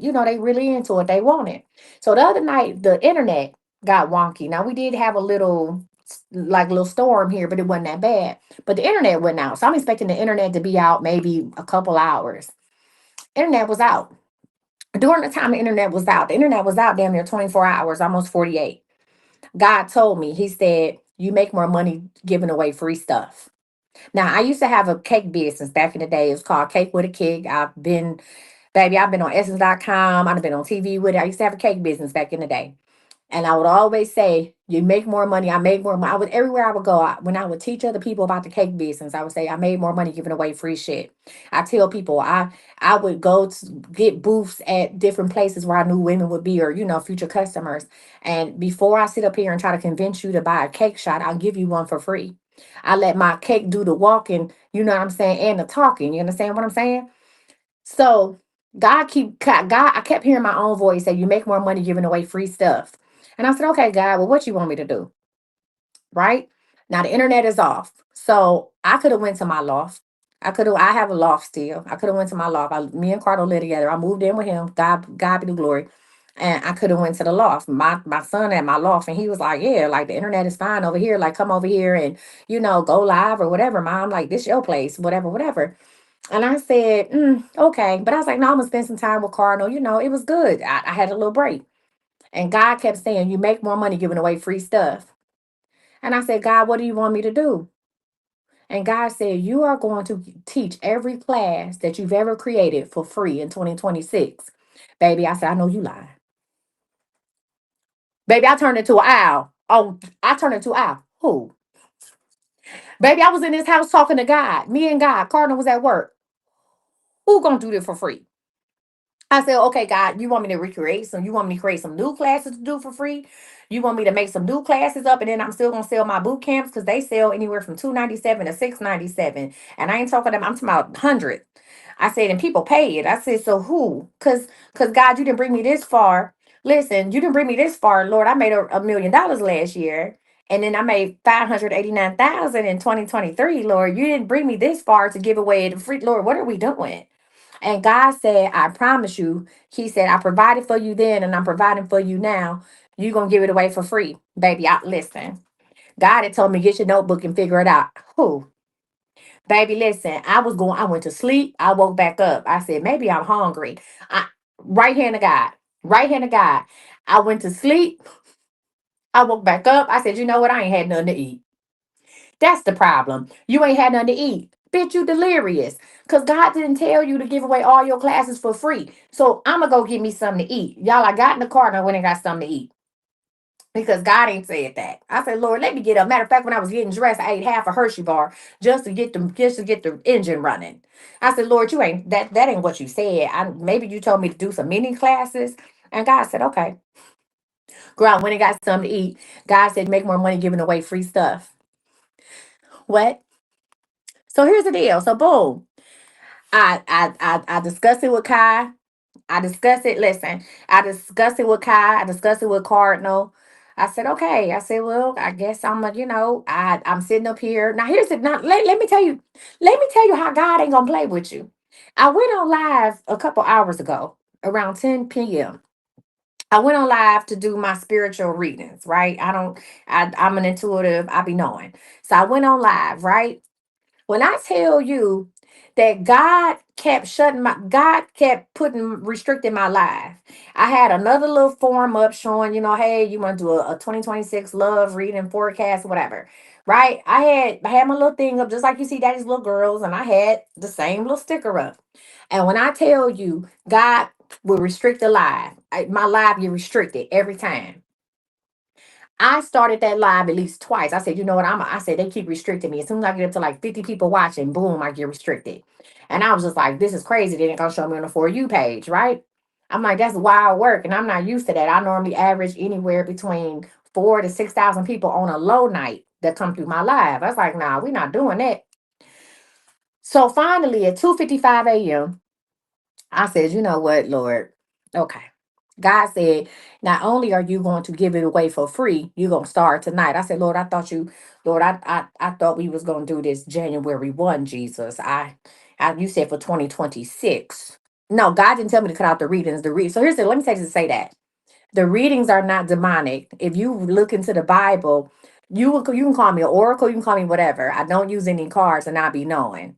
into it. They want it. So the other night, the internet got wonky. Now we did have a little storm here, but it wasn't that bad. But the internet went out. So I'm expecting the internet to be out maybe a couple hours. Internet was out. During the time the internet was out damn near 24 hours, almost 48. God told me, he said, you make more money giving away free stuff. Now, I used to have a cake business back in the day. It was called Cake with a Kick. I've been on Essence.com. I've been on TV with it. I used to have a cake business back in the day. And I would always say, you make more money. I make more money. I would everywhere I would go. When I would teach other people about the cake business, I would say I made more money giving away free shit. I tell people I would go to get booths at different places where I knew women would be, or future customers. And before I sit up here and try to convince you to buy a cake shot, I'll give you one for free. I let my cake do the walking, you know what I'm saying, and the talking. You understand what I'm saying? So God, I kept hearing my own voice say, "You make more money giving away free stuff." And I said, "Okay, God, well, what you want me to do?" Right now, the internet is off, so I could have went to my loft. I could have. I have a loft still. I could have went to my loft. Me and Cardo live together. I moved in with him. God be the glory. And I could have went to the loft. My son at my loft, and he was like, "Yeah, like the internet is fine over here. Like come over here and go live or whatever." Mom, like this your place, whatever, whatever. And I said, okay. But I was like, no, I'm going to spend some time with Cardinal. It was good. I had a little break. And God kept saying, you make more money giving away free stuff. And I said, God, what do you want me to do? And God said, you are going to teach every class that you've ever created for free in 2026. Baby, I said, I know you lying. Baby, I turned into an owl. Oh, I turned into an owl. Who? Baby, I was in this house talking to God. Me and God. Cardinal was at work. Who gonna do this for free? I said, okay, God, you want me to recreate some, you want me to create some new classes to do for free? You want me to make some new classes up and then I'm still gonna sell my boot camps because they sell anywhere from $297 to $697. And I ain't talking them, I'm talking about 100. I said, and people pay it. I said, so who? Cause God, you didn't bring me this far. Listen, you didn't bring me this far, Lord. I made $1 million last year. And then I made 589,000 in 2023, Lord. You didn't bring me this far to give away the free, Lord. What are we doing? And God said, I promise you, He said, I provided for you then and I'm providing for you now. You're going to give it away for free. Baby, listen. God had told me, get your notebook and figure it out. Who? Baby, listen, I went to sleep. I woke back up. I said, maybe I'm hungry. I, right hand of God, right hand of God. I went to sleep. I woke back up. I said, you know what? I ain't had nothing to eat. That's the problem. You ain't had nothing to eat. Bitch, you delirious. Because God didn't tell you to give away all your classes for free. So I'm going to go get me something to eat. Y'all, I got in the car and I went and got something to eat. Because God ain't said that. I said, Lord, let me get up. Matter of fact, when I was getting dressed, I ate half a Hershey bar just to get the engine running. I said, Lord, you ain't that ain't what you said. Maybe you told me to do some mini classes. And God said, okay. Girl, I went and got something to eat. God said, make more money giving away free stuff. What? So here's the deal. So boom. I discussed it with Kai. I discussed it. Listen, I discussed it with Kai. I discussed it with Cardinal. I said, okay. I said, well, I guess I'm sitting up here. Now here's it. Now let me tell you how God ain't gonna play with you. I went on live a couple hours ago, around 10 p.m. I went on live to do my spiritual readings, right? I'm an intuitive, I be knowing. So I went on live, right? When I tell you that God kept restricting my life. I had another little form up showing, hey, you want to do a 2026 love reading forecast, whatever. Right? I had my little thing up just like you see daddy's little girls, and I had the same little sticker up. And when I tell you God will restrict the live, my live get restricted every time. I started that live at least twice. I said, you know what? I said they keep restricting me. As soon as I get up to like 50 people watching, boom, I get restricted. And I was just like, this is crazy. They ain't gonna show me on the For You page, right? I'm like, that's wild work. And I'm not used to that. I normally average anywhere between 4 to 6,000 people on a low night that come through my live. I was like, nah, we're not doing that. So finally at 2:55 a.m., I said, you know what, Lord? Okay. God said, not only are you going to give it away for free, you're gonna start tonight. I said, Lord, I thought we was gonna do this January 1, Jesus. You said for 2026. No, God didn't tell me to cut out the readings. So here's the let me say that. The readings are not demonic. If you look into the Bible, you can call me an oracle, you can call me whatever. I don't use any cards and I be knowing.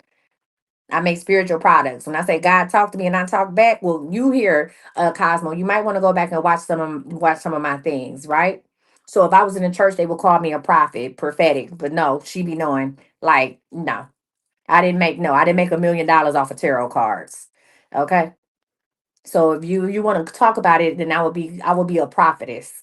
I make spiritual products. When I say God talk to me and I talk back, well, you hear Cosmo, you might want to go back and watch some of my things, right? So if I was in a church, they would call me a prophet, prophetic, but no, she be knowing, like, no. I didn't make $1 million off of tarot cards. Okay. So if you want to talk about it, then I would be a prophetess.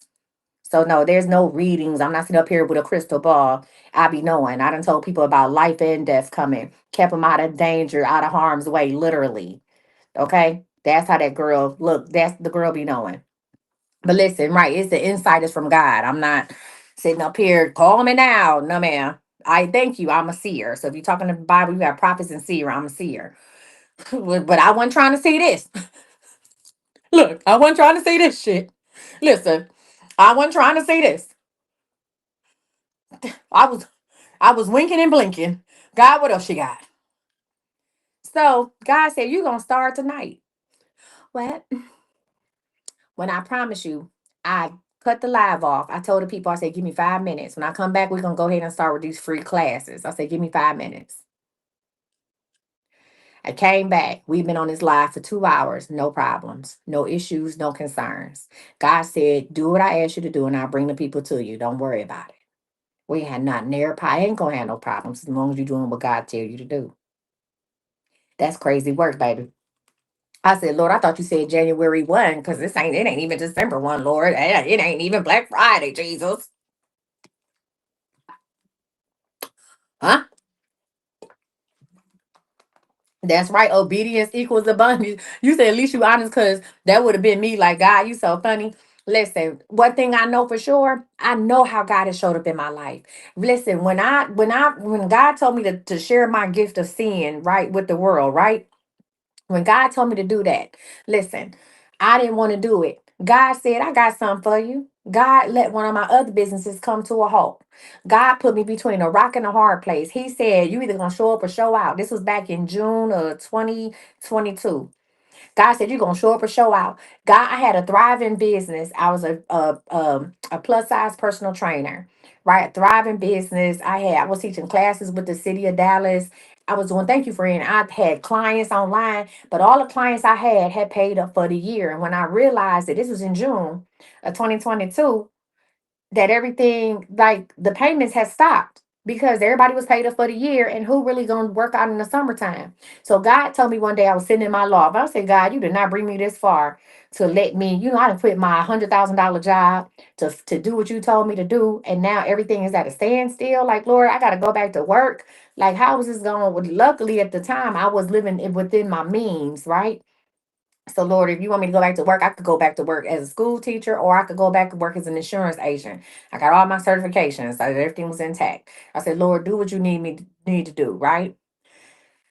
So no, there's no readings. I'm not sitting up here with a crystal ball. I be knowing. I done told people about life and death coming, kept them out of danger, out of harm's way, literally. Okay, that's how that girl look. That's the girl be knowing. But listen, right? It's the insight is from God. I'm not sitting up here. Call me now, no ma'am. I thank you. I'm a seer. So if you're talking to the Bible, you got prophets and seer. I'm a seer. But I wasn't trying to see this. Look, I wasn't trying to see this shit. Listen, I wasn't trying to see this. I was I was winking and blinking. God, what else you got? So God said, you're gonna start tonight. What? When I promise you, I cut the live off. I told the people, I said, give me 5 minutes. When I come back, we're gonna go ahead and start with these free classes. I said, give me 5 minutes. I came back. We've been on this live for 2 hours. No problems, no issues, no concerns. God said, do what I asked you to do, and I'll bring the people to you. Don't worry about it. We had not near pie. Ain't gonna have no problems as long as you're doing what God tell you to do. That's crazy work, baby. I said, Lord, I thought you said January 1, because it ain't even December 1, Lord. It ain't even Black Friday, Jesus. Huh? That's right. Obedience equals abundance. You said at least you honest, because that would have been me. Like, God, you so funny. Listen, one thing I know for sure, I know how God has showed up in my life. Listen, when God told me to share my gift of seeing, right, with the world, right? When God told me to do that, listen, I didn't want to do it. God said, I got something for you. God let one of my other businesses come to a halt. God put me between a rock and a hard place. He said, you either going to show up or show out. This was back in June of 2022. God said, you're going to show up or show out. God, I had a thriving business. I was a plus size personal trainer, right? A thriving business. I was teaching classes with the city of Dallas. I was doing, thank you, friend. I had clients online, but all the clients I had paid up for the year. And when I realized that this was in June of 2022, that everything, like the payments had stopped because everybody was paid up for the year, and who really gonna work out in the summertime? So God told me one day, I was sitting in my loft. I said, God, you did not bring me this far to let me, I done quit my $100,000 job to do what you told me to do, and now everything is at a standstill. Like, Lord, I gotta go back to work. Like, how is this going? Well, luckily at the time I was living within my means, right? So, Lord, if you want me to go back to work, I could go back to work as a school teacher, or I could go back to work as an insurance agent. I got all my certifications, so everything was intact. I said, Lord, do what you need to do, right?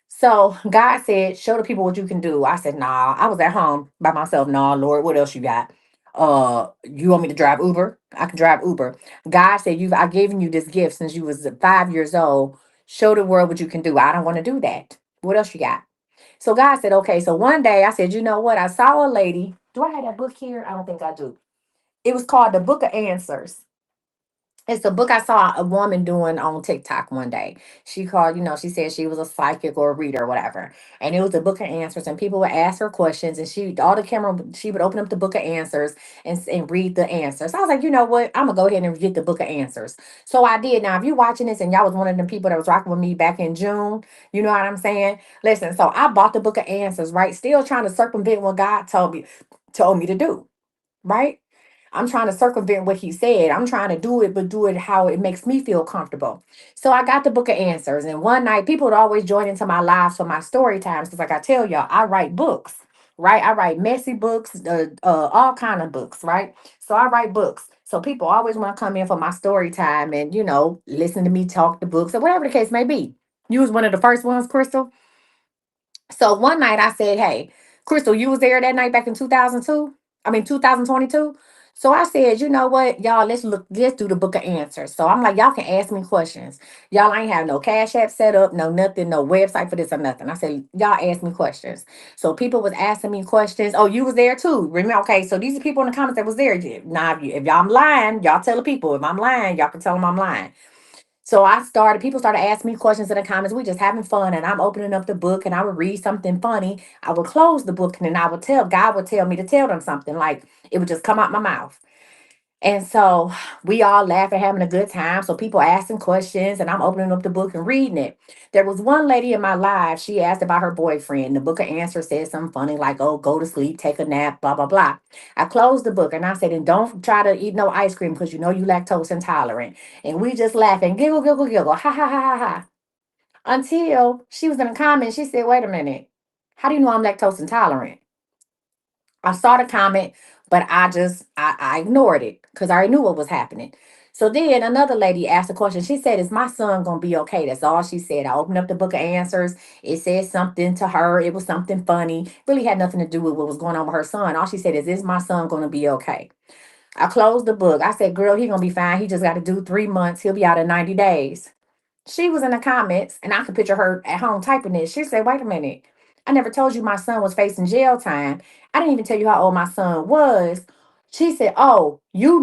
So God said, show the people what you can do. I said, nah, I was at home by myself. Nah, Lord, what else you got? You want me to drive Uber? I can drive Uber. God said, I've given you this gift since you was 5 years old. Show the world what you can do. I don't want to do that. What else you got? So God said, okay. So one day I said, you know what? I saw a lady. Do I have that book here? I don't think I do. It was called The Book of Answers. It's a book I saw a woman doing on TikTok one day. She called, she said she was a psychic or a reader or whatever. And it was a book of answers, and people would ask her questions, and she would open up the book of answers and read the answers. So I was like, you know what? I'm gonna go ahead and get the book of answers. So I did. Now, if you're watching this and y'all was one of them people that was rocking with me back in June, you know what I'm saying? Listen, so I bought the book of answers, right? Still trying to circumvent what God told me to do, right? I'm trying to circumvent what he said. I'm trying to do it, but do it how it makes me feel comfortable. So I got the book of answers. And one night, people would always join into my lives for my story times. Because like I tell y'all, I write books, right? I write messy books, all kind of books, right? So I write books. So people always want to come in for my story time and, listen to me talk the books or whatever the case may be. You was one of the first ones, Crystal. So one night I said, hey, Crystal, you was there that night back in 2002? I mean, 2022. So I said, you know what, y'all, let's do the book of answers. So I'm like, y'all can ask me questions. Y'all ain't have no Cash App set up, no nothing, no website for this or nothing. I said, y'all ask me questions. So people was asking me questions. Oh, you was there too. Remember, okay, so these are people in the comments that was there. Now, if y'all I'm lying, y'all tell the people. If I'm lying, y'all can tell them I'm lying. So people started asking me questions in the comments. We just having fun, and I'm opening up the book, and I would read something funny. I would close the book, and then God would tell me to tell them something. Like, it would just come out my mouth. And so we all laughing, having a good time. So people asking questions, and I'm opening up the book and reading it. There was one lady in my live. She asked about her boyfriend. The book of answers said something funny like, "Oh, go to sleep, take a nap, blah blah blah." I closed the book and I said, "And don't try to eat no ice cream because you know you lactose intolerant." And we just laughing, giggle, giggle, giggle, ha ha ha ha ha. Until she was in a comment, she said, "Wait a minute, how do you know I'm lactose intolerant?" I saw the comment, but I ignored it because I already knew what was happening. So then another lady asked a question. She said, "Is my son gonna be okay?" That's all she said. I opened up the book of answers. It said something to her. It was something funny. Really had nothing to do with what was going on with her son. All she said is my son gonna be okay?" I closed the book. I said, "Girl, he gonna be fine. He just got to do 3 months. He'll be out in 90 days." She was in the comments, and I could picture her at home typing this. She said, "Wait a minute. I never told you my son was facing jail time. I didn't even tell you how old my son was." She said, "Oh, you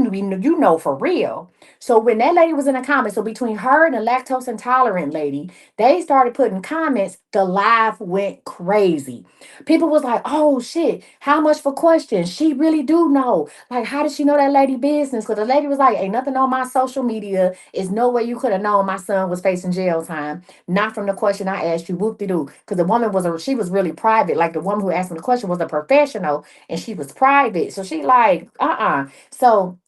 know for real." So when that lady was in the comments, so between her and the lactose intolerant lady, they started putting comments. The live went crazy. People was like, "Oh shit, how much for questions? She really do know. Like, how did she know that lady business?" Because the lady was like, "Ain't nothing on my social media. Is no way you could have known my son was facing jail time. Not from the question I asked you, whoop de doo." Because the woman she was really private. Like the woman who asked me the question was a professional, and she was private. So she like, So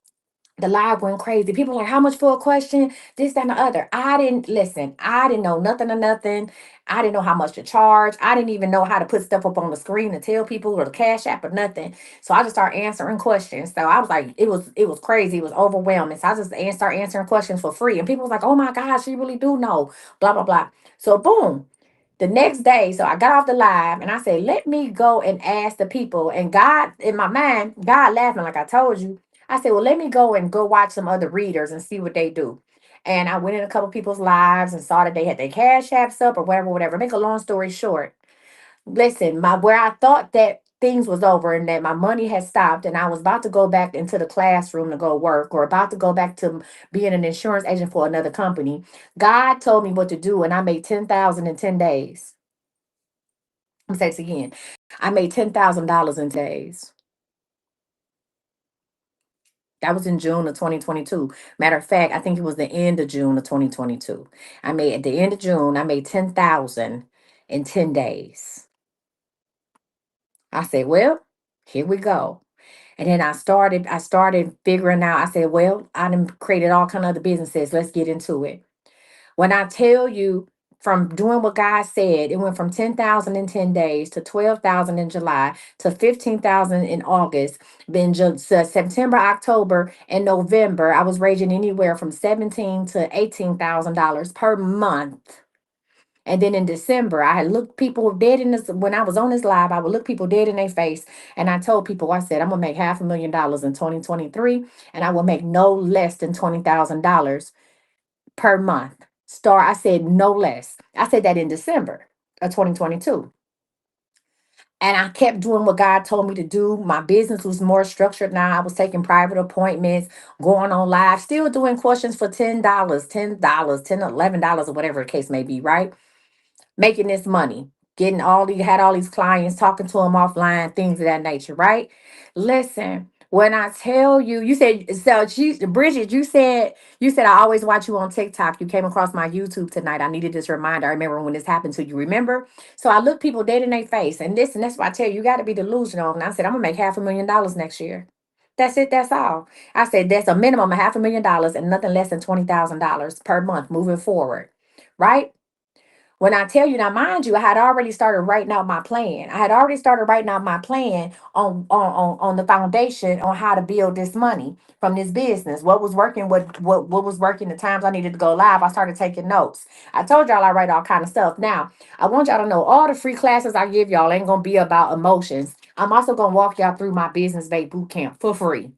the live went crazy. People like, "How much for a question? This, that, and the other." I didn't listen. I didn't know nothing or nothing. I didn't know how much to charge. I didn't even know how to put stuff up on the screen to tell people or the cash app or nothing. So I just started answering questions. So I was like, it was crazy. It was overwhelming. So I just started answering questions for free. And people was like, "Oh my gosh, she really do know." Blah, blah, blah. So boom. The next day, so I got off the live and I said, "Let me go and ask the people." And God, in my mind, God laughing, like I told you. I said, "Well, let me go watch some other readers and see what they do." And I went in a couple people's lives and saw that they had their cash apps up or whatever, whatever. Make a long story short, listen, my where I thought that things was over and that my money had stopped and I was about to go back into the classroom to go work or about to go back to being an insurance agent for another company, God told me what to do and I made 10,000 in 10 days. I'm gonna say this again. I made $10,000 in days. That was in June of 2022. Matter of fact, I think it was the end of June of 2022. I made at the end of June, I made 10,000 in 10 days. I said, "Well, here we go." And then I started figuring out, I said, "Well, I done created all kind of other businesses. Let's get into it." When I tell you, from doing what God said, it went from 10,000 in 10 days to 12,000 in July to 15,000 in August. Then September, October, and November, I was ranging anywhere from 17 to $18,000 per month. And then in December, I had looked people dead in this. When I was on this live, I would look people dead in their face. And I told people, I said, "I'm going to make $500,000 in 2023, and I will make no less than $20,000 per month." I said no less. I said that in December of 2022. And I kept doing what God told me to do. My business was more structured now. I was taking private appointments, going on live, still doing questions for $10, $10, $10, $11, or whatever the case may be, right? Making this money, getting had all these clients, talking to them offline, things of that nature, right? Listen, when I tell you, you said so. Bridget, you said I always watch you on TikTok. You came across my YouTube tonight. I needed this reminder. I remember when this happened to you. Remember? So I look people dead in their face, and that's why I tell you, you got to be delusional. And I said I'm gonna make $500,000 next year. That's it. That's all. I said that's a minimum of $500,000 and nothing less than $20,000 per month moving forward, right? When I tell you, now mind you, I had already started writing out my plan. I had already started writing out my plan on the foundation on how to build this money from this business. What was working, what was working, the times I needed to go live. I started taking notes. I told y'all I write all kind of stuff. Now, I want y'all to know all the free classes I give y'all ain't gonna be about emotions. I'm also gonna walk y'all through my business bait boot camp for free.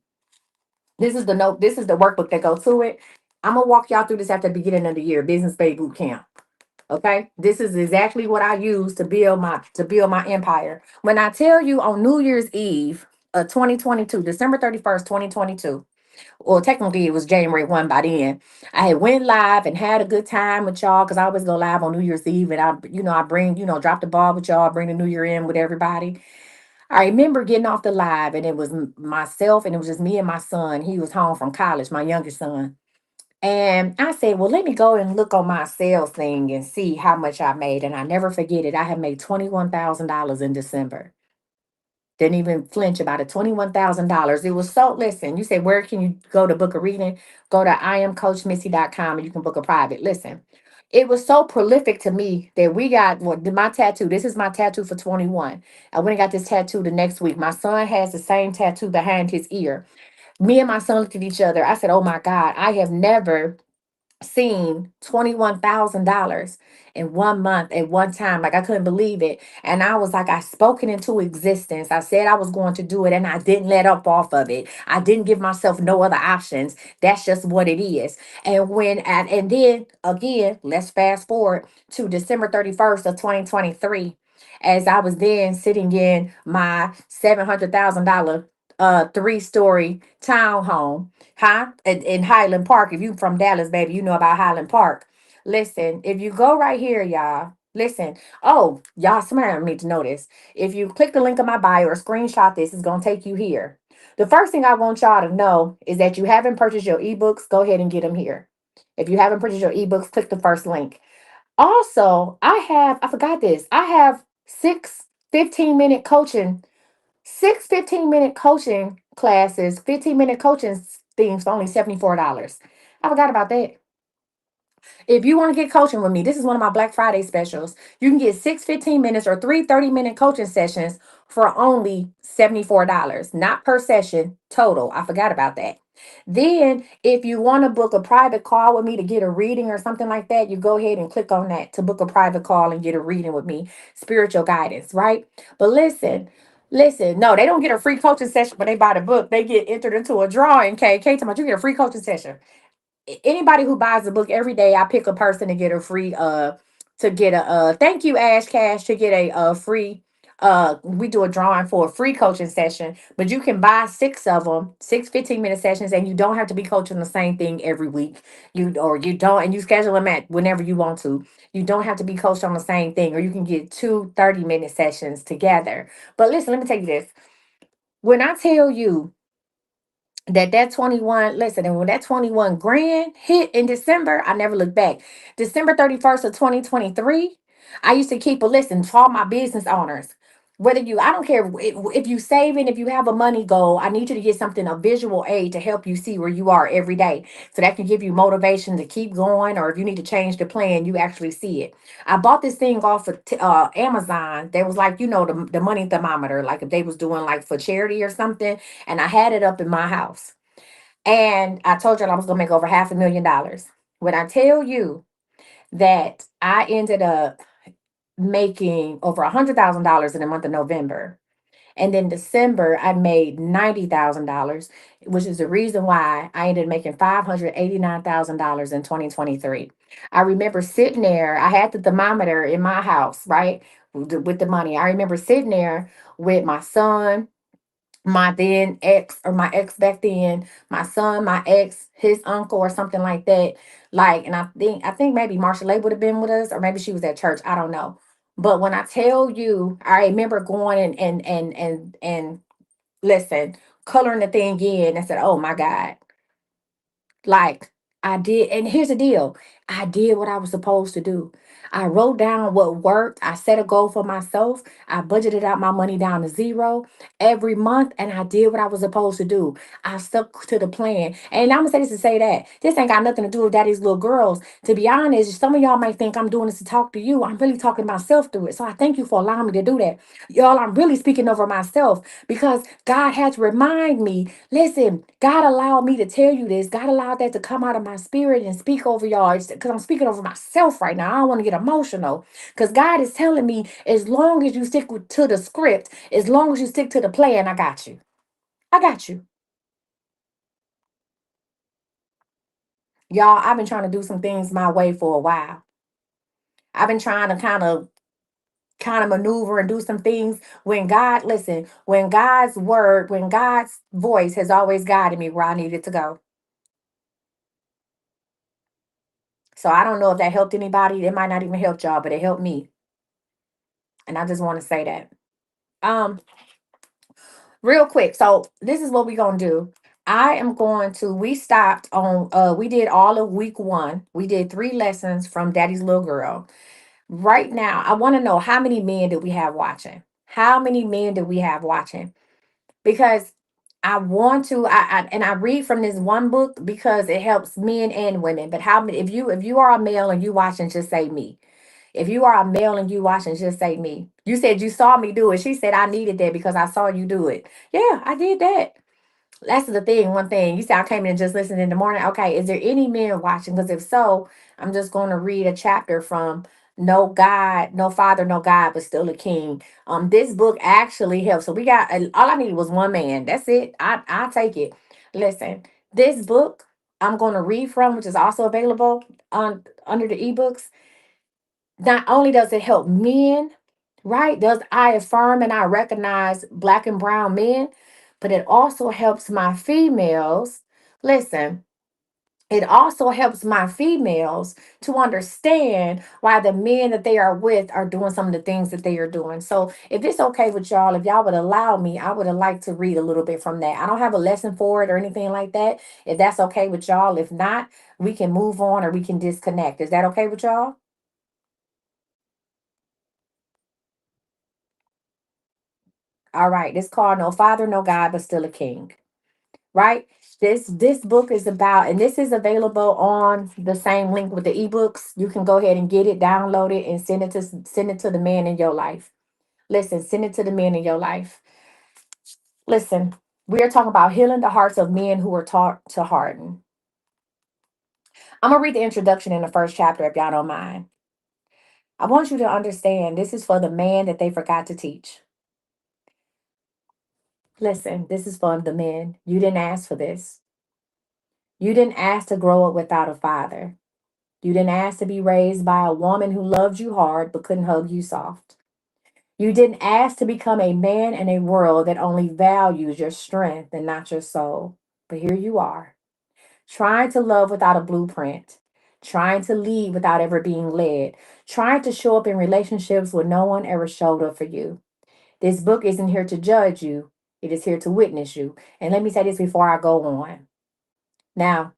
This is the workbook that goes to it. I'm gonna walk y'all through this at the beginning of the year, business bait boot camp. Okay, this is exactly what I use to build my empire. When I tell you on New Year's Eve of 2022, December 31st, 2022, or technically it was January 1 by then, I had went live and had a good time with y'all because I always go live on New Year's Eve and I bring, drop the ball with y'all, bring the new year in with everybody. I remember getting off the live, and it was myself, and it was just me and my son. He was home from college, my youngest son. And I said, well, let me go and look on my sales thing and see how much I made. And I never forget it. I had made $21,000 in December. Didn't even flinch about it. $21,000. It was so, listen, you say, where can you go to book a reading? Go to iamcoachmissy.com and you can book a private. Listen, it was so prolific to me that we got my tattoo. This is my tattoo for 21. I went and got this tattoo the next week. My son has the same tattoo behind his ear. Me and my son looked at each other. I said, oh my God, I have never seen $21,000 in 1 month at one time. Like I couldn't believe it. And I was like, I spoke it into existence. I said I was going to do it and I didn't let up off of it. I didn't give myself no other options. That's just what it is. And then again, let's fast forward to December 31st of 2023. As I was then sitting in my $700,000 three-story townhome, huh? In Highland Park. If you from Dallas, baby, you know about Highland Park. Listen, if you go right here, y'all, listen. Oh, y'all, somebody need to know this. If you click the link in my bio or screenshot this, it's gonna take you here. The first thing I want y'all to know is that you haven't purchased your ebooks, go ahead and get them here. If you haven't purchased your ebooks, click the first link. Also, I forgot this. I have 6 15-minute coaching, 6 15-minute coaching classes, 15-minute coaching things for only $74. I forgot about that. If you want to get coaching with me, this is one of my Black Friday specials. You can get 6 15 minutes or 3 30-minute coaching sessions for only $74, not per session, total. I forgot about that. Then, if you want to book a private call with me to get a reading or something like that, you go ahead and click on that to book a private call and get a reading with me, spiritual guidance, right? But listen, no, they don't get a free coaching session when they buy the book. They get entered into a drawing. K, tell me, you get a free coaching session. Anybody who buys the book every day, I pick a person to get a free to get a thank you Ash Cash to get a free we do a drawing for a free coaching session, but you can buy six of them, 6 15-minute sessions, and you don't have to be coaching the same thing every week. You don't, and you schedule them at whenever you want to. You don't have to be coached on the same thing, or you can get 2 30-minute sessions together. But listen, let me tell you this. When I tell you that 21, listen, and when that 21 grand hit in December, I never looked back. December 31st of 2023, I used to keep a listen for all my business owners. Whether you, I don't care if you saving, if you have a money goal, I need you to get something, a visual aid to help you see where you are every day. So that can give you motivation to keep going, or if you need to change the plan, you actually see it. I bought this thing off of Amazon. They was like, the money thermometer, like if they was doing like for charity or something, and I had it up in my house. And I told you I was gonna make over $500,000. When I tell you that I ended up making over $100,000 in the month of November, and then December I made $90,000, which is the reason why I ended up making $589,000 in 2023. I remember sitting there. I had the thermometer in my house, right, with the money. I remember sitting there with my son, my then ex, or my ex back then, my son, my ex, his uncle, or something like that. Like, and I think maybe Marsha would have been with us, or maybe she was at church. I don't know. But when I tell you, I remember going and listen, coloring the thing in. I said, "Oh my God!" Like I did, and here's the deal. I did what I was supposed to do. I wrote down what worked. I set a goal for myself. I budgeted out my money down to zero every month, and I did what I was supposed to do. I stuck to the plan. And I'm gonna say this to say that this ain't got nothing to do with daddy's little girls. To be honest, some of y'all might think I'm doing this to talk to you. I'm really talking myself through it. So I thank you for allowing me to do that. Y'all, I'm really speaking over myself because God had to remind me. Listen, God allowed me to tell you this. God allowed that to come out of my spirit and speak over y'all because I'm speaking over myself right now. I don't want to get emotional because God is telling me, as long as you stick to the script, as long as you stick to the plan, I got you. I got you. Y'all, I've been trying to do some things my way for a while. I've been trying to kind of maneuver and do some things when God, listen, when God's word, when God's voice has always guided me where I needed to go. So I don't know if that helped anybody. It might not even help y'all, but it helped me. And I just want to say that. Um, real quick. So this is what we're gonna do. I am going to, we stopped on we did all of week one. We did 3 lessons from Daddy's Little Girl. Right now, I want to know how many men do we have watching? How many men do we have watching? Because I want to, and I read from this one book because it helps men and women. But how many, if you are a male and you watching, just say me. If you are a male and you watching, just say me. You said you saw me do it. She said I needed that because I saw you do it. Yeah, I did that. That's the thing. One thing you said, I came in and just listened in the morning. Okay, is there any men watching? Because if so, I'm just going to read a chapter from No God, No Father, No God, but Still a King. This book actually helps. So we got all I needed was one man. That's it. I take it. Listen, this book I'm going to read from, which is also available on under the ebooks. Not only does it help men, right? Does I affirm and I recognize black and brown men, but it also helps my females. Listen, it also helps my females to understand why the men that they are with are doing some of the things that they are doing. So, if it's okay with y'all, if y'all would allow me, I would have liked to read a little bit from that. I don't have a lesson for it or anything like that. If that's okay with y'all, if not, we can move on or we can disconnect. Is that okay with y'all? All right, it's called No Father, No God, but Still a King. Right? This book is about, and this is available on the same link with the ebooks. You can go ahead and get it, download it, and send it to the man in your life. Listen, send it to the man in your life. Listen, we are talking about healing the hearts of men who are taught to harden. I'm gonna read the introduction in the first chapter if y'all don't mind. I want you to understand this is for the man that they forgot to teach. Listen, this is for the men. You didn't ask for this. You didn't ask to grow up without a father. You didn't ask to be raised by a woman who loved you hard but couldn't hug you soft. You didn't ask to become a man in a world that only values your strength and not your soul. But here you are, trying to love without a blueprint, trying to lead without ever being led, trying to show up in relationships where no one ever showed up for you. This book isn't here to judge you, it is here to witness you. And let me say this before I go on. Now,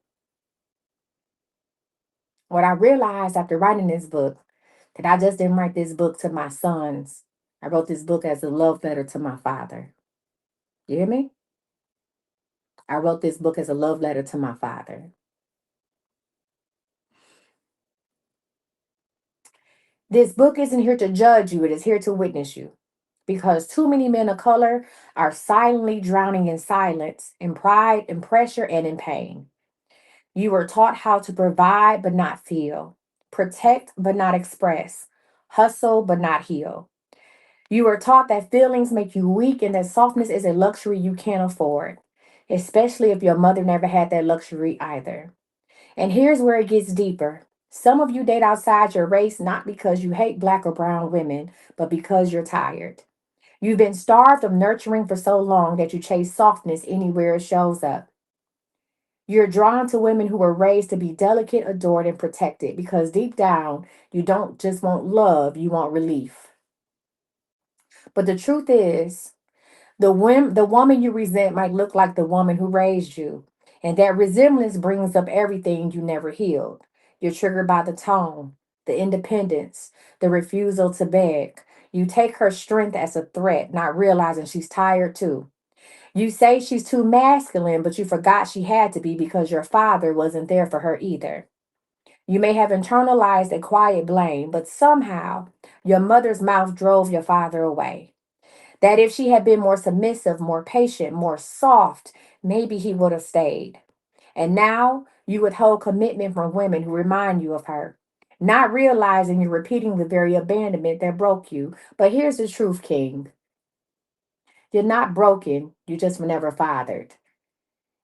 what I realized after writing this book, that I just didn't write this book to my sons. I wrote this book as a love letter to my father. You hear me? I wrote this book as a love letter to my father. This book isn't here to judge you, it is here to witness you. Because too many men of color are silently drowning in silence, in pride, in pressure, and in pain. You were taught how to provide but not feel, protect but not express, hustle but not heal. You are taught that feelings make you weak and that softness is a luxury you can't afford, especially if your mother never had that luxury either. And here's where it gets deeper. Some of you date outside your race not because you hate black or brown women, but because you're tired. You've been starved of nurturing for so long that you chase softness anywhere it shows up. You're drawn to women who were raised to be delicate, adored, and protected because deep down, you don't just want love, you want relief. But the truth is, the woman you resent might look like the woman who raised you. And that resemblance brings up everything you never healed. You're triggered by the tone, the independence, the refusal to beg. You take her strength as a threat, not realizing she's tired too. You say she's too masculine, but you forgot she had to be because your father wasn't there for her either. You may have internalized a quiet blame, but somehow your mother's mouth drove your father away. That if she had been more submissive, more patient, more soft, maybe he would have stayed. And now you withhold commitment from women who remind you of her, not realizing you're repeating the very abandonment that broke you. But here's the truth, King. You're not broken, you just were never fathered.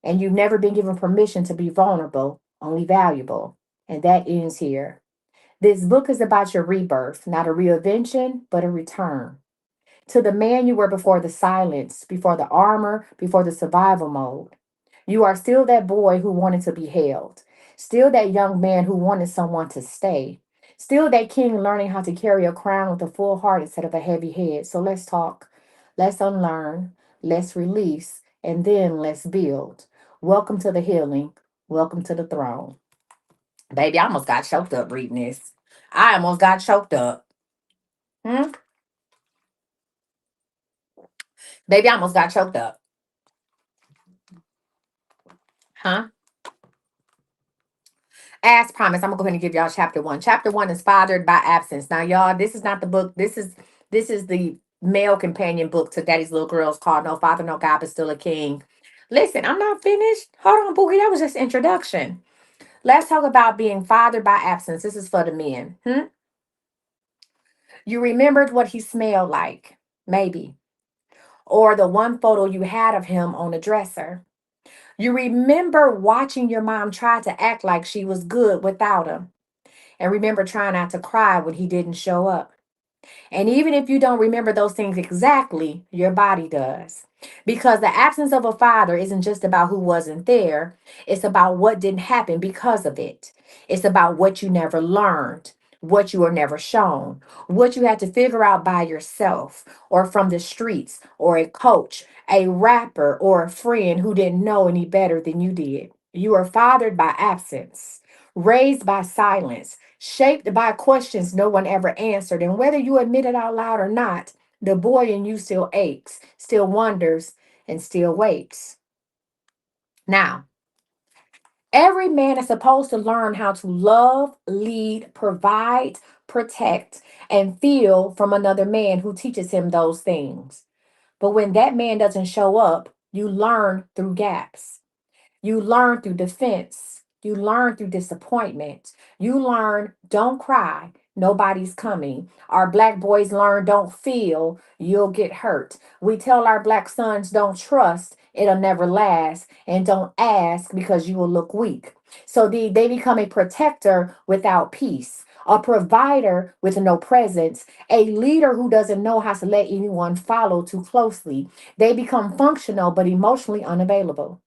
And you've never been given permission to be vulnerable, only valuable. And that ends here. This book is about your rebirth, not a reinvention, but a return to the man you were before the silence, before the armor, before the survival mode. You are still that boy who wanted to be held, still that young man who wanted someone to stay, still that king learning how to carry a crown with a full heart instead of a heavy head. So let's talk. Let's unlearn. let's release, and then let's build. Welcome to the healing. Welcome to the throne. Baby, I almost got choked up reading this. I almost got choked up. Hmm? Baby, I almost got choked up. Huh? As promised, I'm gonna go ahead and give y'all chapter one. Chapter one is fathered by absence. Now, y'all, this is not the book. This is the male companion book to Daddy's Little Girls called No Father, No God, but Still a King. Listen, I'm not finished. Hold on, Boogie. That was just introduction. Let's talk about being fathered by absence. This is for the men. Hmm? You remembered what he smelled like, maybe, or the one photo you had of him on the dresser. You remember watching your mom try to act like she was good without him, and remember trying not to cry when he didn't show up. And even if you don't remember those things exactly, your body does. Because the absence of a father isn't just about who wasn't there, it's about what didn't happen because of it. It's about what you never learned, what you were never shown, what you had to figure out by yourself, or from the streets, or a coach, a rapper, or a friend who didn't know any better than you did. You are fathered by absence, raised by silence, shaped by questions no one ever answered. And whether you admit it out loud or not, the boy in you still aches, still wonders, and still waits. Now, every man is supposed to learn how to love, lead, provide, protect, and feel from another man who teaches him those things. But when that man doesn't show up, you learn through gaps. You learn through defense. You learn through disappointment. You learn don't cry. Nobody's coming. Our black boys learn don't feel. You'll get hurt. We tell our black sons don't trust. It'll never last. And don't ask because you will look weak. So they become a protector without peace, a provider with no presence, a leader who doesn't know how to let anyone follow too closely. They become functional but emotionally unavailable.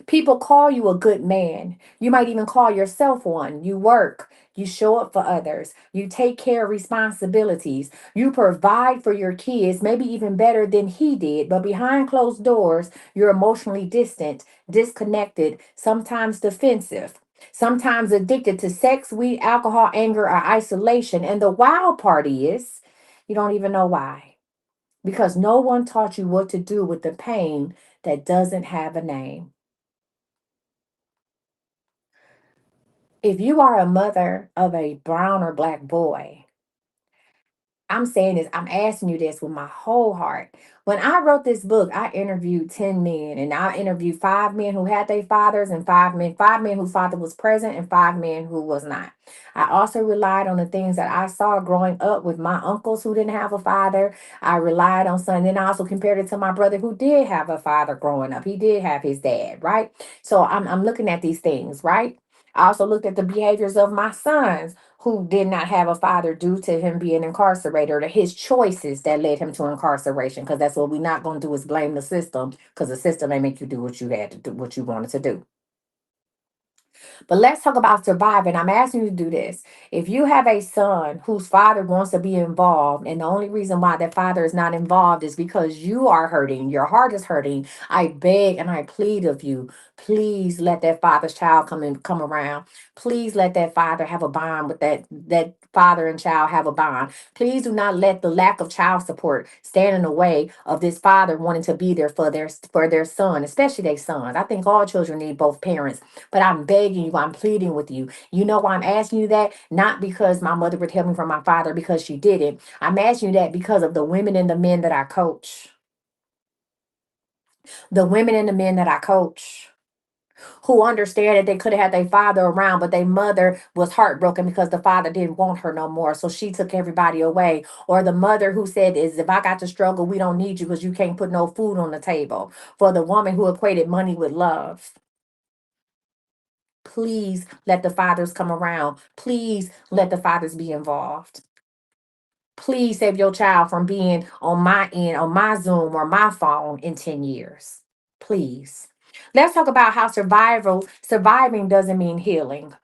People call you a good man. You might even call yourself one. You work, you show up for others, you take care of responsibilities, you provide for your kids, maybe even better than he did. But behind closed doors, you're emotionally distant, disconnected, sometimes defensive. Sometimes addicted to sex, weed, alcohol, anger, or isolation. And the wild part is, you don't even know why. Because no one taught you what to do with the pain that doesn't have a name. If you are a mother of a brown or black boy, I'm saying this, I'm asking you this with my whole heart. When I wrote this book, I interviewed 10 men, and I interviewed 5 men who had their fathers, and 5 men whose father was present, and 5 men who was not. I also relied on the things that I saw growing up with my uncles who didn't have a father. I relied on some, then I also compared it to my brother who did have a father growing up. He did have his dad, right? So I'm looking at these things, right? I also looked at the behaviors of my sons who did not have a father due to him being incarcerated or to his choices that led him to incarceration. Because that's what we're not going to do is blame the system because the system may make you do what you had to do, what you wanted to do. But let's talk about surviving. I'm asking you to do this. If you have a son whose father wants to be involved, and the only reason why that father is not involved is because you are hurting, your heart is hurting, I beg and I plead of you, please let that father's child come around. Please let that father have a bond with that father and child have a bond. Please do not let the lack of child support stand in the way of this father wanting to be there for their son, especially their sons. I think all children need both parents, but I'm begging you, I'm pleading with you. You know why I'm asking you that? Not because my mother withheld me from my father, because she didn't. I'm asking you that because of the women and the men that I coach. The women and the men that I coach who understand that they could have had their father around, but their mother was heartbroken because the father didn't want her no more. So she took everybody away. Or the mother who said, is if I got to struggle, we don't need you because you can't put no food on the table. For the woman who equated money with love. Please let the fathers come around. Please let the fathers be involved. Please save your child from being on my end, on my Zoom or my phone in 10 years. Please. Let's talk about how surviving doesn't mean healing.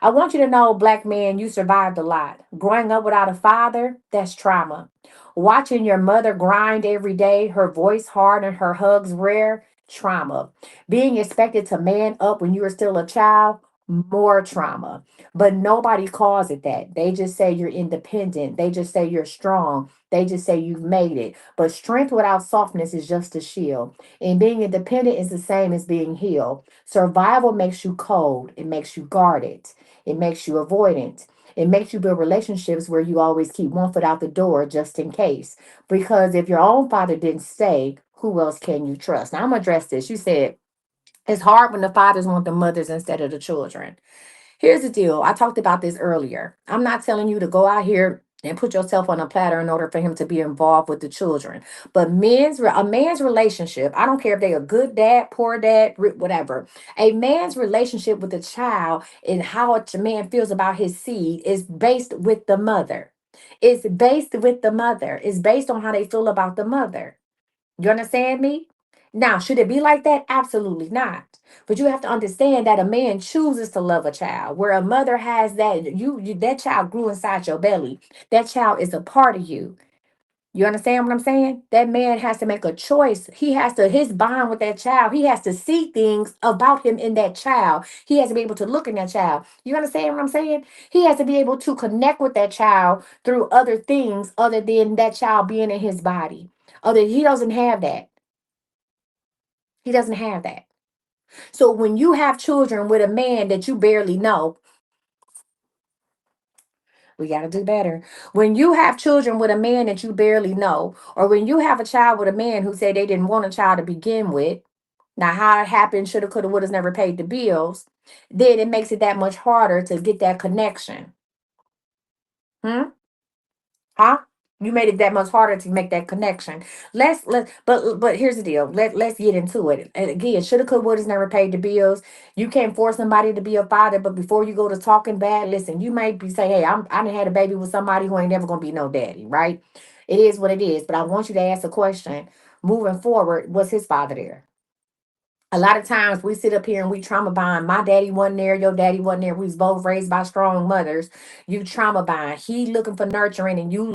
I want you to know, black man, you survived a lot. Growing up without a father, that's trauma. Watching your mother grind every day, her voice hard and her hugs rare, trauma. Being expected to man up when you were still a child, more trauma. But nobody calls it that. They just say you're independent. They just say you're strong. They just say you've made it. But strength without softness is just a shield. And being independent is the same as being healed. Survival makes you cold. It makes you guarded. It makes you avoidant. It makes you build relationships where you always keep one foot out the door just in case. Because if your own father didn't stay, who else can you trust? Now I'm gonna address this. You said it's hard when the fathers want the mothers instead of the children. Here's the deal. I talked about this earlier. I'm not telling you to go out here and put yourself on a platter in order for him to be involved with the children. But a man's relationship, I don't care if they're a good dad, poor dad, whatever. A man's relationship with the child and how a man feels about his seed is based with the mother. It's based with the mother. It's based on how they feel about the mother. You understand me? Now, should it be like that? Absolutely not. But you have to understand that a man chooses to love a child, where a mother has that that child grew inside your belly. That child is a part of you. You understand what I'm saying? That man has to make a choice. He has to his bond with that child. He has to see things about him in that child. He has to be able to look in that child. You understand what I'm saying? He has to be able to connect with that child through other things other than that child being in his body. Other he doesn't have that. He doesn't have that. So when you have children with a man that you barely know, we got to do better. When you have children with a man that you barely know, or when you have a child with a man who said they didn't want a child to begin with, now how it happened, shoulda, coulda, woulda's never paid the bills, then it makes it that much harder to get that connection. Hmm? Huh? You made it that much harder to make that connection. But here's the deal. Let's get into it. And again, shoulda could would has never paid the bills. You can't force somebody to be a father, but before you go to talking bad, listen, you might be saying, hey, I done had a baby with somebody who ain't never gonna be no daddy, right? It is what it is. But I want you to ask a question. Moving forward, was his father there? A lot of times we sit up here and we trauma bond. My daddy wasn't there, your daddy wasn't there. We was both raised by strong mothers. You trauma bond. He looking for nurturing and you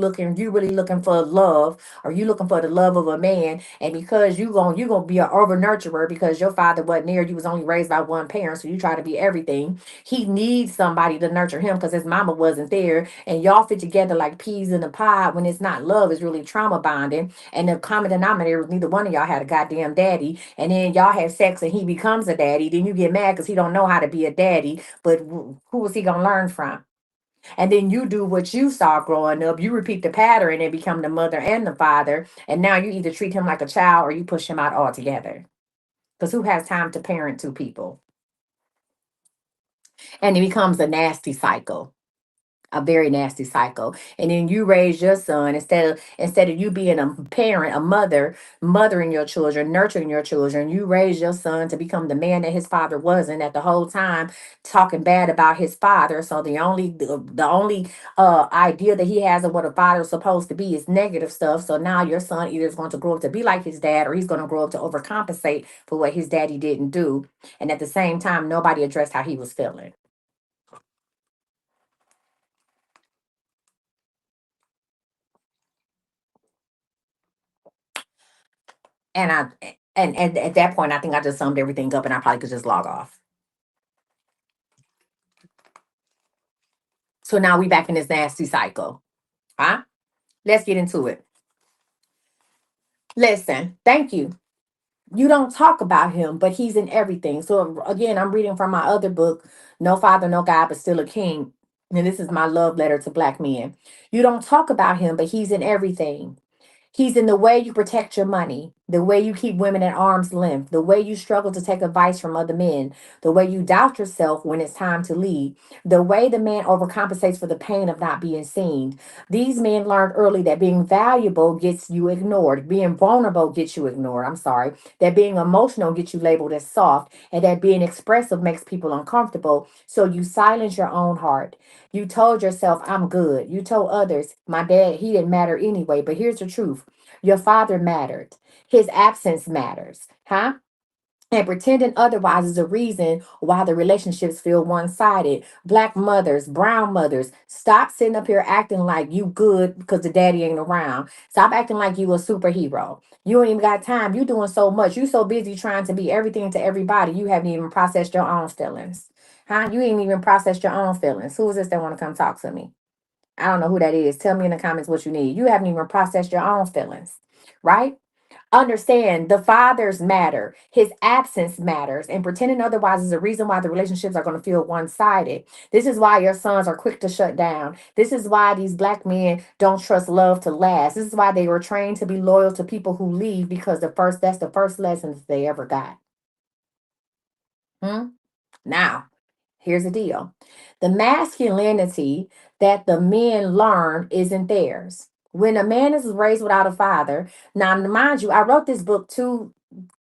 really looking for love, or you looking for the love of a man. And because you gonna be an over nurturer because your father wasn't there, you was only raised by one parent, so you try to be everything. He needs somebody to nurture him because his mama wasn't there. And y'all fit together like peas in a pod when it's not love, it's really trauma bonding. And the common denominator was neither one of y'all had a goddamn daddy, and then y'all have sex and he becomes a daddy, then you get mad because he don't know how to be a daddy, but who was he gonna learn from? And then you do what you saw growing up, you repeat the pattern and become the mother and the father, and now you either treat him like a child or you push him out altogether, because who has time to parent two people? And it becomes a nasty cycle, a very nasty cycle. And then you raise your son, instead of you being a parent, a mother, mothering your children, nurturing your children, you raise your son to become the man that his father wasn't, at the whole time talking bad about his father. So the only idea that he has of what a father is supposed to be is negative stuff. So now your son either is going to grow up to be like his dad, or he's going to grow up to overcompensate for what his daddy didn't do. And at the same time, nobody addressed how he was feeling. And and at that point, I think I just summed everything up, and I probably could just log off. So now we back in this nasty cycle, huh? Let's get into it. Listen, thank you. You don't talk about him, but he's in everything. So again, I'm reading from my other book, No Father, No God, but Still a King. And this is my love letter to black men. You don't talk about him, but he's in everything. He's in the way you protect your money, the way you keep women at arm's length, the way you struggle to take advice from other men, the way you doubt yourself when it's time to lead, the way the man overcompensates for the pain of not being seen. These men learned early that being valuable gets you ignored, being vulnerable gets you ignored. I'm sorry, that being emotional gets you labeled as soft, and that being expressive makes people uncomfortable. So you silence your own heart. You told yourself, I'm good. You told others, my dad, he didn't matter anyway. But here's the truth: your father mattered. His absence matters. Huh? And pretending otherwise is a reason why the relationships feel one-sided. Black mothers, brown mothers, stop sitting up here acting like you good because the daddy ain't around. Stop acting like you a superhero. You ain't even got time. You doing so much. You so busy trying to be everything to everybody. You haven't even processed your own feelings. Huh? You ain't even processed your own feelings. Who is this that want to come talk to me? I don't know who that is. Tell me in the comments what you need. You haven't even processed your own feelings, right? Understand the fathers matter. His absence matters. And pretending otherwise is the reason why the relationships are going to feel one sided. This is why your sons are quick to shut down. This is why these black men don't trust love to last. This is why they were trained to be loyal to people who leave because that's the first lessons they ever got. Hmm? Now, here's the deal. The masculinity that the men learn isn't theirs. When a man is raised without a father, now mind you, I wrote this book to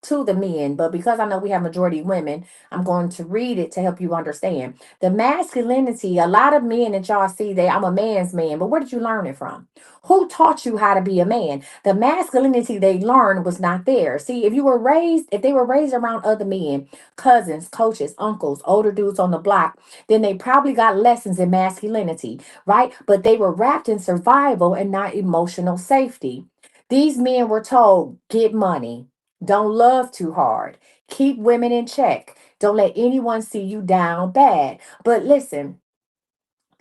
the men, but because I know we have majority women, I'm going to read it to help you understand. The masculinity, a lot of men that y'all see, they I'm a man's man, but where did you learn it from? Who taught you how to be a man? The masculinity they learned was not there. See, if they were raised around other men, cousins, coaches, uncles, older dudes on the block, then they probably got lessons in masculinity, right? But they were wrapped in survival and not emotional safety. These men were told, get money, don't love too hard, keep women in check, don't let anyone see you down bad. But listen,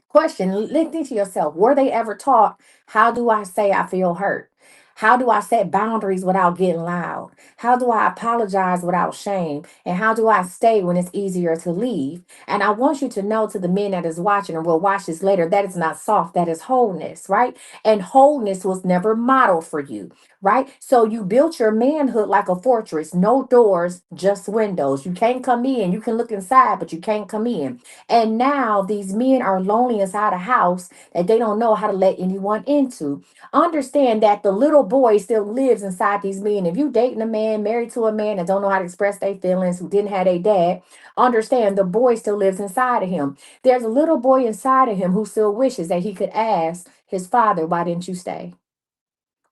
question, think to yourself, were they ever taught, how do I say I feel hurt? How do I set boundaries without getting loud? How do I apologize without shame? And how do I stay when it's easier to leave? And I want you to know, to the men that is watching or will watch this later, that is not soft, that is wholeness, right? And wholeness was never modeled for you, right? So you built your manhood like a fortress, no doors, just windows. You can't come in. You can look inside, but you can't come in. And now these men are lonely inside a house that they don't know how to let anyone into. Understand that the little boy still lives inside these men. If you dating a man, married to a man that don't know how to express their feelings, who didn't have a dad, understand the boy still lives inside of him. There's a little boy inside of him who still wishes that he could ask his father, why didn't you stay?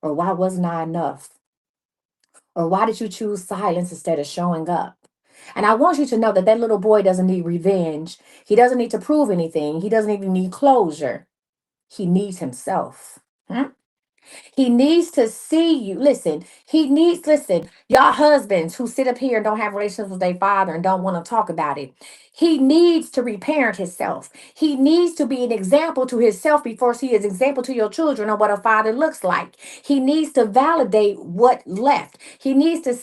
Or why wasn't I enough? Or why did you choose silence instead of showing up? And I want you to know that that little boy doesn't need revenge. He doesn't need to prove anything. He doesn't even need closure. He needs himself. Hmm? He needs to see you. Listen, y'all husbands who sit up here and don't have relations with their father and don't want to talk about it. He needs to reparent himself. He needs to be an example to himself before he is an example to your children of what a father looks like. He needs to validate what left. He needs to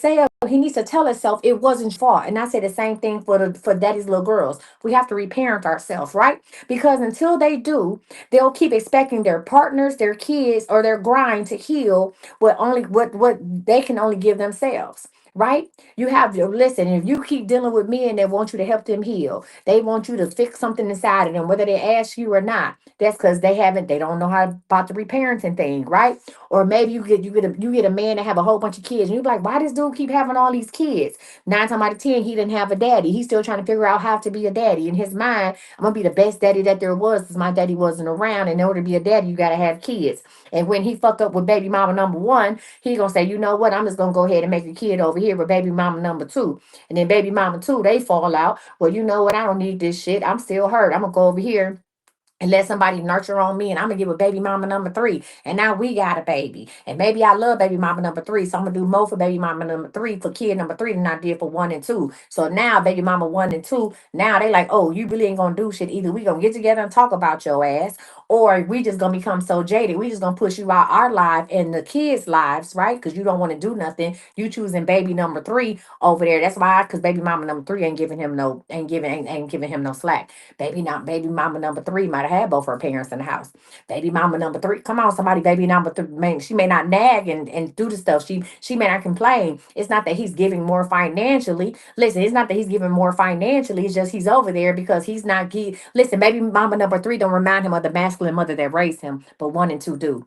tell himself it wasn't your fault. And I say the same thing for daddy's little girls. We have to reparent ourselves, right? Because until they do, they'll keep expecting their partners, their kids, or their grind to heal what they can only give themselves. Right? You have to listen. If you keep dealing with men that want you to help them heal, they want you to fix something inside of them, whether they ask you or not. That's because they don't know how about the reparenting thing, right? Or maybe you get a man that have a whole bunch of kids, and you're like, why does dude keep having all these kids? 9 times out of 10, he didn't have a daddy. He's still trying to figure out how to be a daddy. In his mind, I'm gonna be the best daddy that there was because my daddy wasn't around. And in order to be a daddy, you gotta have kids. And when he fuck up with baby mama number one, he gonna say, you know what? I'm just gonna go ahead and make a kid over here with baby mama number two. And then baby mama two, they fall out. Well, you know what? I don't need this shit. I'm still hurt. I'm gonna go over here and let somebody nurture on me, and I'm gonna give a baby mama number three, and now we got a baby, and maybe I love baby mama number three, so I'm gonna do more for baby mama number three, for kid number three, than I did for one and two. So now baby mama one and two, now they like, oh, you really ain't gonna do shit. Either we gonna get together and talk about your ass, or we just gonna become so jaded, we just gonna push you out our life and the kids lives, right? Because you don't want to do nothing. You choosing baby number three over there. That's why, because baby mama number three ain't giving him no ain't giving him no slack. Baby mama number three might have had both her parents in the house. Baby mama number three, come on, somebody, baby number three, man, she may not nag and do the stuff. She may not complain. It's not that he's giving more financially. Listen, it's not that he's giving more financially. It's just he's over there because he's not listen, baby mama number three don't remind him of the masculine mother that raised him, but one and two do.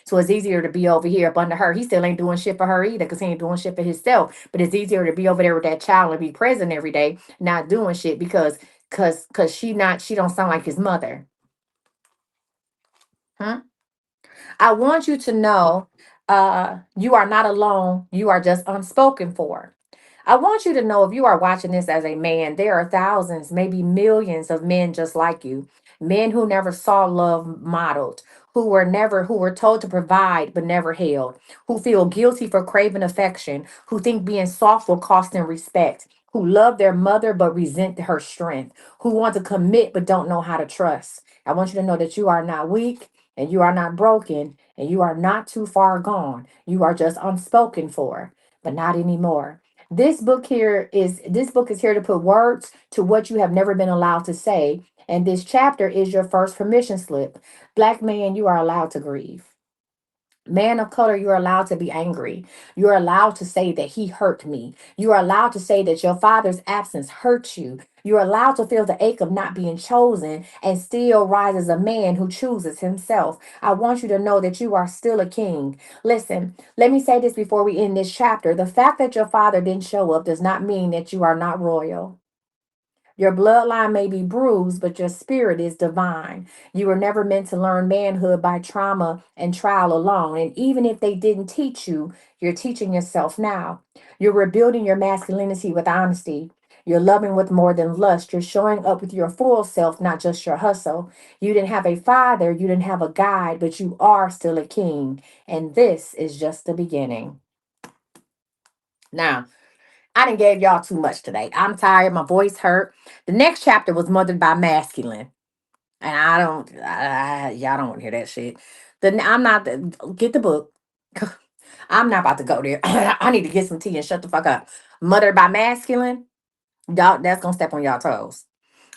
So it's easier to be over here up under her. He still ain't doing shit for her either because he ain't doing shit for himself. But it's easier to be over there with that child and be present every day, not doing shit because she don't sound like his mother. Huh? I want you to know you are not alone. You are just unspoken for. I want you to know, if you are watching this as a man, there are thousands, maybe millions of men just like you. Men who never saw love modeled, who were told to provide but never held, who feel guilty for craving affection, who think being soft will cost them respect, who love their mother but resent her strength, who want to commit but don't know how to trust. I want you to know that you are not weak and you are not broken and you are not too far gone. You are just unspoken for, but not anymore. This book is here to put words to what you have never been allowed to say, and this chapter is your first permission slip. Black man, you are allowed to grieve. Man of color, you're allowed to be angry. You're allowed to say that he hurt me. You are allowed to say that your father's absence hurt you. You're allowed to feel the ache of not being chosen and still rise as a man who chooses himself. I want you to know that you are still a king. Listen, let me say this before we end this chapter. The fact that your father didn't show up does not mean that you are not royal. Your bloodline may be bruised, but your spirit is divine. You were never meant to learn manhood by trauma and trial alone. And even if they didn't teach you, you're teaching yourself now. You're rebuilding your masculinity with honesty. You're loving with more than lust. You're showing up with your full self, not just your hustle. You didn't have a father, you didn't have a guide, but you are still a king. And this is just the beginning. Now, I done gave y'all too much today. I'm tired. My voice hurt. The next chapter was mothered by masculine, and y'all don't want to hear that shit. I'm not get the book. I'm not about to go there. I need to get some tea and shut the fuck up. Mothered by masculine. Y'all, that's gonna step on y'all toes.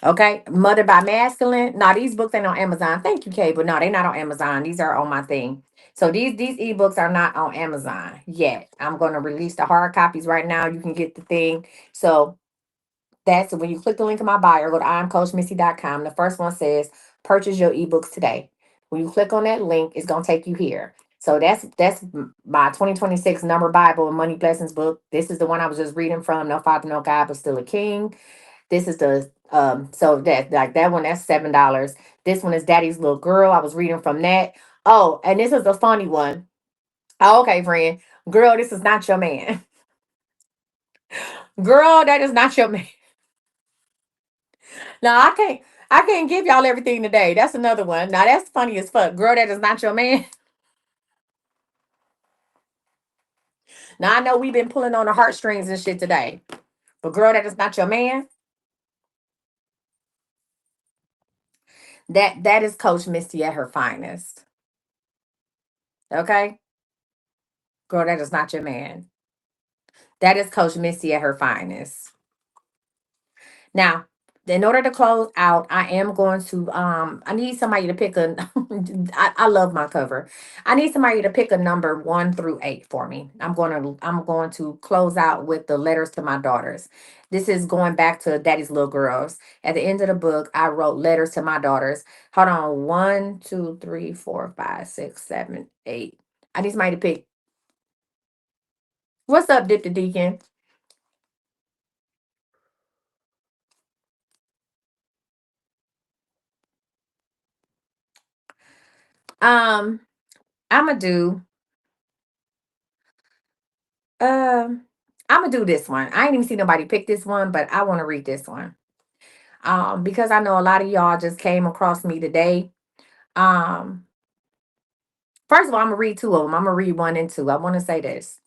Okay, Mother by Masculine. Now these books ain't on Amazon. Thank you, Kay, but no, they're not on Amazon. These are on my thing. So these ebooks are not on Amazon yet. I'm gonna release the hard copies right now. You can get the thing. So that's when you click the link in my bio, go to imcoachmissy.com. The first one says purchase your ebooks today. When you click on that link, it's gonna take you here. So that's my 2026 number Bible and money blessings book. This is the one I was just reading from. No father, no God, but still a king. This is the so that like that one, that's $7. This one is Daddy's Little Girl. I was reading from that. Oh, and this is a funny one. Oh, okay, friend. Girl, this is not your man. Girl, that is not your man. Now I can't give y'all everything today. That's another one. Now that's funny as fuck. Girl, that is not your man. Now I know we've been pulling on the heartstrings and shit today. But girl, that is not your man. That is Coach Misty at her finest. Okay? Girl, that is not your man. That is Coach Misty at her finest. Now, in order to close out, I am going to I need somebody to pick a I love my cover. I need somebody to pick a number 1 through 8 for me. I'm going to close out with the letters to my daughters. This is going back to Daddy's Little Girls. At the end of the book, I wrote letters to my daughters. Hold on. 1, 2, 3, 4, 5, 6, 7, 8. I need somebody to pick. What's up, Dip the Deacon? Um, I'ma do Um, I'm gonna do this one. I ain't even see nobody pick this one, but I want to read this one. Because I know a lot of y'all just came across me today. Um, First of all, I'm gonna read two of them. I'm gonna read 1 and 2. I want to say this.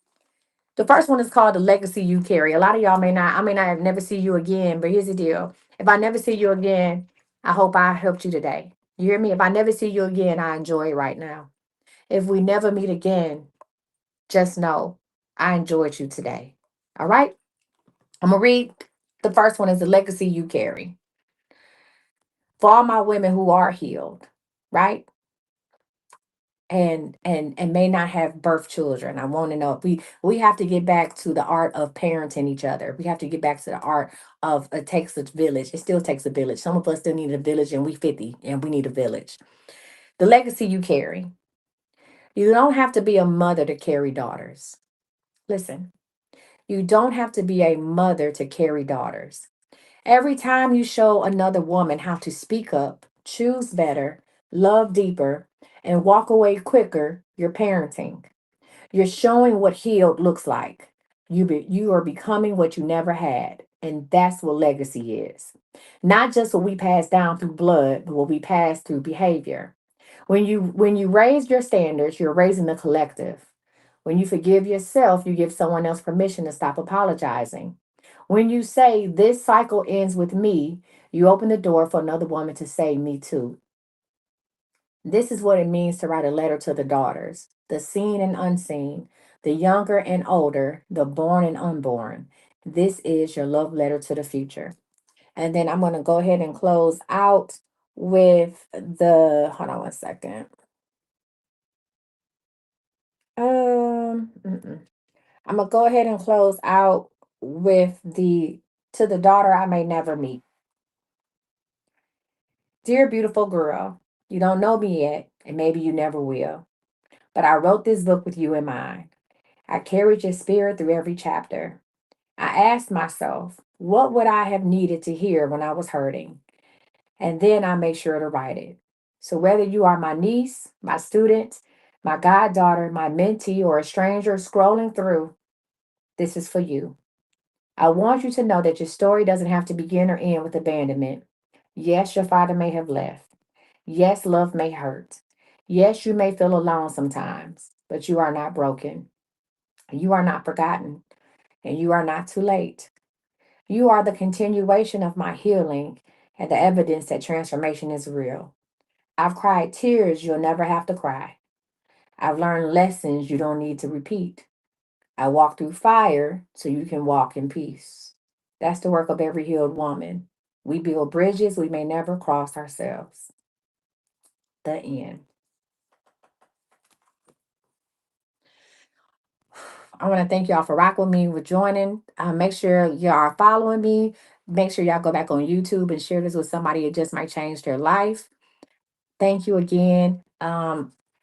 The first one is called "The Legacy You Carry." A lot of y'all may not. I may not never see you again, but here's the deal. If I never see you again, I hope I helped you today. You hear me? If I never see you again, I enjoy it right now. If we never meet again, just know I enjoyed you today. All right. I'm gonna read. The first one is the legacy you carry. For all my women who are healed, right? And may not have birth children. I want to know if we have to get back to the art of parenting each other. We have to get back to the art of it takes a village. It still takes a village. Some of us still need a village and we 50 and we need a village. The legacy you carry. You don't have to be a mother to carry daughters. Listen, you don't have to be a mother to carry daughters. Every time you show another woman how to speak up, choose better, love deeper, and walk away quicker, you're parenting. You're showing what healed looks like. You are becoming what you never had. And that's what legacy is. Not just what we pass down through blood, but what we pass through behavior. When you raise your standards, you're raising the collective. When you forgive yourself, you give someone else permission to stop apologizing. When you say this cycle ends with me, you open the door for another woman to say me too. This is what it means to write a letter to the daughters, the seen and unseen, the younger and older, the born and unborn. This is your love letter to the future. And then I'm going to go ahead and close out with hold on one second. I'm going to go ahead and close out with to the daughter I may never meet. Dear beautiful girl, you don't know me yet, and maybe you never will. But I wrote this book with you in mind. I carried your spirit through every chapter. I asked myself, what would I have needed to hear when I was hurting? And then I make sure to write it. So whether you are my niece, my student, my goddaughter, my mentee, or a stranger scrolling through, this is for you. I want you to know that your story doesn't have to begin or end with abandonment. Yes, your father may have left. Yes, love may hurt. Yes, you may feel alone sometimes, but you are not broken. You are not forgotten, and you are not too late. You are the continuation of my healing and the evidence that transformation is real. I've cried tears you'll never have to cry. I've learned lessons you don't need to repeat. I walk through fire so you can walk in peace. That's the work of every healed woman. We build bridges we may never cross ourselves. The end. I want to thank y'all for rocking with me, with joining. Make sure y'all are following me. Make sure y'all go back on YouTube and share this with somebody. It just might change their life. Thank you again.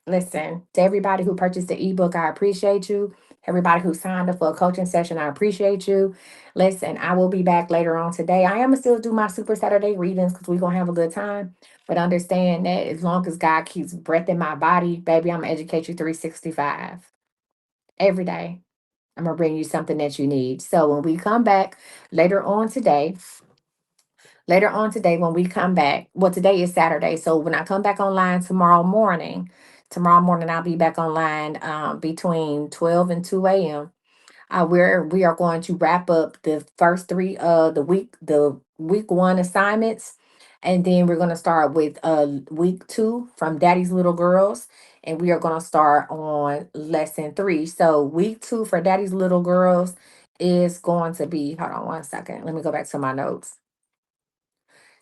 Listen, to everybody who purchased the ebook, I appreciate you. Everybody who signed up for a coaching session, I appreciate you. Listen, I will be back later on today. I am still do my Super Saturday readings because we're gonna have a good time. But understand that as long as God keeps breath in my body, baby, I'm gonna educate you 365 every day. I'm gonna bring you something that you need. So when we come back later on today, when we come back, well, today is Saturday. So when I come back online tomorrow morning I'll be back online between 12 and 2 a.m. Where we are going to wrap up the first three the week one assignments. And then we're going to start with week two from Daddy's Little Girls. And we are going to start on lesson three. So week two for Daddy's Little Girls is going to be, hold on one second. Let me go back to my notes.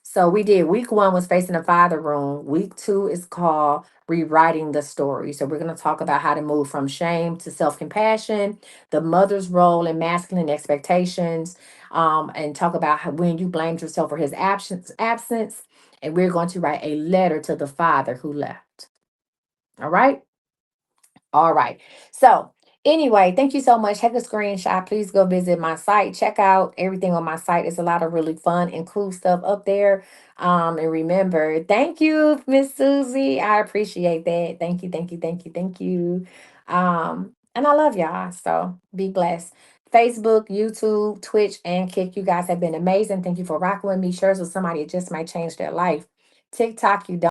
So we did week one was facing the father room. Week two is called rewriting the story. So we're going to talk about how to move from shame to self compassion, the mother's role in masculine expectations, and talk about how, when you blamed yourself for his absence. And we're going to write a letter to the father who left. All right. All right. So, anyway, thank you so much. Take a screenshot. Please go visit my site. Check out everything on my site. It's a lot of really fun and cool stuff up there. And remember, thank you, Miss Susie. I appreciate that. Thank you, thank you, thank you, thank you. And I love y'all. So be blessed. Facebook, YouTube, Twitch, and Kick. You guys have been amazing. Thank you for rocking with me. Shares with somebody. It just might change their life. TikTok, you don't.